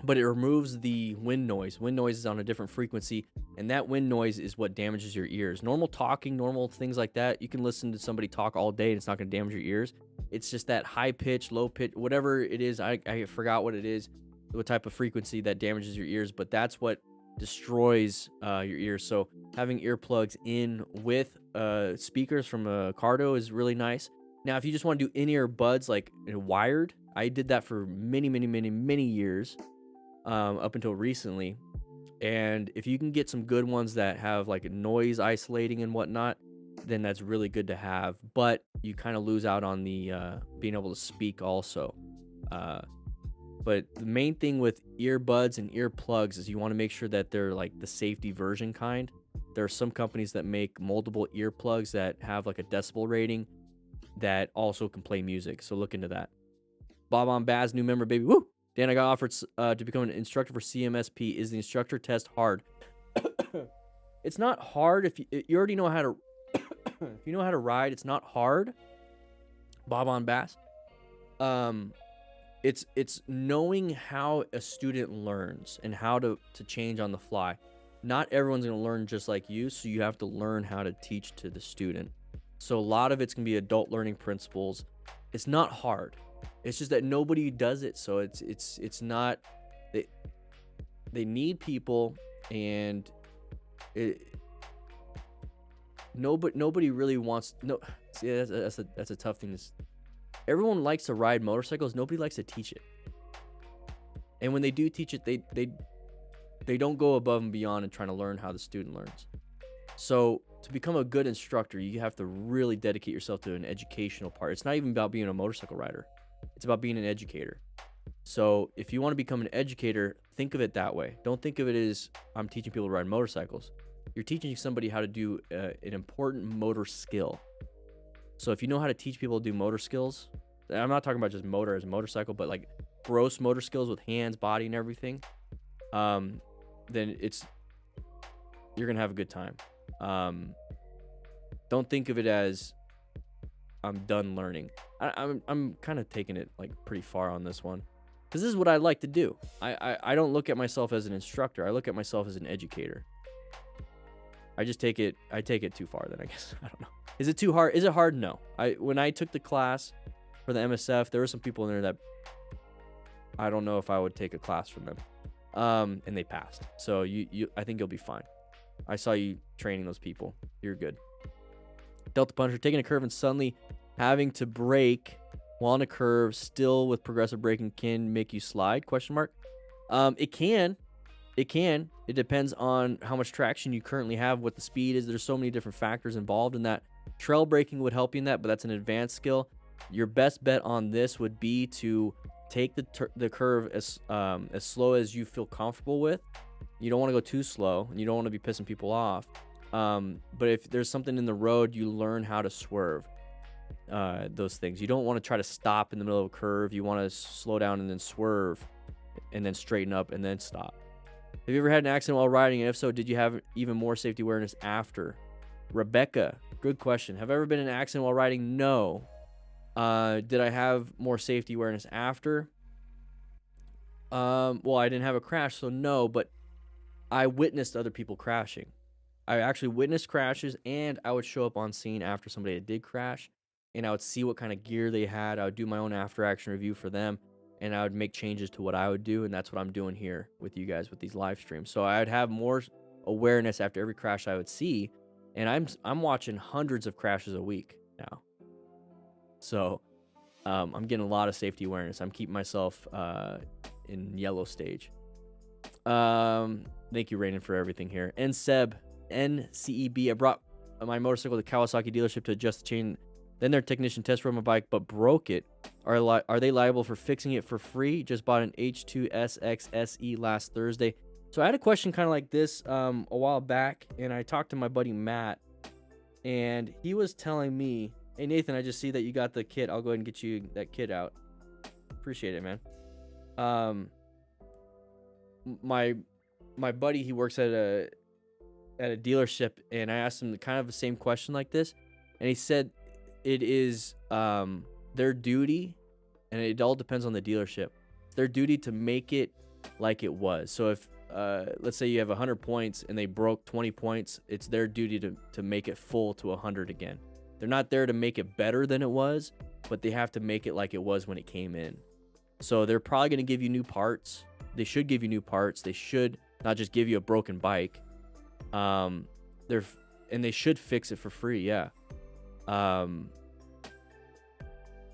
but it removes the wind noise. Wind noise is on a different frequency, and that wind noise is what damages your ears. Normal talking, normal things like that, you can listen to somebody talk all day and it's not going to damage your ears. It's just that high pitch, low pitch, whatever it is. I forgot what it is, what type of frequency that damages your ears, but that's what destroys your ears. So having earplugs in with speakers from a Cardo is really nice. Now, if you just want to do in-ear buds like wired, I did that for many years, up until recently. And if you can get some good ones that have like noise isolating and whatnot, then that's really good to have. But you kind of lose out on the being able to speak also. But the main thing with earbuds and earplugs is you want to make sure that they're like the safety version kind. There are some companies that make multiple earplugs that have like a decibel rating that also can play music. So look into that. Bob on Baz, new member, baby. Woo! Dan, I got offered to become an instructor for CMSP. Is the instructor test hard? It's not hard if you already know how to. If you know how to ride, it's not hard. Bob on Bass. It's knowing how a student learns and how to change on the fly. Not everyone's going to learn just like you, so you have to learn how to teach to the student. So a lot of it's going to be adult learning principles. It's not hard. It's just that nobody does it, so it's not. They need people, and nobody really wants. No, see, that's a tough thing. Everyone likes to ride motorcycles. Nobody likes to teach it. And when they do teach it, they don't go above and beyond in trying to learn how the student learns. So to become a good instructor, you have to really dedicate yourself to an educational part. It's not even about being a motorcycle rider. It's about being an educator. So if you want to become an educator, think of it that way. Don't think of it as I'm teaching people to ride motorcycles. You're teaching somebody how to do an important motor skill. So if you know how to teach people to do motor skills, I'm not talking about just motor as a motorcycle, but like gross motor skills with hands, body, and everything, then you're going to have a good time. Don't think of it as I'm done learning. I'm kind of taking it like pretty far on this one, because this is what I like to do. I don't look at myself as an instructor. I look at myself as an educator. I take it too far then, I guess. I don't know. Is it too hard? Is it hard? No. When I took the class for the MSF, there were some people in there that I don't know if I would take a class from them. And they passed. So I think you'll be fine. I saw you training those people. You're good. Delta Puncher, taking a curve and suddenly having to brake while on a curve, still with progressive braking, can make you slide? Question mark. It can. It can. It depends on how much traction you currently have, what the speed is. There's so many different factors involved in that. Trail braking would help you in that, but that's an advanced skill. Your best bet on this would be to take the curve as slow as you feel comfortable with. You don't want to go too slow, and you don't want to be pissing people off. But if there's something in the road, you learn how to swerve those things. You don't want to try to stop in the middle of a curve. You want to slow down and then swerve and then straighten up and then stop. Have you ever had an accident while riding? And if so, did you have even more safety awareness after? Rebecca, good question. Have I ever been in an accident while riding? No. Did I have more safety awareness after? Well, I didn't have a crash, so no, but I witnessed other people crashing. I actually witnessed crashes, and I would show up on scene after somebody that did crash, and I would see what kind of gear they had. I would do my own after-action review for them, and I would make changes to what I would do, and that's what I'm doing here with you guys with these live streams. So I would have more awareness after every crash I would see, and I'm watching hundreds of crashes a week now. So I'm getting a lot of safety awareness. I'm keeping myself in yellow stage. Thank you, Raiden, for everything here. And Seb, NCEB, I brought my motorcycle to the Kawasaki dealership to adjust the chain. Then their technician test rode my bike but broke it. Are they liable for fixing it for free? Just bought an H2SX SE last Thursday. So I had a question kind of like this a while back, and I talked to my buddy Matt, and he was telling me, hey, Nathan, I just see that you got the kit. I'll go ahead and get you that kit out. Appreciate it, man. My buddy, he works at a dealership, and I asked him kind of the same question like this, and he said it is their duty, and it all depends on the dealership. It's their duty to make it like it was. So if let's say you have 100 points and they broke 20 points, it's their duty to make it full to 100 again. They're not there to make it better than it was, but they have to make it like it was when it came in. So they're probably going to give you new parts. They should give you new parts. They should not just give you a broken bike. And they should fix it for free, yeah.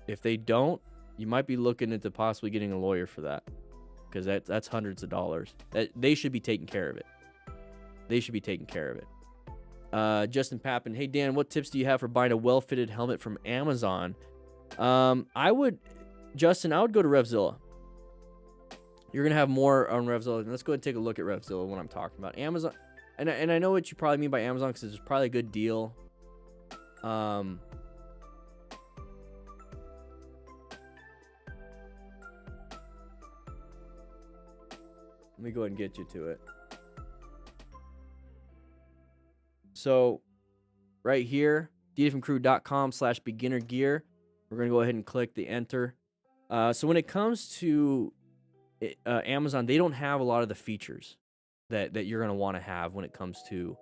If they don't, you might be looking into possibly getting a lawyer for that, because that's hundreds of dollars. They should be taking care of it. They should be taking care of it. Justin Pappin, hey Dan, what tips do you have for buying a well-fitted helmet from Amazon? Justin, I would go to RevZilla. You're gonna have more on RevZilla. Let's go ahead and take a look at RevZilla when I'm talking about Amazon. And I know what you probably mean by Amazon, because it's probably a good deal. Let me go ahead and get you to it. So right here, DanDanTheFireman.com/beginner gear. We're going to go ahead and click the enter. So when it comes to Amazon, they don't have a lot of the features that you're going to want to have when it comes to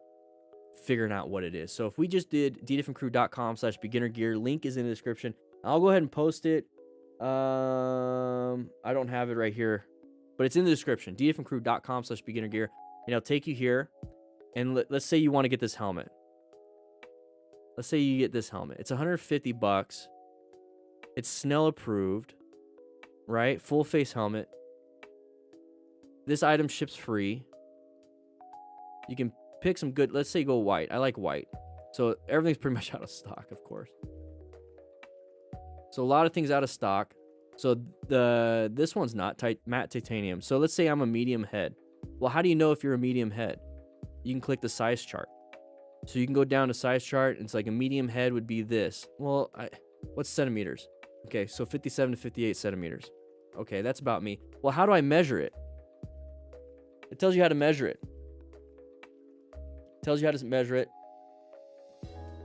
figuring out what it is. So if we just did DanDanTheFireman.com/beginner gear, link is in the description. I'll go ahead and post it. I don't have it right here, but it's in the description. DanDanTheFireman.com/beginner gear, and it'll take you here. And let's say you want to get this helmet. Let's say you get this helmet. It's $150. It's Snell approved, right? Full face helmet. This item ships free. You can pick some good, let's say go white. I like white. So everything's pretty much out of stock, of course. So a lot of things out of stock. So this one's not matte titanium. So let's say I'm a medium head. Well, how do you know if you're a medium head? You can click the size chart. So you can go down to size chart, and it's like a medium head would be this. Well, what's centimeters? Okay, so 57 to 58 centimeters. Okay, that's about me. Well, how do I measure it? It tells you how to measure it. It tells you how to measure it.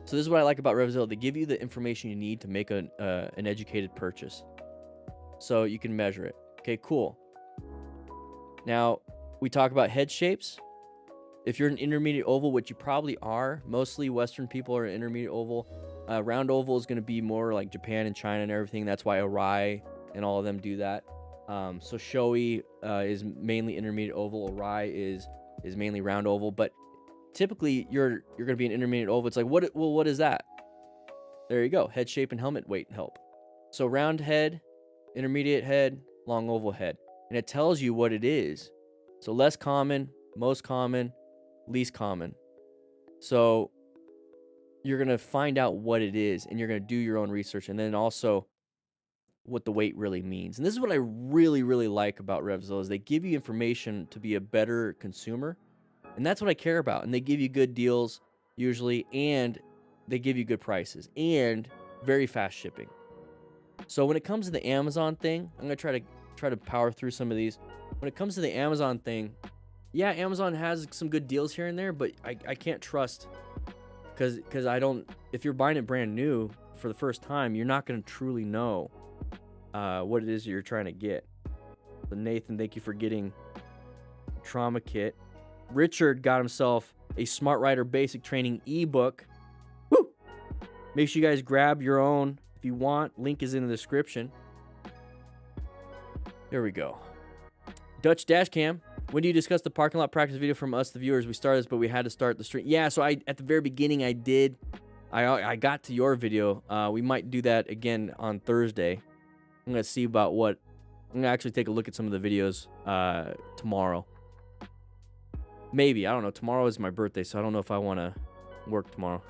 So this is what I like about RevZilla. They give you the information you need to make an educated purchase. So you can measure it. Okay, cool. Now, we talk about head shapes. If you're an intermediate oval, which you probably are, mostly Western people are intermediate oval. Round oval is going to be more like Japan and China and everything. That's why Arai and all of them do that. So Shoei is mainly intermediate oval. Arai is mainly round oval. But typically, you're going to be an intermediate oval. It's like, what is that? There you go. Head shape and helmet weight help. So round head, intermediate head, long oval head. And it tells you what it is. So less common, most common, least common. So you're going to find out what it is, and you're going to do your own research, and then also what the weight really means. And this is what I really, really like about RevZilla is they give you information to be a better consumer, and that's what I care about. And they give you good deals usually, and they give you good prices, and very fast shipping. So when it comes to the Amazon thing, I'm going to try to power through some of these. When it comes to the Amazon thing, yeah, Amazon has some good deals here and there, but I can't trust because I don't. If you're buying it brand new for the first time, you're not going to truly know what it is you're trying to get. So Nathan, thank you for getting trauma kit. Richard got himself a Smart Rider Basic Training ebook. Woo! Make sure you guys grab your own if you want. Link is in the description. There we go. Dutch Dashcam. When do you discuss the parking lot practice video from us, the viewers? We started this, but we had to start the stream. Yeah, so at the very beginning, I did. I got to your video. We might do that again on Thursday. I'm going to see about what. I'm going to actually take a look at some of the videos tomorrow. Maybe. I don't know. Tomorrow is my birthday, so I don't know if I want to work tomorrow.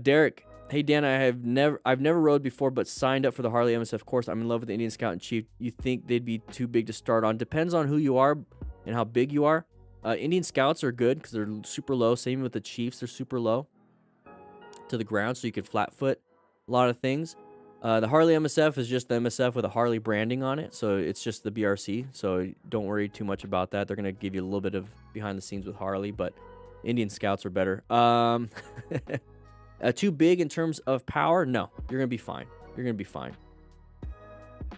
Derek. Hey, Dan, I've never rode before, but signed up for the Harley MSF course. I'm in love with the Indian Scout and Chief. You think they'd be too big to start on? Depends on who you are and how big you are. Indian Scouts are good because they're super low. Same with the Chiefs. They're super low to the ground, so you can flat foot a lot of things. The Harley MSF is just the MSF with a Harley branding on it, so it's just the BRC. So don't worry too much about that. They're going to give you a little bit of behind the scenes with Harley, but Indian Scouts are better. Too big in terms of power? No, you're going to be fine. You're going to be fine.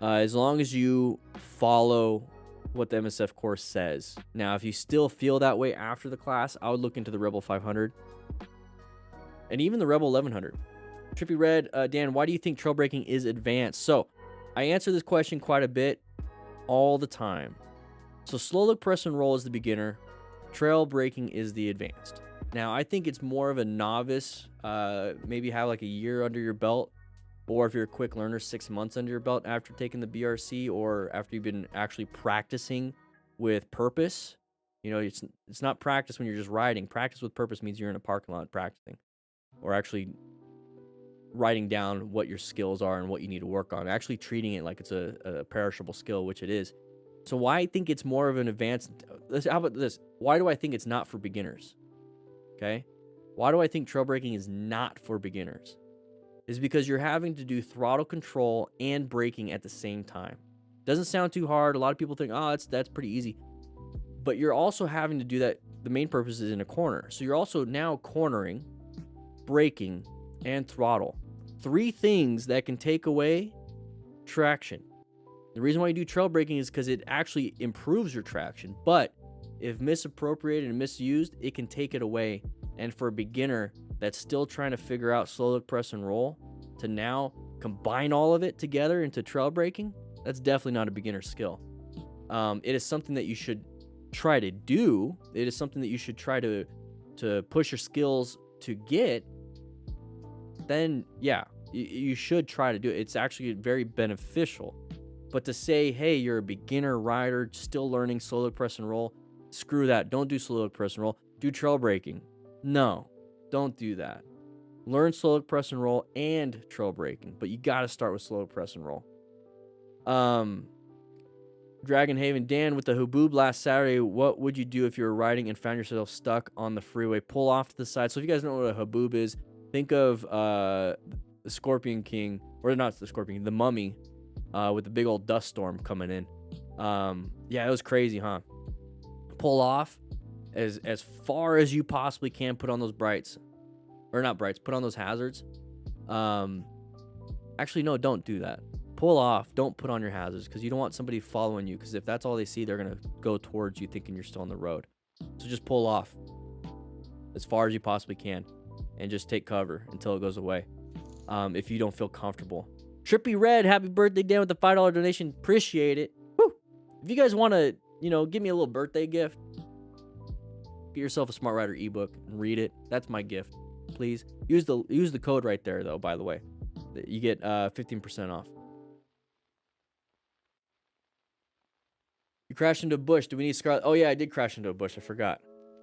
As long as you follow what the MSF course says. Now, if you still feel that way after the class, I would look into the Rebel 500 and even the Rebel 1100. Trippy Red, Dan, why do you think trail braking is advanced? So I answer this question quite a bit all the time. So slow look, press, and roll is the beginner. Trail braking is the advanced. Now, I think it's more of a novice, maybe have like a year under your belt, or if you're a quick learner, 6 months under your belt after taking the BRC, or after you've been actually practicing with purpose. You know, it's not practice when you're just riding. Practice with purpose means you're in a parking lot practicing, or actually writing down what your skills are and what you need to work on, actually treating it like it's a perishable skill, which it is. So why I think it's more of an advanced, how about this? Why do I think it's not for beginners? Okay. Why do I think trail braking is not for beginners? Is because you're having to do throttle control and braking at the same time. Doesn't sound too hard. A lot of people think, oh, that's pretty easy. But you're also having to do that. The main purpose is in a corner. So you're also now cornering, braking, and throttle. 3 things that can take away traction. The reason why you do trail braking is because it actually improves your traction. But if misappropriated and misused, it can take it away. And for a beginner that's still trying to figure out slow look, press, and roll, to now combine all of it together into trail braking, that's definitely not a beginner skill. It is something that you should try to do. It is something that you should try to push your skills to get. Then, yeah, you should try to do it. It's actually very beneficial. But to say, hey, you're a beginner rider, still learning slow look, press, and roll, screw that. Don't do slow look, press, and roll. Do trail braking. No, don't do that. Learn slow look, press, and roll and trail braking. But you got to start with slow look, press, and roll. Dragon Haven, Dan, with the Haboob last Saturday, what would you do if you were riding and found yourself stuck on the freeway? Pull off to the side. So if you guys don't know what a Haboob is, think of the Scorpion King, or not the Scorpion King, the Mummy, with the big old dust storm coming in. Yeah, it was crazy, huh? Pull off as far as you possibly can. Put on those brights, or not brights. Put on those hazards. Actually, no, don't do that. Pull off. Don't put on your hazards because you don't want somebody following you. Because if that's all they see, they're gonna go towards you thinking you're still on the road. So just pull off as far as you possibly can and just take cover until it goes away. If you don't feel comfortable. Trippy Red, happy birthday, Dan, with the $5 donation. Appreciate it. Woo! If you guys want to, give me a little birthday gift, get yourself a Smart Rider ebook and read it. That's my gift. Please use the code right there, though. By the way, you get 15% off. You crashed into a bush. Do we need Scarlet? Oh yeah, I did crash into a bush. I forgot,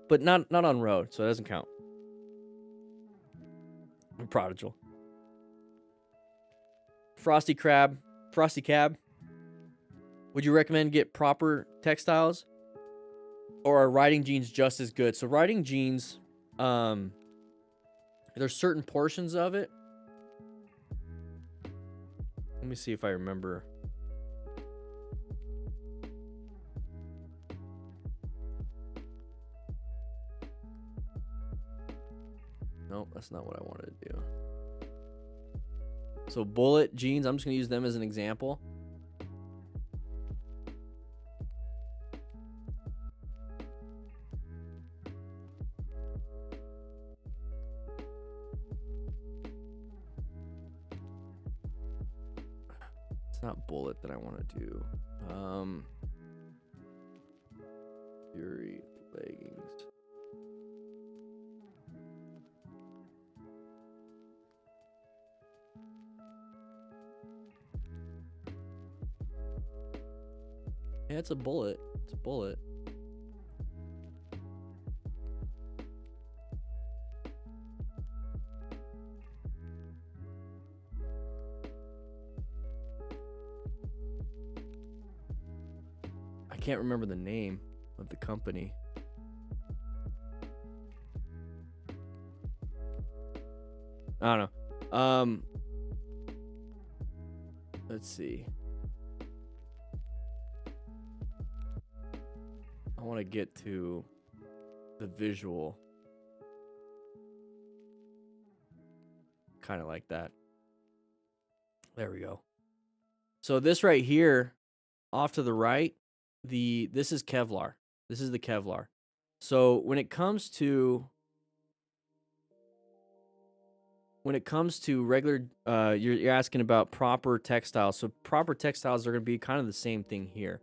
but not on road, so it doesn't count. I'm prodigal. Frosty Cab. Would you recommend get proper textiles, or are riding jeans just as good? So riding jeans, there's certain portions of it. Let me see if I remember. Nope, that's not what I wanted to do. So Bullet jeans, I'm just going to use them as an example. It's not Bullet that I want to do. Fury leggings. Yeah, it's a Bullet. It's a Bullet. I can't remember the name of the company. I don't know. Let's see. I want to get to the visual. Kind of like that. There we go. So this right here, off to the right, this is Kevlar. This is the Kevlar. So when it comes to regular, you're asking about proper textiles. So proper textiles are going to be kind of the same thing here.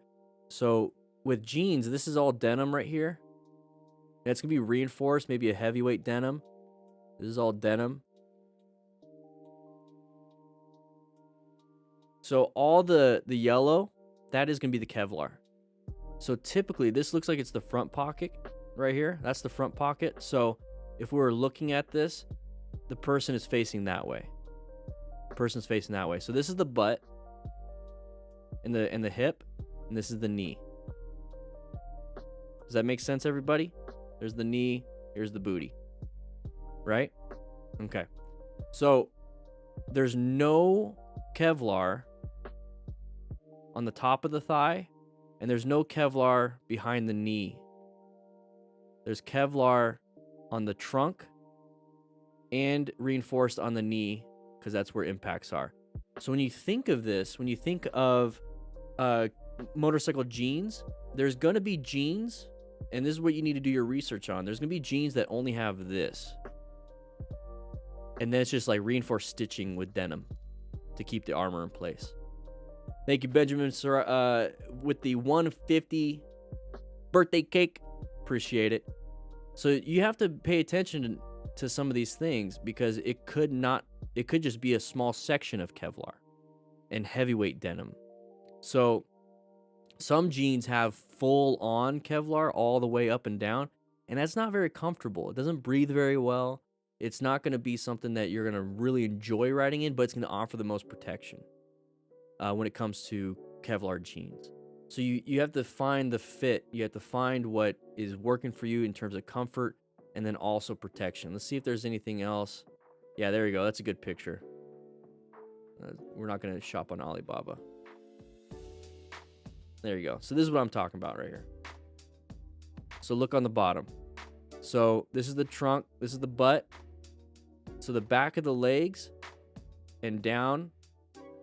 So with jeans, this is all denim right here. And it's going to be reinforced, maybe a heavyweight denim. This is all denim. So all the yellow, that is going to be the Kevlar. So typically, this looks like it's the front pocket right here. That's the front pocket. So if we were looking at this, the person is facing that way. The person's facing that way. So this is the butt and the hip, and this is the knee. Does that make sense, everybody? There's the knee, here's the booty. Right? Okay. So there's no Kevlar on the top of the thigh, and there's no Kevlar behind the knee. There's Kevlar on the trunk and reinforced on the knee, because that's where impacts are. So when you think of this, when you think of motorcycle jeans, there's going to be jeans, and this is what you need to do your research on. There's going to be jeans that only have this. And then it's just like reinforced stitching with denim to keep the armor in place. Thank you, Benjamin, with the 150 birthday cake. Appreciate it. So you have to pay attention to some of these things, because it could just be a small section of Kevlar and heavyweight denim. So some jeans have full on Kevlar all the way up and down, and that's not very comfortable. It doesn't breathe very well. It's not going to be something that you're going to really enjoy riding in, but it's going to offer the most protection when it comes to Kevlar jeans. So you have to find the fit. You have to find what is working for you in terms of comfort and then also protection. Let's see if there's anything else. Yeah, there you go. That's a good picture. We're not going to shop on Alibaba. There you go. So this is what I'm talking about right here. So look on the bottom. So this is the trunk. This is the butt. So the back of the legs and down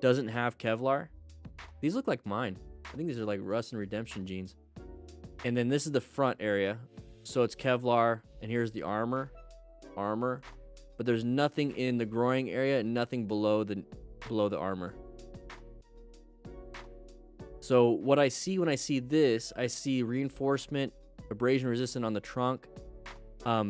doesn't have Kevlar. These look like mine. I think these are like Rust and Redemption jeans. And then this is the front area. So it's Kevlar, and here's the armor, but there's nothing in the groin area and nothing below the armor. So what I see when I see this, I see reinforcement, abrasion resistant on the trunk.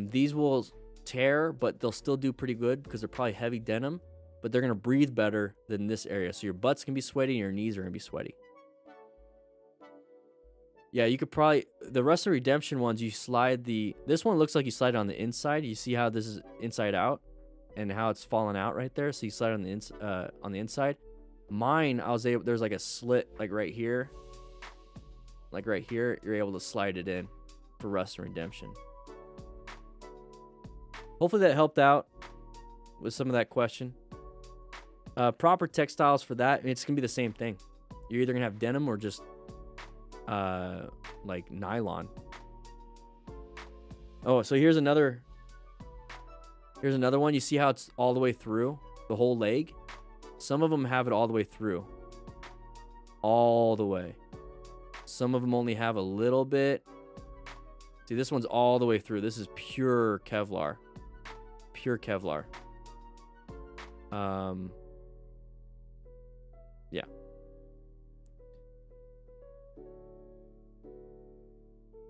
These will tear, but they'll still do pretty good because they're probably heavy denim, but they're gonna breathe better than this area. So your butt's gonna be sweaty and your knees are gonna be sweaty. Yeah, you could probably, the rest of the Redemption ones, you slide this one looks like you slide it on the inside. You see how this is inside out and how it's fallen out right there. So you slide it on the inside. Mine, there's like a slit like right here. Like right here, you're able to slide it in for Rust and Redemption. Hopefully that helped out with some of that question. Proper textiles for that, it's gonna be the same thing. You're either gonna have denim or just like nylon. Oh, so here's another one. You see how it's all the way through the whole leg? Some of them have it all the way through. All the way. Some of them only have a little bit. See, this one's all the way through. This is pure Kevlar. Pure Kevlar. Yeah.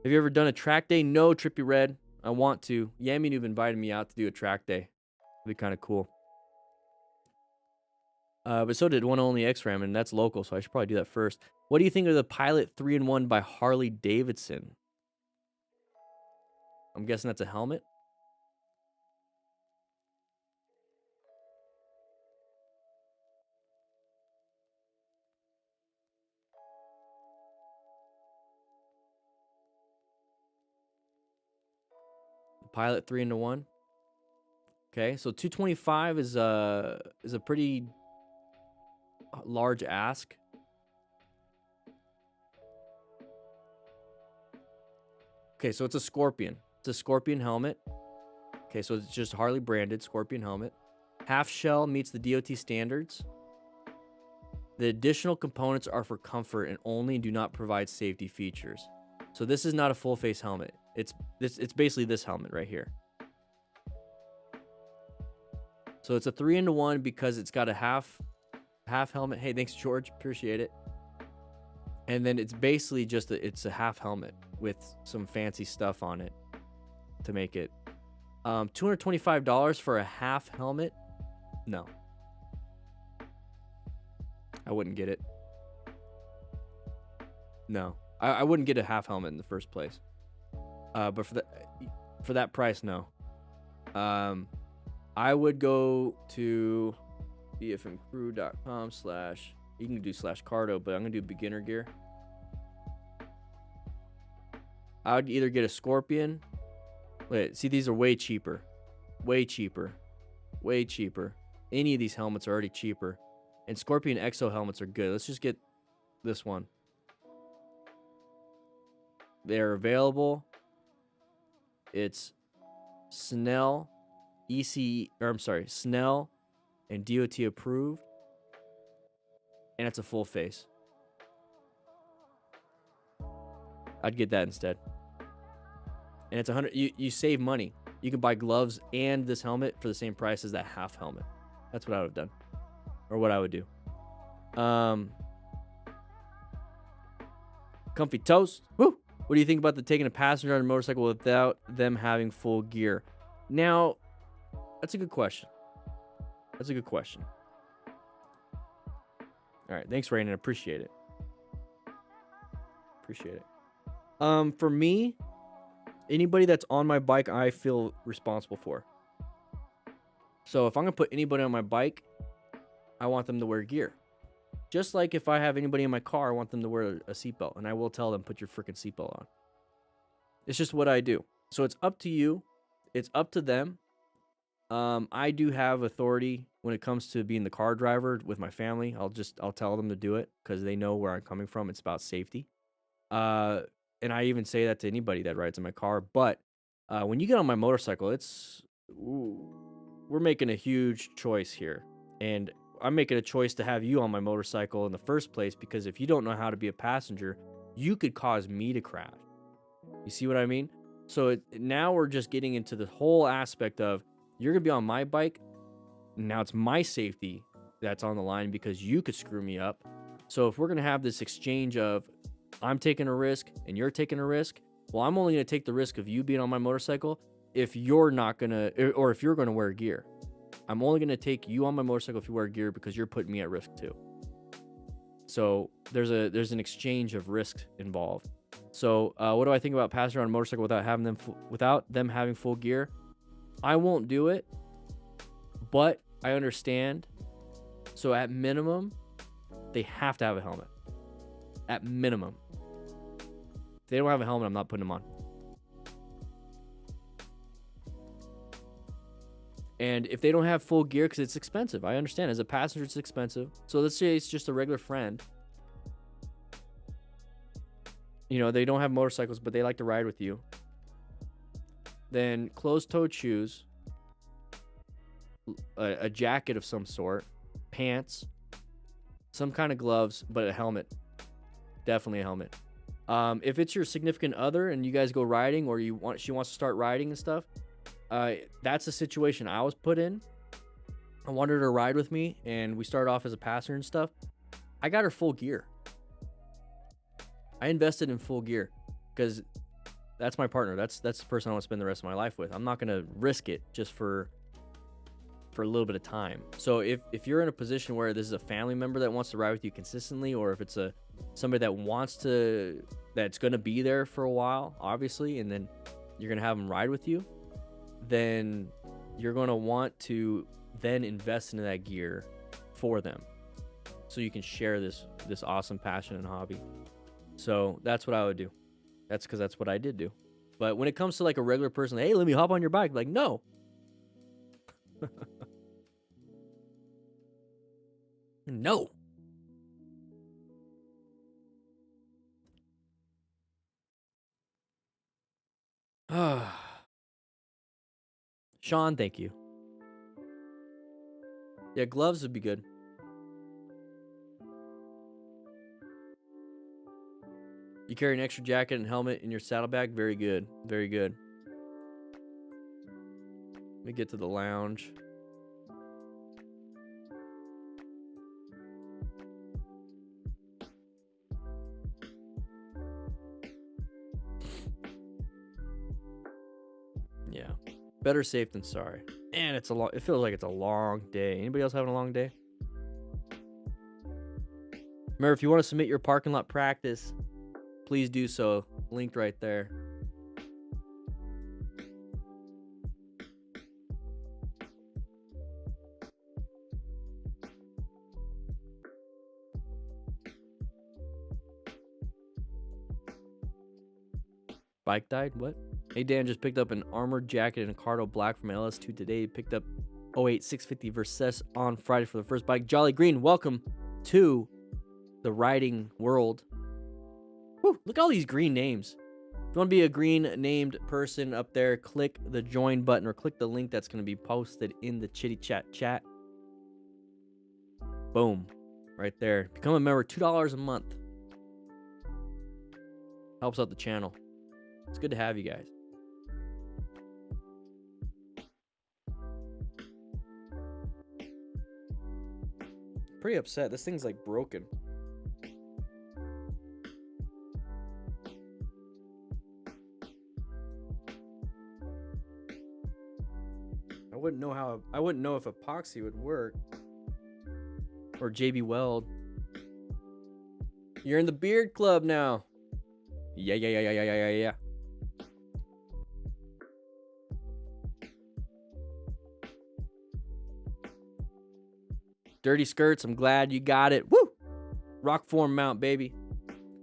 Have you ever done a track day? No, Trippy Red. I want to. Yami Noob invited me out to do a track day. It'd be kind of cool. But so did One Only X-Ram, and that's local, so I should probably do that first. What do you think of the Pilot 3-in-1 by Harley Davidson? I'm guessing that's a helmet. Pilot 3-in-1. Okay, so 225 is a pretty large ask. Okay, so it's a Scorpion. It's a Scorpion helmet. Okay, so it's just Harley branded Scorpion helmet. Half shell meets the DOT standards. The additional components are for comfort and only do not provide safety features. So this is not a full face helmet. It's basically this helmet right here. So it's a 3-in-1 because it's got a half helmet. Hey, thanks George, appreciate it. And then it's basically just it's a half helmet with some fancy stuff on it to make it. $225 for a half helmet? No. I wouldn't get it. No. I wouldn't get a half helmet in the first place. But for that price, no. I would go to bfmcrew.com/ you can do /cardo, but I'm gonna do beginner gear. I would either get a Scorpion. Wait, see, these are way cheaper. Way cheaper. Way cheaper. Any of these helmets are already cheaper. And Scorpion Exo helmets are good. Let's just get this one. They're available. It's Snell, Snell and DOT approved. And it's a full face. I'd get that instead. And it's 100. You save money. You can buy gloves and this helmet for the same price as that half helmet. That's what I would have done, or what I would do. Comfy toast. Woo! What do you think about taking a passenger on a motorcycle without them having full gear? Now, that's a good question. That's a good question. All right, thanks, Rainen. Appreciate it. Appreciate it. For me, anybody that's on my bike, I feel responsible for. So if I'm gonna put anybody on my bike, I want them to wear gear. Just like if I have anybody in my car, I want them to wear a seatbelt, and I will tell them, put your freaking seatbelt on. It's just what I do. So it's up to you. It's up to them. I do have authority when it comes to being the car driver with my family. I'll tell them to do it because they know where I'm coming from. It's about safety. And I even say that to anybody that rides in my car. But when you get on my motorcycle, we're making a huge choice here. And I'm making a choice to have you on my motorcycle in the first place because if you don't know how to be a passenger, you could cause me to crash. You see what I mean? So now we're just getting into the whole aspect of you're going to be on my bike. Now it's my safety that's on the line because you could screw me up. So if we're going to have this exchange of I'm taking a risk and you're taking a risk, well, I'm only going to take the risk of you being on my motorcycle if you're not going to, or if you're going to wear gear. I'm only going to take you on my motorcycle if you wear gear because you're putting me at risk too. So there's an exchange of risk involved. So what do I think about passing around a motorcycle without them having full gear? I won't do it, but I understand. So at minimum, they have to have a helmet. At minimum. If they don't have a helmet, I'm not putting them on. And if they don't have full gear, because it's expensive, I understand. As a passenger, it's expensive. So let's say it's just a regular friend. You know, they don't have motorcycles, but they like to ride with you. Then closed-toed shoes, a jacket of some sort, pants, some kind of gloves, but a helmet. Definitely a helmet. If it's your significant other and you guys go riding, or she wants to start riding and stuff, that's a situation I was put in. I wanted her to ride with me, and we started off as a passenger and stuff. I got her full gear. I invested in full gear because that's my partner. That's the person I want to spend the rest of my life with. I'm not going to risk it just for a little bit of time. So if you're in a position where this is a family member that wants to ride with you consistently, or if it's somebody that's going to be there for a while, obviously, and then you're going to have them ride with you, then you're going to want to then invest into that gear for them so you can share this awesome passion and hobby. So that's what I would do. That's because that's what I did do. But when it comes to like a regular person, hey, let me hop on your bike, like, no. No. Sean, thank you. Yeah, gloves would be good. You carry an extra jacket and helmet in your saddlebag? Very good. Very good. Let me get to the lounge. Yeah. Better safe than sorry. And it feels like it's a long day. Anybody else having a long day? Remember, if you want to submit your parking lot practice, please do so. Linked right there. Bike died? What? Hey, Dan just picked up an armored jacket and a Cardo Black from LS2 today. He picked up 08 650 Versus on Friday for the first bike. Jolly Green, welcome to the riding world. Woo, look at all these green names. If you want to be a green named person up there, click the join button or click the link that's going to be posted in the Chitty Chat. Boom. Right there. Become a member, $2 a month. Helps out the channel. It's good to have you guys. Pretty upset. This thing's like broken. I wouldn't know if epoxy would work. Or JB Weld. You're in the beard club now. Yeah. Dirty skirts, I'm glad you got it. Woo! Rock form mount, baby.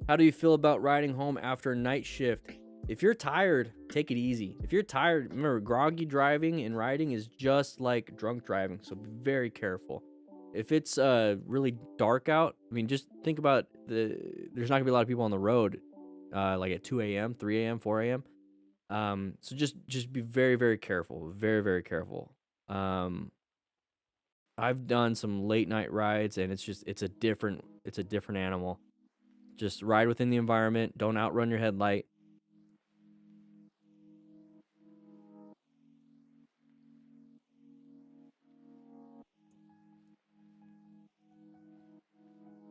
How do you feel about riding home after a night shift? If you're tired, take it easy. If you're tired, remember, groggy driving and riding is just like drunk driving, so be very careful. If it's really dark out, I mean, just think about there's not gonna be a lot of people on the road, like at 2 a.m., 3 a.m., 4 a.m. So just be very, very careful. Very, very careful. I've done some late night rides, and it's a different animal. Just ride within the environment. Don't outrun your headlight.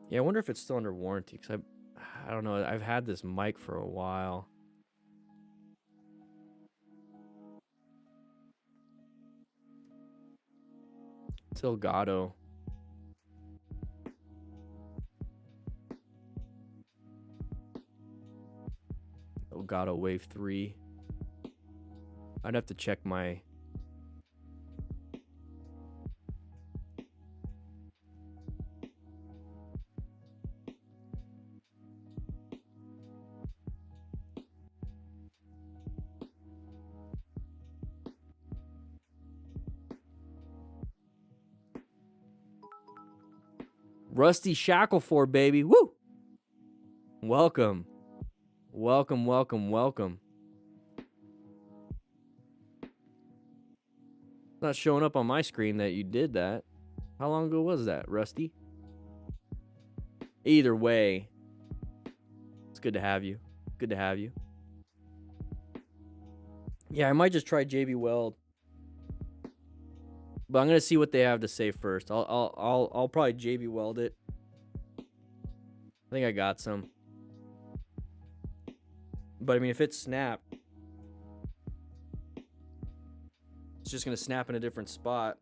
Yeah, I wonder if it's still under warranty, because I don't know. I've had this mic for a while. It's Elgato. Elgato Wave 3. I'd have to check my... Rusty Shackleford, baby. Woo! Welcome. Welcome, welcome, welcome. It's not showing up on my screen that you did that. How long ago was that, Rusty? Either way, it's good to have you. Good to have you. Yeah, I might just try JB Weld. But I'm gonna see what they have to say first. I'll probably JB Weld it. I think I got some. But I mean, if it's snapped, it's just gonna snap in a different spot.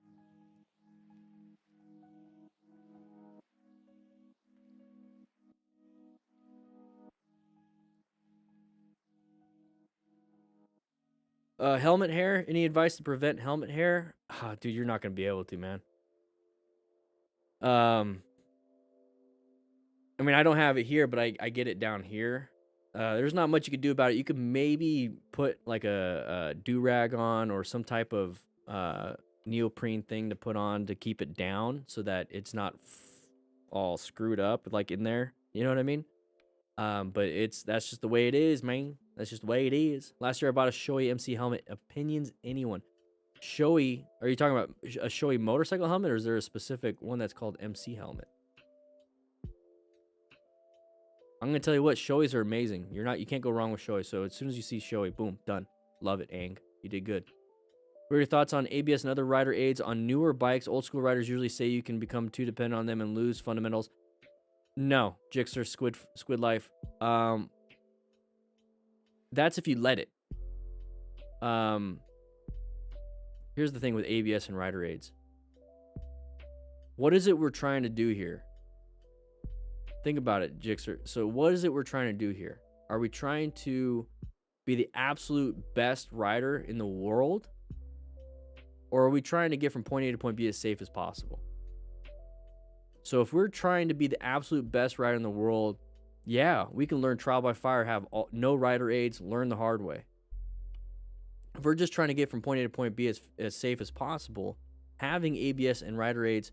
Helmet hair. Any advice to prevent helmet hair? Ah, dude, you're not gonna be able to, man. I mean, I don't have it here, but I get it down here. There's not much you could do about it. You could maybe put like a do-rag on or some type of neoprene thing to put on to keep it down so that it's not all screwed up like in there. You know what I mean? But that's just the way it is, man. That's just the way it is. Last year I bought a Shoei MC helmet. Opinions, anyone? Shoei, are you talking about a Shoei motorcycle helmet, or is there a specific one that's called MC helmet? I'm gonna tell you what, Shoeis are amazing. You can't go wrong with Shoei. So as soon as you see Shoei, boom, done. Love it, Ang. You did good. What are your thoughts on ABS and other rider aids on newer bikes? Old school riders usually say you can become too dependent on them and lose fundamentals. No, Jixer, Squid Life. That's if you let it. Here's the thing with ABS and rider aids. What is it we're trying to do here? Think about it, Jixer. So what is it we're trying to do here? Are we trying to be the absolute best rider in the world? Or are we trying to get from point A to point B as safe as possible? So if we're trying to be the absolute best rider in the world, yeah, we can learn trial by fire, have no rider aids, learn the hard way. If we're just trying to get from point A to point B as safe as possible, having ABS and rider aids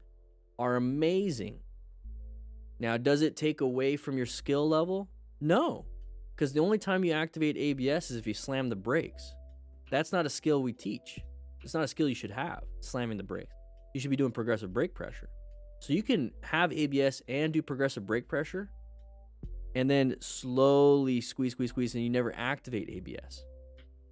are amazing. Now, does it take away from your skill level? No, because the only time you activate ABS is if you slam the brakes. That's not a skill we teach. It's not a skill you should have, slamming the brakes. You should be doing progressive brake pressure. So you can have ABS and do progressive brake pressure and then slowly squeeze, and you never activate ABS.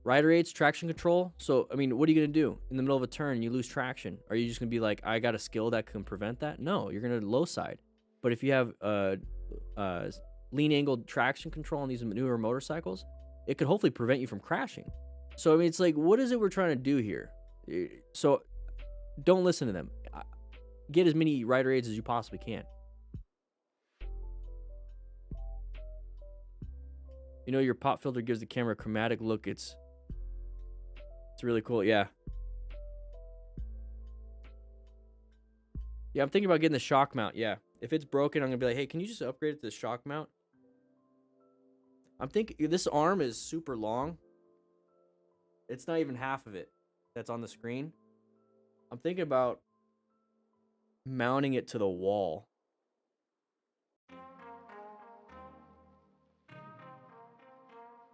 Rider aids, traction control. So, I mean, what are you going to do? In the middle of a turn, you lose traction. Are you just going to be like, I got a skill that can prevent that? No, you're going to low side. But if you have lean angled traction control on these newer motorcycles, it could hopefully prevent you from crashing. So, I mean, it's like, what is it we're trying to do here? So, don't listen to them. Get as many rider aids as you possibly can. You know, your pop filter gives the camera a chromatic look. It's really cool. Yeah. Yeah, I'm thinking about getting the shock mount. Yeah. If it's broken, I'm going to be like, hey, can you just upgrade it to the shock mount? I'm thinking this arm is super long. It's not even half of it that's on the screen. I'm thinking about mounting it to the wall.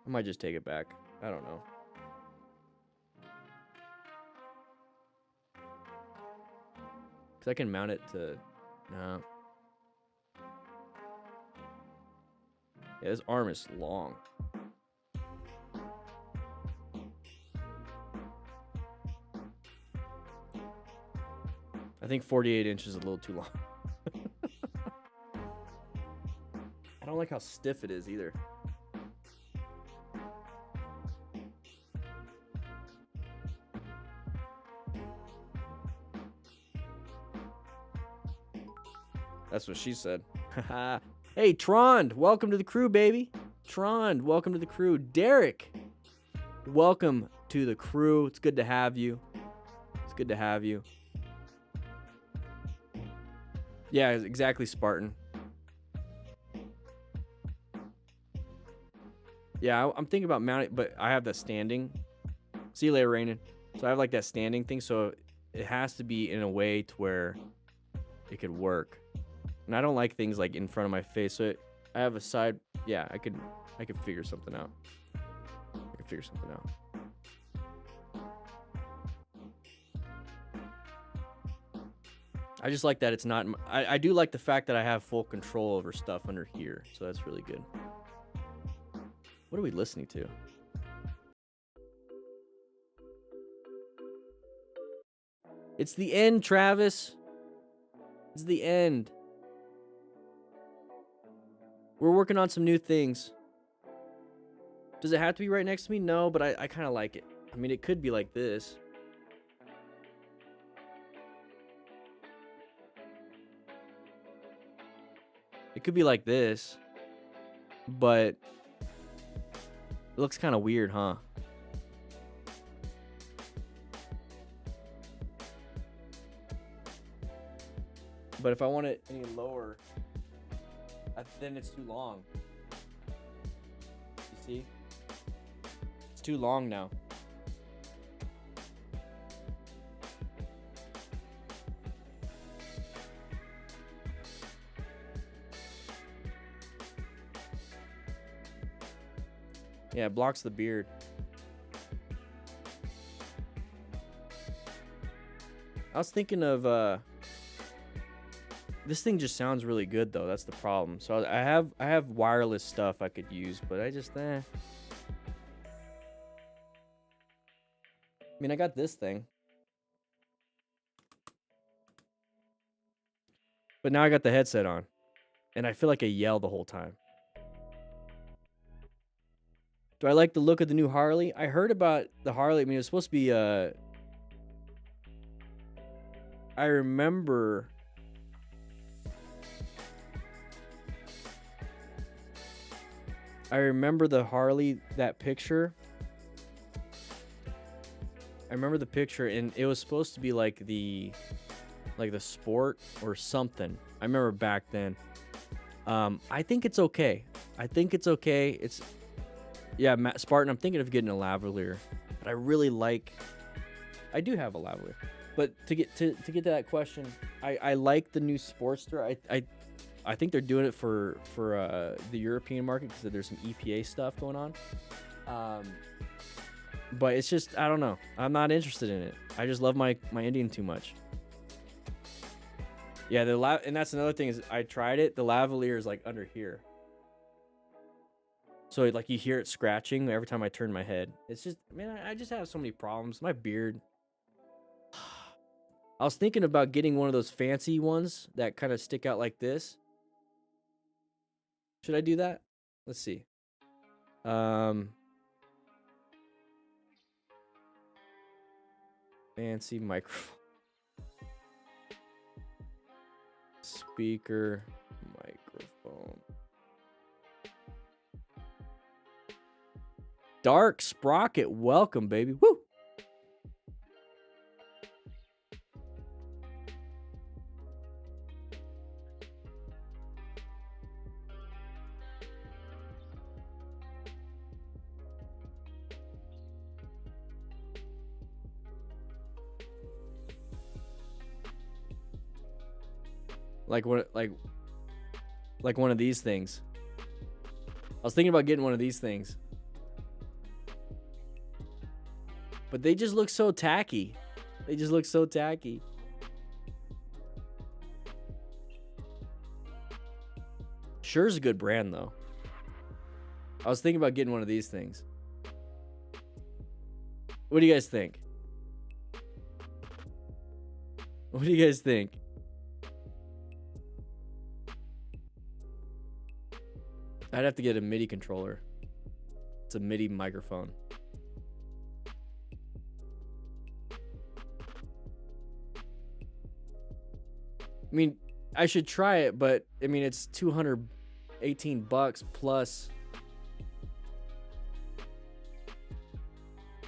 I might just take it back. I don't know. Because I can mount it to... No. Yeah, this arm is long. I think 48 inches is a little too long. don't like how stiff it is either. That's what she said. Hey, Trond, welcome to the crew, baby. Trond, welcome to the crew. Derek, welcome to the crew. It's good to have you. It's good to have you. Yeah, exactly, Spartan. Yeah, I'm thinking about mounting, but I have that standing. See you later, Rainin. So I have like that standing thing, so it has to be in a way to where it could work. And I don't like things like in front of my face, so I have a side. Yeah, I could figure something out. I could figure something out. I just like that it's not. I do like the fact that I have full control over stuff under here, so that's really good. What are we listening to? It's the end, Travis. It's the end. We're working on some new things. Does it have to be right next to me? No, but I kind of like it. I mean, it could be like this. It could be like this. But it looks kind of weird, huh? But if I want it any lower, then it's too long. You see? It's too long now. Yeah, it blocks the beard. I was thinking of this thing just sounds really good though. That's the problem. So I have wireless stuff I could use, but I just I mean, I got this thing. But now I got the headset on. And I feel like I yell the whole time. Do I like the look of the new Harley? I heard about the Harley. I mean, it was supposed to be I remember the Harley, that picture. I remember the picture, and it was supposed to be like the Sport or something. I remember back then. I think it's okay. It's yeah, Spartan. I'm thinking of getting a lavalier, but I really like. I do have a lavalier, but to get to that question, I like the new Sportster. I think they're doing it for the European market because there's some EPA stuff going on. But it's just, I don't know. I'm not interested in it. I just love my Indian too much. Yeah, and that's another thing is I tried it. The lavalier is like under here. So like you hear it scratching every time I turn my head. It's just, man, I just have so many problems. My beard. I was thinking about getting one of those fancy ones that kind of stick out like this. Should I do that? Let's see. Fancy microphone. Speaker, microphone. Dark Sprocket, welcome, baby. Woo! Like what? Like one of these things. I was thinking about getting one of these things. But they just look so tacky. They just look so tacky. Sure's a good brand, though. I was thinking about getting one of these things. What do you guys think? What do you guys think? I'd have to get a MIDI controller. It's a MIDI microphone. I mean, I should try it, but I mean, it's $218 plus.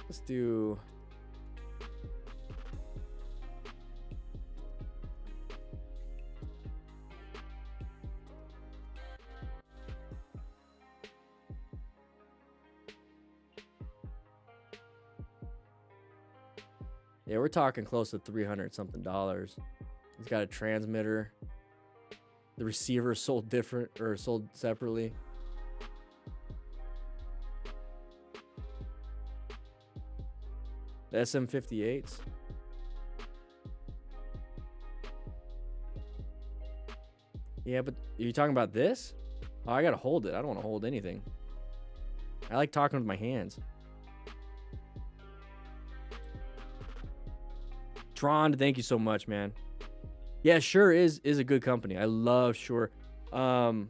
Let's do. Yeah, we're talking close to $300 something. It's got a transmitter. The receiver sold different or sold separately. The SM58s. Yeah, but are you talking about this? Oh, I gotta hold it. I don't want to hold anything. I like talking with my hands. Tron, thank you so much, man. Yeah, Shure is a good company. I love Shure. And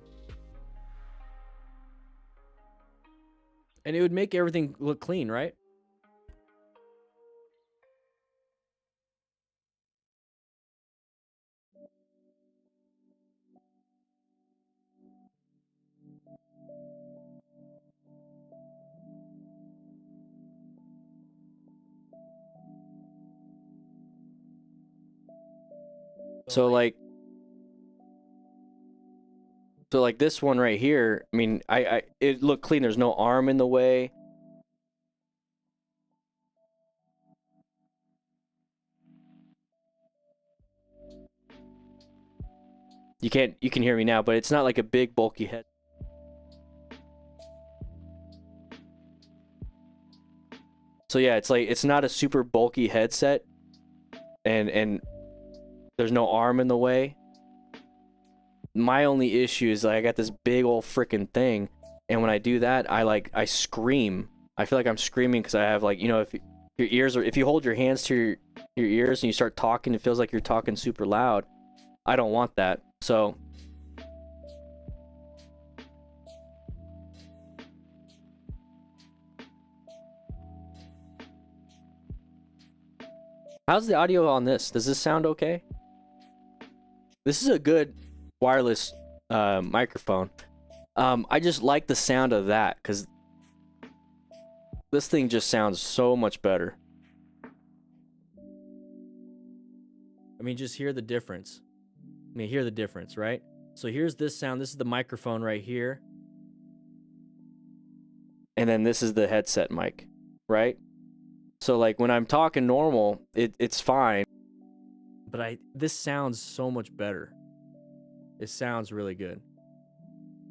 it would make everything look clean, right? So like this one right here, I mean, it looked clean. There's no arm in the way. You can hear me now, but it's not like a big bulky head. So yeah, it's not a super bulky headset, and there's no arm in the way. My only issue is like I got this big old freaking thing, and when I do that, I scream. I feel like I'm screaming because I have, like, you know, if your ears are, if you hold your hands to your ears and you start talking, it feels like you're talking super loud. I don't want that. So how's the audio on this? Does this sound okay? This is a good wireless microphone. I just like the sound of that because this thing just sounds so much better. I mean, just hear the difference. I mean, hear the difference, right? So here's this sound. This is the microphone right here. And then this is the headset mic, right? So like when I'm talking normal, it's fine. But this sounds so much better. It sounds really good.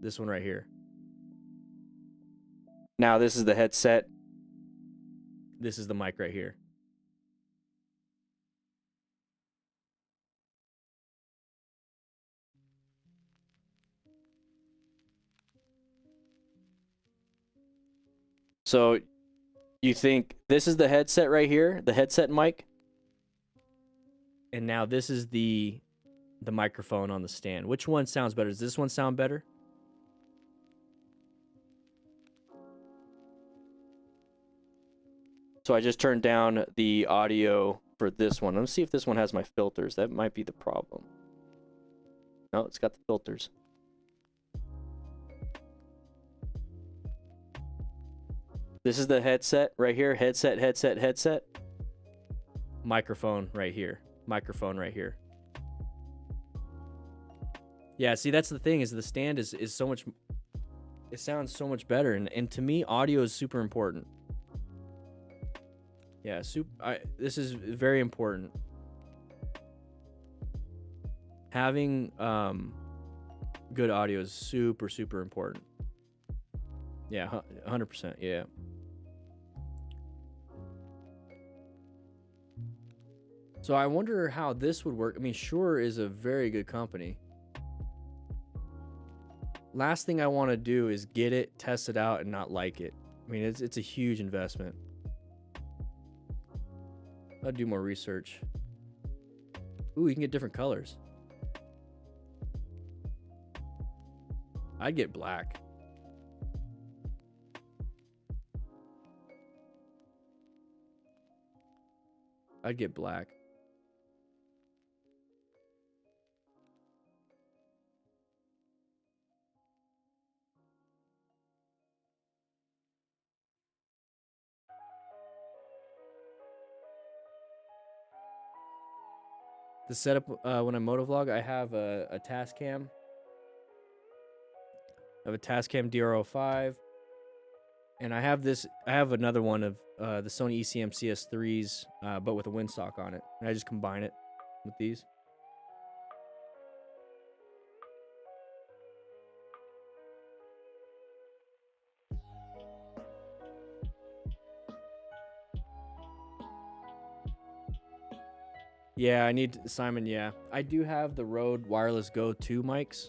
This one right here. Now this is the headset. This is the mic right here. So you think this is the headset right here, the headset mic? And now this is the microphone on the stand. Which one sounds better? Does this one sound better? So I just turned down the audio for this one. Let's see if this one has my filters. That might be the problem. No, it's got the filters. This is the headset right here. Headset. Microphone right here. Microphone right here. Yeah, see, that's the thing, is the stand is so much, it sounds so much better, and to me, audio is super important. Yeah, this is very important. Having good audio is super important. Yeah, 100%, yeah. So I wonder how this would work. I mean, Shure is a very good company. Last thing I want to do is get it, test it out, and not like it. I mean, it's a huge investment. I'll do more research. Ooh, you can get different colors. I'd get black. I'd get black. The setup when I motovlog, I have a Tascam. I have a Tascam DRO5, and I have another one of the Sony ECM CS3s, but with a windsock on it, and I just combine it with these. Yeah, I need Simon. Yeah, I do have the Rode Wireless Go 2 mics,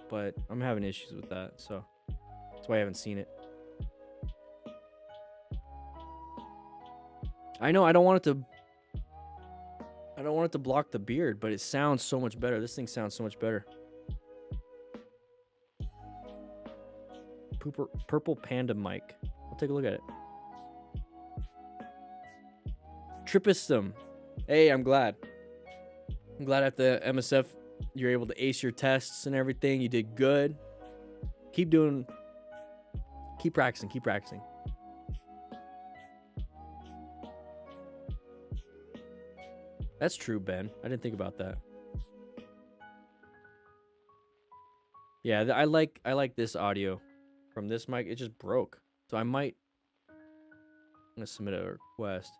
but I'm having issues with that, so that's why I haven't seen it. I know I don't want it to block the beard, but it sounds so much better. This thing sounds so much better. Purple Panda mic. I'll take a look at it. Trippistum. Hey, I'm glad. I'm glad at the MSF you're able to ace your tests and everything. You did good. Keep practicing, keep practicing. That's true, Ben. I didn't think about that. Yeah, I like this audio from this mic. It just broke. So I'm gonna submit a request.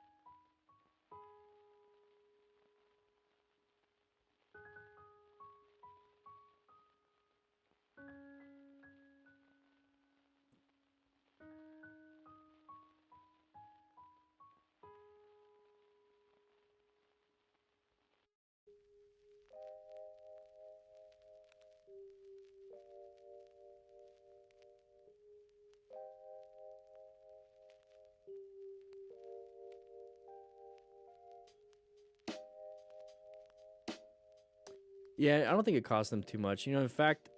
Yeah, I don't think it costs them too much. You know, in fact,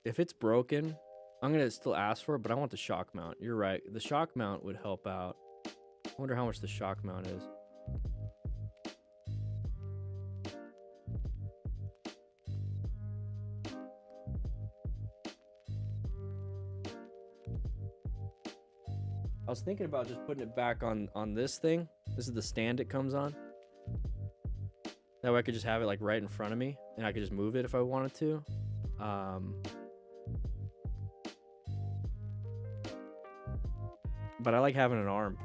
if it's broken, I'm going to still ask for it, but I want the shock mount. You're right. The shock mount would help out. I wonder how much the shock mount is. I was thinking about just putting it back on this thing. This is the stand it comes on. That way I could just have it like right in front of me, and I could just move it if I wanted to. But I like having an arm.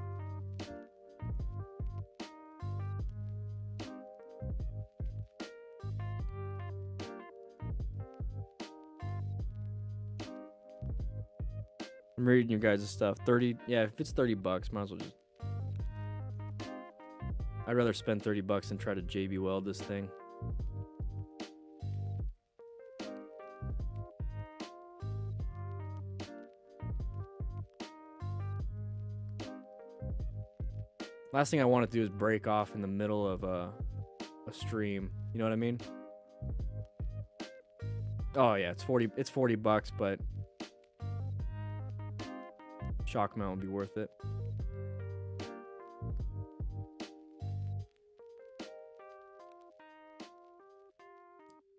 I'm reading your guys' stuff. 30, yeah, if it's $30, might as well just... I'd rather spend $30 than try to JB weld this thing. Last thing I want to do is break off in the middle of a stream. You know what I mean? Oh yeah, it's $40, but shock mount would be worth it.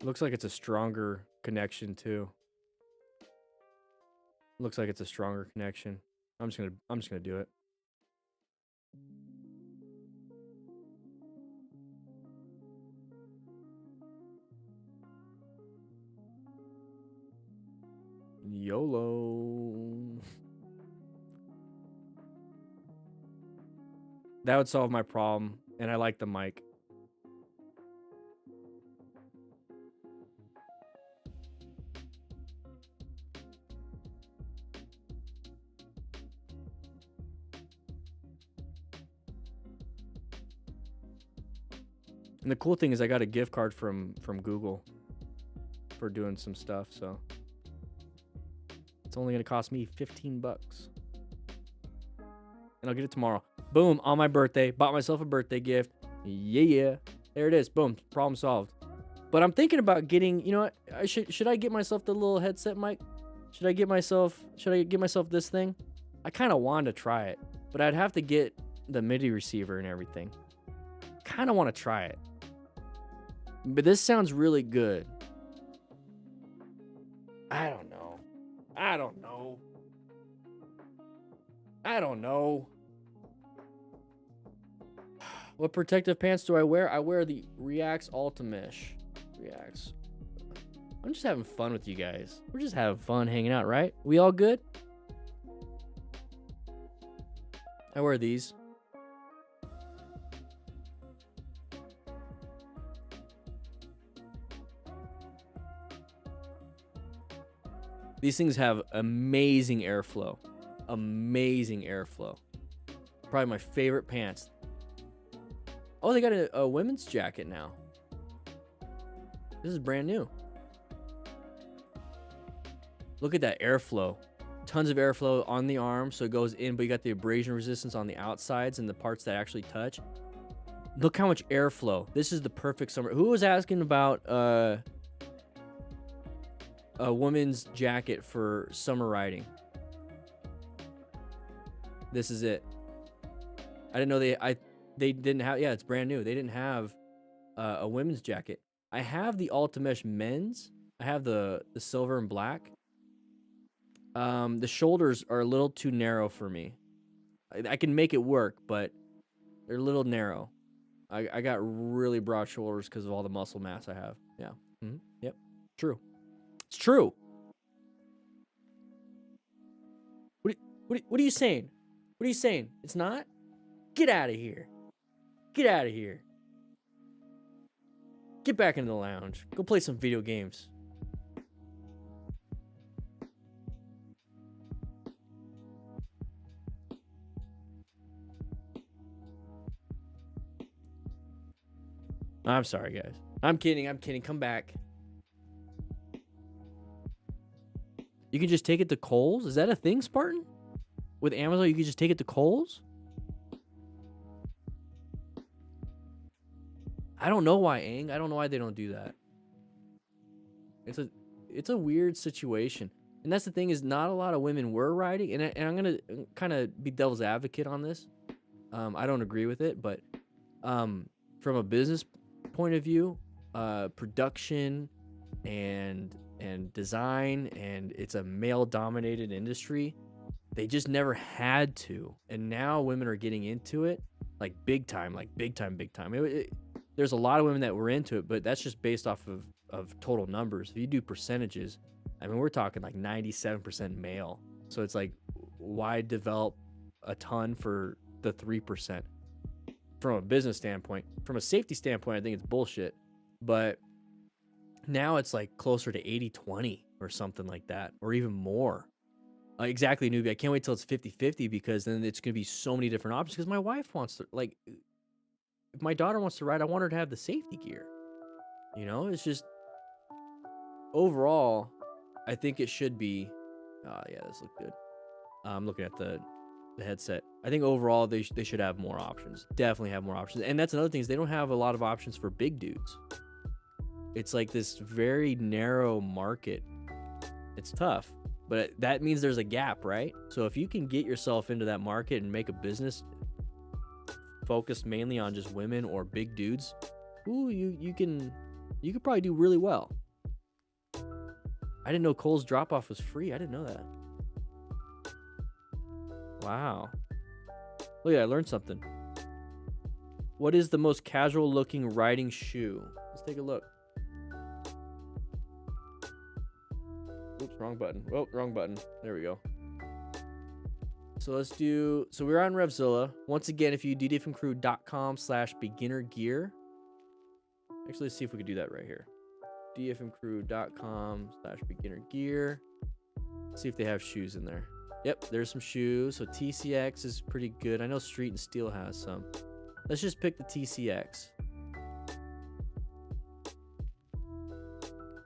Looks like it's a stronger connection too. Looks like it's a stronger connection. I'm just gonna do it. YOLO. That would solve my problem, and I like the mic. And the cool thing is I got a gift card from Google for doing some stuff, so it's only going to cost me $15. And I'll get it tomorrow. Boom, on my birthday. Bought myself a birthday gift. Yeah. There it is. Boom, problem solved. But I'm thinking about getting, you know what? Should I get myself the little headset mic? Should I get myself this thing? I kind of wanted to try it, but I'd have to get the MIDI receiver and everything. kind of want to try it. But this sounds really good. I don't know. I don't know. I don't know. What protective pants do I wear? I wear the Reacts Ultimesh. Reacts. I'm just having fun with you guys. We're just having fun hanging out, right? We all good? I wear these. These things have amazing airflow. Amazing airflow. Probably my favorite pants. Oh, they got a women's jacket now. This is brand new. Look at that airflow. Tons of airflow on the arm, so it goes in, but you got the abrasion resistance on the outsides and the parts that actually touch. Look how much airflow. This is the perfect summer. Who was asking about a woman's jacket for summer riding? This is it. I didn't know they didn't have. Yeah, it's brand new. They didn't have a women's jacket. I have the Ultimesh men's. I have the silver and black. The shoulders are a little too narrow for me. I can make it work, but they're a little narrow. I got really broad shoulders because of all the muscle mass I have. Yeah. Yep. True. It's true. What are you saying? What are you saying? It's not? Get out of here. Get out of here. Get back into the lounge. Go play some video games. I'm sorry, guys. I'm kidding. Come back. You can just take it to Kohl's? Is that a thing, Spartan? With Amazon, you can just take it to Kohl's? I don't know why, Aang. I don't know why they don't do that. It's a weird situation. And that's the thing, is not a lot of women were riding. And I'm going to kind of be devil's advocate on this. I don't agree with it, but from a business point of view, production and design, and it's a male-dominated industry. They just never had to, and now women are getting into it like big time. There's a lot of women that were into it, but that's just based off of total numbers. If you do percentages, I mean, we're talking like 97% male. So it's like, why develop a ton for the 3%? From a business standpoint, from a safety standpoint, I think it's bullshit. But now it's like closer to 80-20 or something like that, or even more. Exactly, Newbie. I can't wait till it's 50-50, because then it's going to be so many different options. Because my wife wants to, like, if my daughter wants to ride, I want her to have the safety gear. You know, it's just, overall, I think it should be, yeah, this looks good. I'm looking at the headset. I think overall they should have more options. Definitely have more options. And that's another thing, is they don't have a lot of options for big dudes. It's like this very narrow market. It's tough, but that means there's a gap, right? So if you can get yourself into that market and make a business focused mainly on just women or big dudes, ooh, you could probably do really well. I didn't know Kohl's drop-off was free. I didn't know that. Wow. Look, I learned something. What is the most casual looking riding shoe? Let's take a look. Oops, wrong button. Oh, wrong button. There we go. So let's do, so we're on Revzilla. Once again, if you dfmcrew.com/beginner gear. Actually, let's see if we can do that right here. dfmcrew.com/beginner gear. See if they have shoes in there. Yep, there's some shoes. So TCX is pretty good. I know Street and Steel has some. Let's just pick the TCX.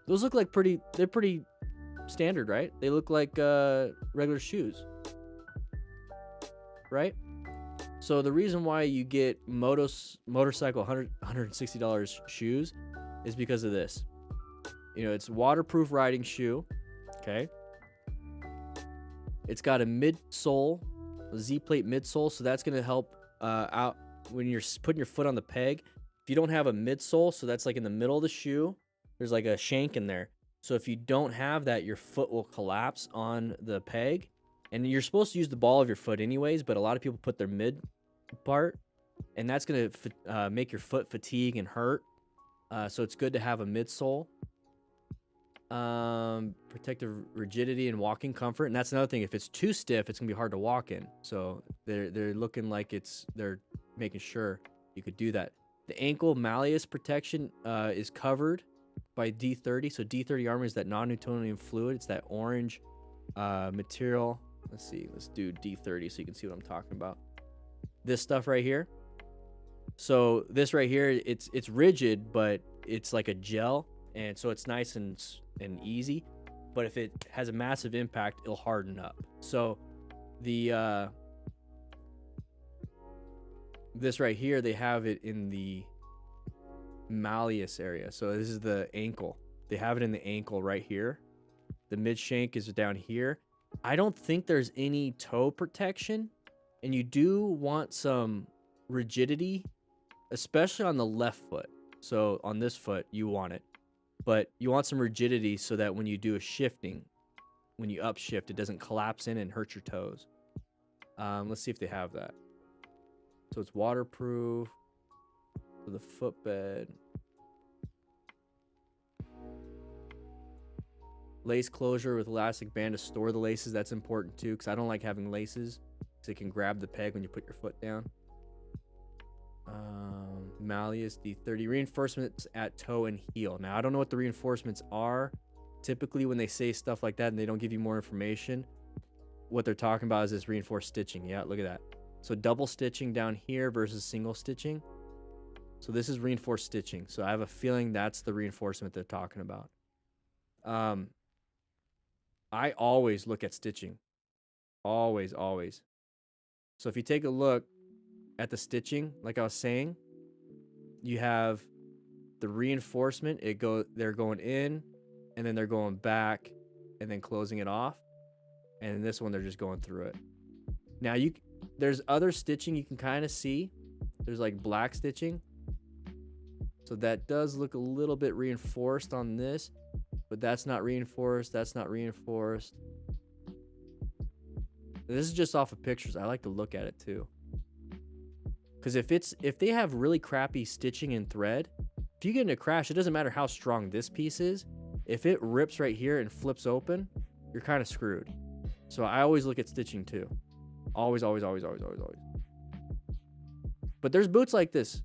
Those look like they're pretty standard, right? They look like regular shoes, right? So the reason why you get motorcycle $160 shoes is because of this. You know, it's waterproof riding shoe, okay? It's got a midsole, a Z-plate midsole, so that's going to help when you're putting your foot on the peg, if you don't have a midsole, so that's like in the middle of the shoe, there's like a shank in there. So if you don't have that, your foot will collapse on the peg. And you're supposed to use the ball of your foot anyways, but a lot of people put their mid part, and that's going to make your foot fatigue and hurt. So it's good to have a midsole. Protective rigidity and walking comfort. And that's another thing. If it's too stiff, it's going to be hard to walk in. So they're looking like they're making sure you could do that. The ankle malleus protection is covered by D30. So D30 armor is that non-Newtonian fluid. It's that orange material. Let's see. Let's do D30 so you can see what I'm talking about. This stuff right here. So this right here, it's rigid, but it's like a gel, and so it's nice and easy. But if it has a massive impact, it'll harden up. So the this right here, they have it in the malleus area. So this is the ankle. They have it in the ankle right here. The mid shank is down here. I don't think there's any toe protection, and you do want some rigidity, especially on the left foot. So on this foot, you want it, but you want some rigidity so that when you do a shifting, when you upshift, it doesn't collapse in and hurt your toes. Let's see if they have that. So it's waterproof for the footbed. Lace closure with elastic band to store the laces. That's important too, because I don't like having laces, because it can grab the peg when you put your foot down. Malleus D30 reinforcements at toe and heel. Now I don't know what the reinforcements are. Typically when they say stuff like that and they don't give you more information, what they're talking about is this reinforced stitching. Yeah, look at that. So double stitching down here versus single stitching. So this is reinforced stitching. So I have a feeling that's the reinforcement they're talking about. I always look at stitching. Always. So if you take a look at the stitching, like I was saying, you have the reinforcement. They're going in, and then they're going back, and then closing it off. And in this one, they're just going through it. Now there's other stitching you can kind of see. There's like black stitching. So that does look a little bit reinforced on this, but that's not reinforced. That's not reinforced. This is just off of pictures. I like to look at it too. Because if they have really crappy stitching and thread, if you get in a crash, it doesn't matter how strong this piece is. If it rips right here and flips open, you're kind of screwed. So I always look at stitching too. Always. But there's boots like this.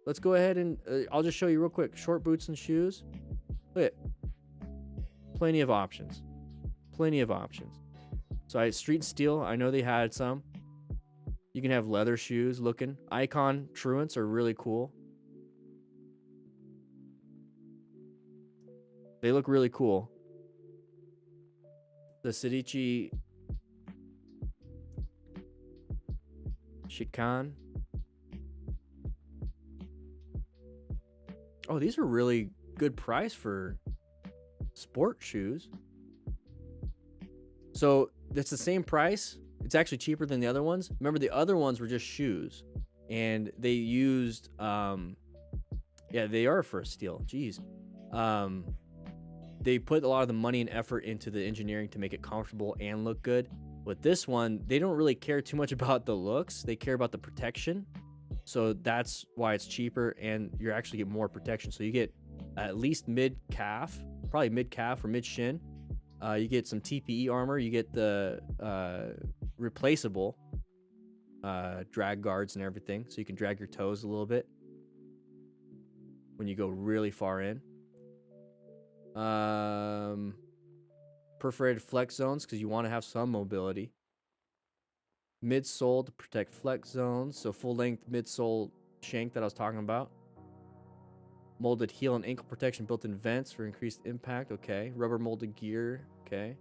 Let's go ahead and I'll just show you real quick. Short boots and shoes. Look at it. Plenty of options. So Street Steel, I know they had some. You can have leather shoes looking. Icon truants are really cool. They look really cool. The Sidici Chican. Oh, these are really good price for sport shoes. So it's the same price. It's actually cheaper than the other ones. Remember, the other ones were just shoes, and they used yeah, they are first steel. Jeez. They put a lot of the money and effort into the engineering to make it comfortable and look good. With this one, they don't really care too much about the looks. They care about the protection. So that's why it's cheaper, and you actually get more protection. So you get at least mid-calf, probably mid-calf or mid-shin. You get some TPE armor. You get the replaceable drag guards and everything, so you can drag your toes a little bit when you go really far in. Perforated flex zones, because you want to have some mobility. Midsole to protect flex zones, so full-length midsole shank that I was talking about. Molded heel and ankle protection, built-in vents for increased impact. Okay. Rubber molded gear. Okay.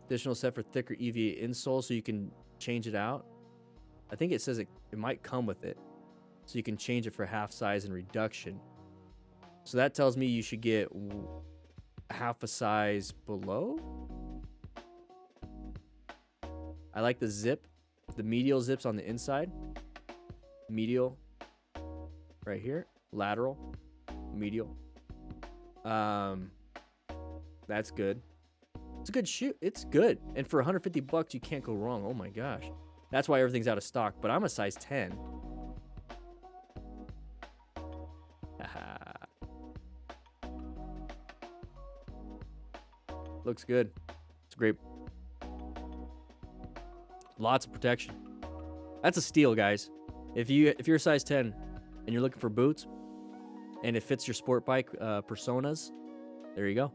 Additional set for thicker EVA insole, so you can change it out. I think it says it might come with it, so you can change it for half size and reduction. So that tells me you should get half a size below. I like the zip, the medial zips on the inside. medial, right here, lateral, medial. That's good. It's a good shoe. It's good. And for 150 bucks, you can't go wrong. Oh my gosh. That's why everything's out of stock, but I'm a size 10. Looks good. It's great. Lots of protection. That's a steal, guys. If you're a size 10 and you're looking for boots and it fits your sport bike personas, there you go.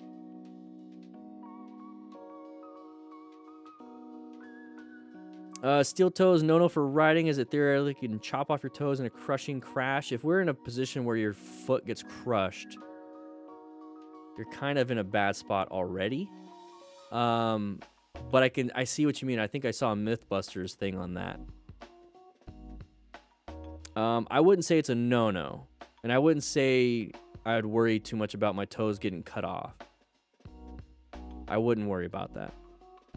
Steel toes, no for riding, as it theoretically can chop off your toes in a crushing crash. If we're in a position where your foot gets crushed, you're kind of in a bad spot already. But I see what you mean. I think I saw a Mythbusters thing on that. I wouldn't say it's a no-no. And I wouldn't say I'd worry too much about my toes getting cut off. I wouldn't worry about that.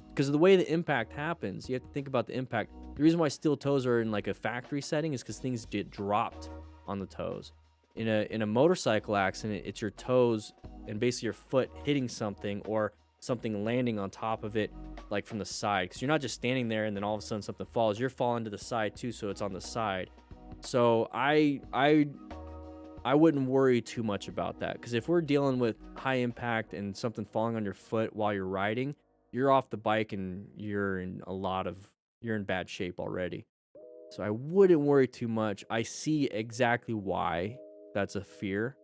Because of the way the impact happens, you have to think about the impact. The reason why steel toes are in like a factory setting is because things get dropped on the toes. In a motorcycle accident, it's your toes and basically your foot hitting something or something landing on top of it, like from the side. Because you're not just standing there and then all of a sudden something falls. You're falling to the side too, so it's on the side. So I wouldn't worry too much about that. Because if we're dealing with high impact and something falling on your foot while you're riding, you're off the bike and you're in bad shape already. So I wouldn't worry too much. I see exactly why that's a fear.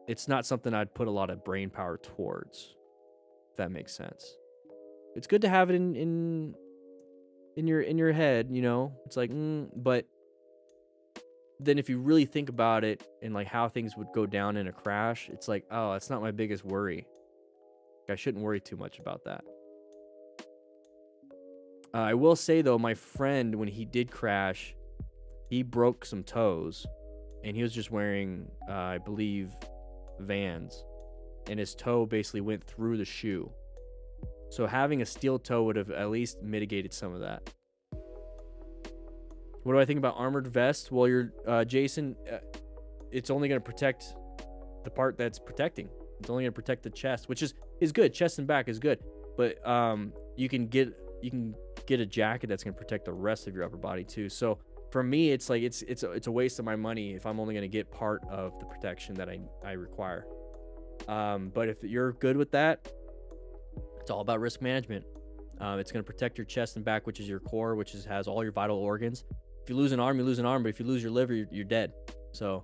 It's not something I'd put a lot of brain power towards, if that makes sense. It's good to have it in your head, you know. It's like, but then if you really think about it and like how things would go down in a crash, it's like, oh, that's not my biggest worry. I shouldn't worry too much about that. I will say, though, my friend, when he did crash, he broke some toes. And he was just wearing, I believe, Vans. And his toe basically went through the shoe. So having a steel toe would have at least mitigated some of that. What do I think about armored vest? Well, Jason, it's only going to protect the part that's protecting. It's only going to protect the chest, which is good. Chest and back is good, but you can get a jacket that's going to protect the rest of your upper body too. So for me, it's like it's a waste of my money if I'm only going to get part of the protection that I require. But if you're good with that, it's all about risk management. It's going to protect your chest and back, which is your core, which has all your vital organs. If you lose an arm, you lose an arm, but if you lose your liver, you're dead. So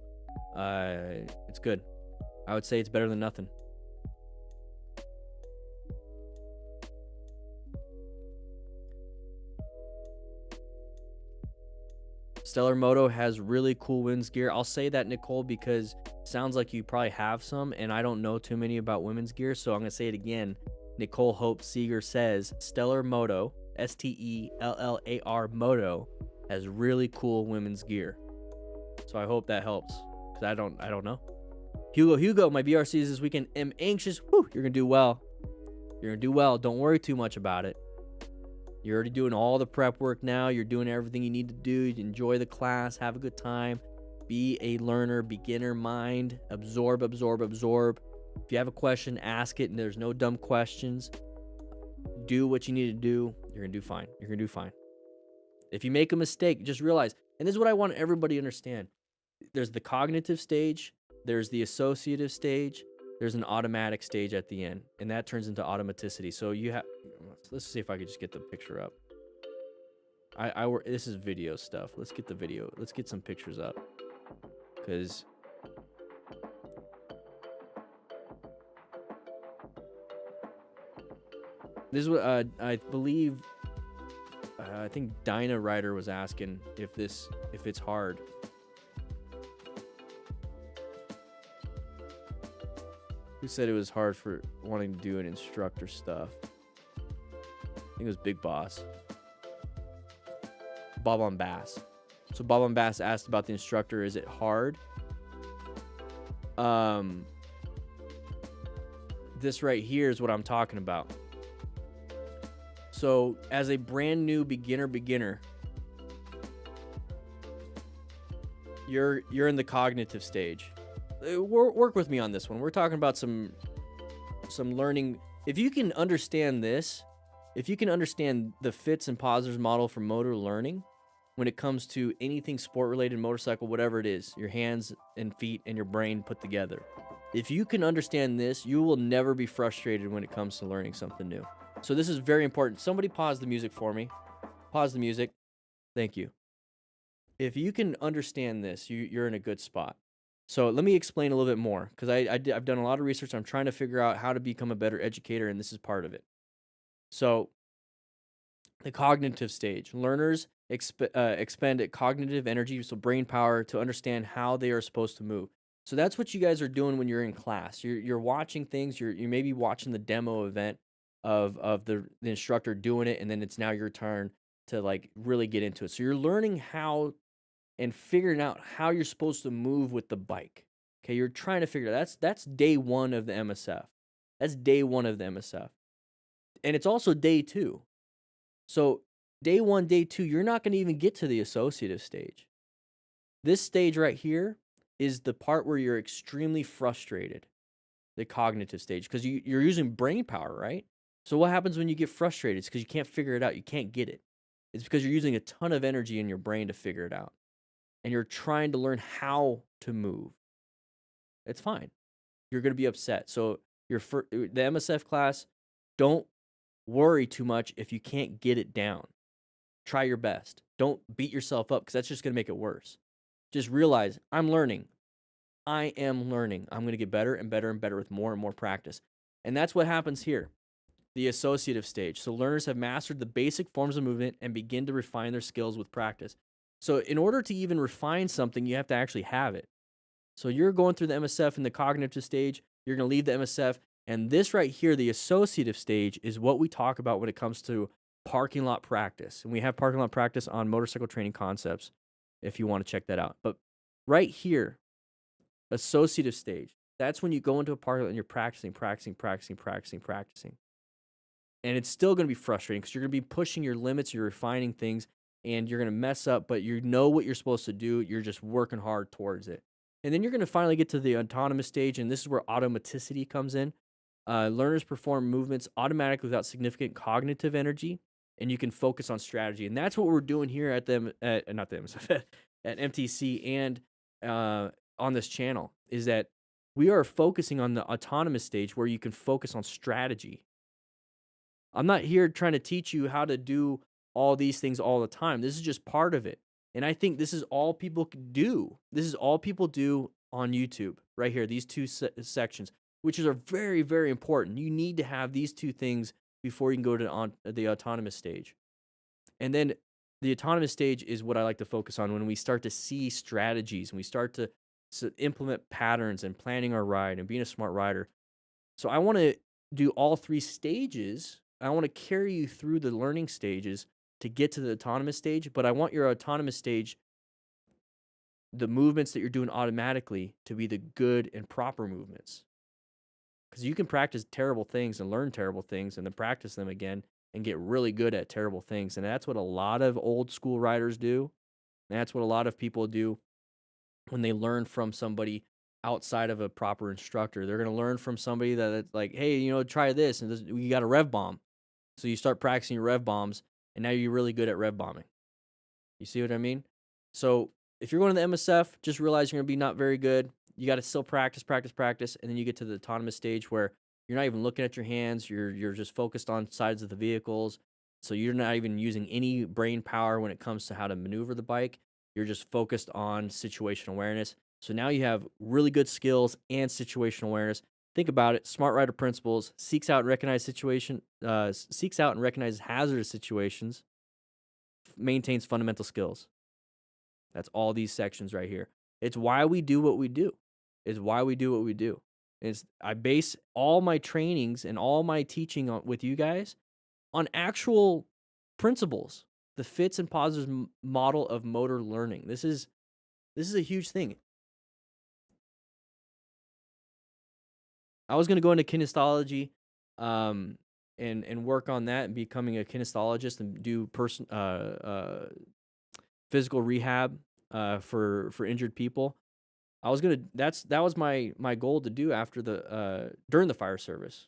it's good. I would say it's better than nothing. Stellar Moto has really cool women's gear. I'll say that, Nicole, because it sounds like you probably have some, and I don't know too many about women's gear, so I'm going to say it again. Nicole Hope Seeger says Stellar Moto, Stellar Moto, has really cool women's gear. So I hope that helps, because I don't know. Hugo, my BRCs this weekend. Am anxious. Whew, you're going to do well. You're going to do well. Don't worry too much about it. You're already doing all the prep work now. You're doing everything you need to do. Enjoy the class. Have a good time. Be a learner, beginner mind. Absorb. If you have a question, ask it, and there's no dumb questions. Do what you need to do. You're going to do fine. If you make a mistake, just realize, and this is what I want everybody to understand. There's the cognitive stage. There's the associative stage. There's an automatic stage at the end, and that turns into automaticity. So you have, let's see if I could just get the picture up. This is video stuff. Let's get the video. Let's get some pictures up, because this is what I believe. I think Dyna Rider was asking if it's hard. Who said it was hard for wanting to do an instructor stuff? I think it was Big Boss. Bob on Bass. So Bob on Bass asked about the instructor. Is it hard? This right here is what I'm talking about. So as a brand new beginner, you're in the cognitive stage. Work with me on this one. We're talking about some learning. If you can understand this, if you can understand the fits and positives model for motor learning when it comes to anything sport related, motorcycle, whatever it is, your hands and feet and your brain put together. If you can understand this, you will never be frustrated when it comes to learning something new. So this is very important. Somebody pause the music for me. Pause the music. Thank you. If you can understand this, you're in a good spot. So let me explain a little bit more, because I've done a lot of research. I'm trying to figure out how to become a better educator, and this is part of it. So the cognitive stage. Learners expend cognitive energy, so brain power, to understand how they are supposed to move. So that's what you guys are doing when you're in class. You're watching things. You may be watching the demo event of the instructor doing it, and then it's now your turn to like really get into it. So you're learning how and figuring out how you're supposed to move with the bike. Okay, you're trying to figure it out. That's day one of the MSF. That's day one of the MSF. And it's also day two. So day one, day two, you're not going to even get to the associative stage. This stage right here is the part where you're extremely frustrated, the cognitive stage, because you're using brain power, right? So what happens when you get frustrated? It's because you can't figure it out. You can't get it. It's because you're using a ton of energy in your brain to figure it out. And you're trying to learn how to move. It's fine. You're going to be upset. So the MSF class, don't worry too much if you can't get it down. Try your best. Don't beat yourself up, because that's just going to make it worse. Just realize, I'm learning. I am learning. I'm going to get better and better and better with more and more practice. And that's what happens here. The associative stage. So learners have mastered the basic forms of movement and begin to refine their skills with practice. So in order to even refine something, you have to actually have it. So you're going through the MSF in the cognitive stage. You're going to leave the MSF. And this right here, the associative stage, is what we talk about when it comes to parking lot practice. And we have parking lot practice on Motorcycle Training Concepts if you want to check that out. But right here, associative stage, that's when you go into a parking lot and you're practicing. And it's still going to be frustrating, because you're going to be pushing your limits, you're refining things, and you're going to mess up, but you know what you're supposed to do. You're just working hard towards it. And then you're going to finally get to the autonomous stage, and this is where automaticity comes in. Learners perform movements automatically without significant cognitive energy, and you can focus on strategy. And that's what we're doing here at MTC and on this channel, is that we are focusing on the autonomous stage where you can focus on strategy. I'm not here trying to teach you how to do all these things all the time. This is just part of it. And I think this is all people can do. This is all people do on YouTube right here, these two sections, which are very, very important. You need to have these two things before you can go to the autonomous stage. And then the autonomous stage is what I like to focus on when we start to see strategies and we start to implement patterns and planning our ride and being a smart rider. So I want to do all three stages. I want to carry you through the learning stages to get to the autonomous stage, but I want your autonomous stage, the movements that you're doing automatically, to be the good and proper movements. Because you can practice terrible things and learn terrible things and then practice them again and get really good at terrible things. And that's what a lot of old school riders do. And that's what a lot of people do when they learn from somebody outside of a proper instructor. They're going to learn from somebody that's like, hey, try this, and you got a rev bomb. So you start practicing your rev bombs, and now you're really good at rev bombing. You see what I mean? So if you're going to the MSF, just realize you're going to be not very good. You got to still practice, and then you get to the autonomous stage where you're not even looking at your hands. You're just focused on sides of the vehicles. So you're not even using any brain power when it comes to how to maneuver the bike. You're just focused on situational awareness. So now you have really good skills and situational awareness. Think about it. Smart rider principles: seeks out and recognizes hazardous situations, maintains fundamental skills. That's all these sections right here. It's why we do what we do. I base all my trainings and all my teaching with you guys on actual principles, the fits and positives model of motor learning. This is a huge thing. I was going to go into kinesiology and work on that and becoming a kinesiologist and do physical rehab for injured people. I was gonna that was my goal to do after the during the fire service.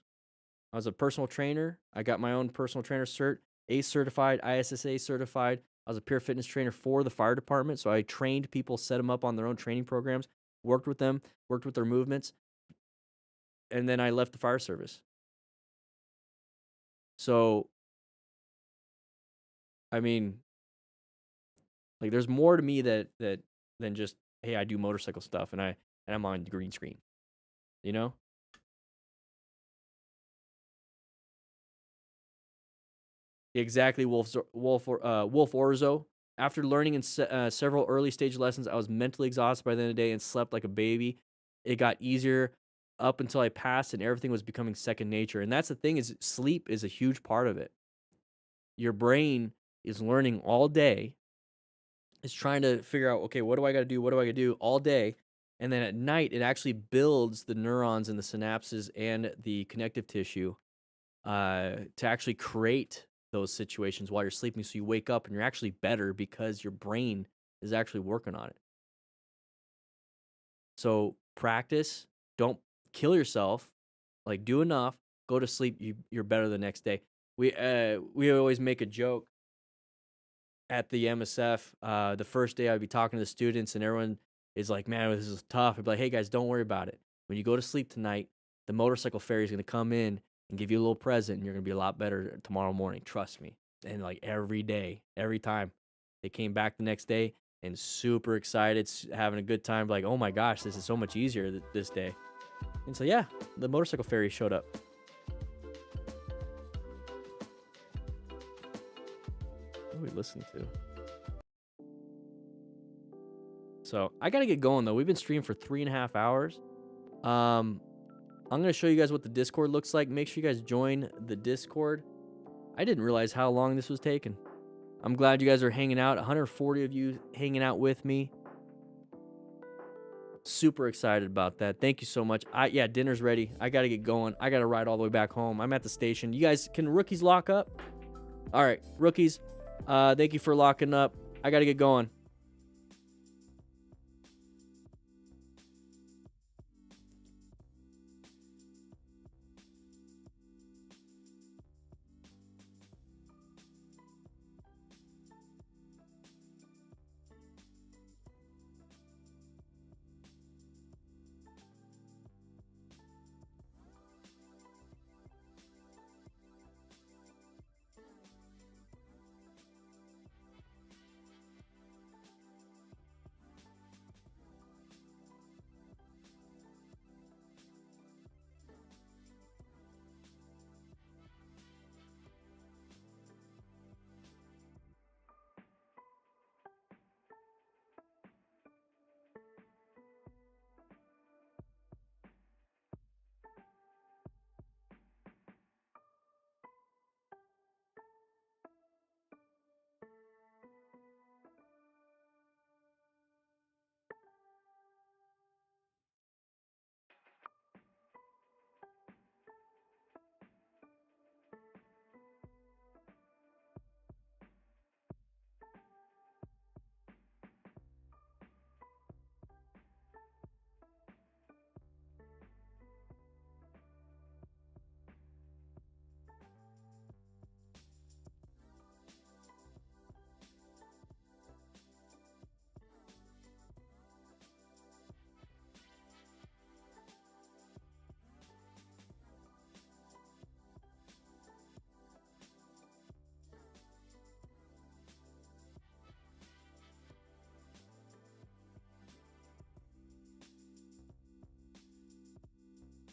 I was a personal trainer. I got my own personal trainer cert, ACE certified, ISSA certified. I was a peer fitness trainer for the fire department, so I trained people, set them up on their own training programs, worked with them, worked with their movements, and then I left the fire service. So, I mean, like, there's more to me that than just, hey, I do motorcycle stuff and I'm on green screen, you know? Exactly, Wolf Orzo. After learning in several early stage lessons, I was mentally exhausted by the end of the day and slept like a baby. It got easier up until I passed, and everything was becoming second nature. And that's the thing, is sleep is a huge part of it. Your brain is learning all day. It's trying to figure out, okay, what do I got to do? What do I got to do all day? And then at night, it actually builds the neurons and the synapses and the connective tissue to actually create those situations while you're sleeping. So you wake up and you're actually better because your brain is actually working on it. So practice, don't kill yourself, like do enough, go to sleep, you're better the next day. We always make a joke at the MSF. The first day I'd be talking to the students and everyone is like, man, this is tough. I'd be like, hey guys, don't worry about it. When you go to sleep tonight, the motorcycle fairy is going to come in and give you a little present, and you're going to be a lot better tomorrow morning. Trust me. And like every day, every time they came back the next day and super excited, having a good time. Like, oh my gosh, this is so much easier this day. And so, yeah, the motorcycle fairy showed up. What are we listening to? So I got to get going though. We've been streaming for 3.5 hours. I'm going to show you guys what the Discord looks like. Make sure you guys join the Discord. I didn't realize how long this was taking. I'm glad you guys are hanging out. 140 of you hanging out with me. Super excited about that. Thank you so much. Yeah, dinner's ready. I got to get going. I got to ride all the way back home. I'm at the station. You guys, can rookies lock up? All right, rookies, thank you for locking up. I got to get going.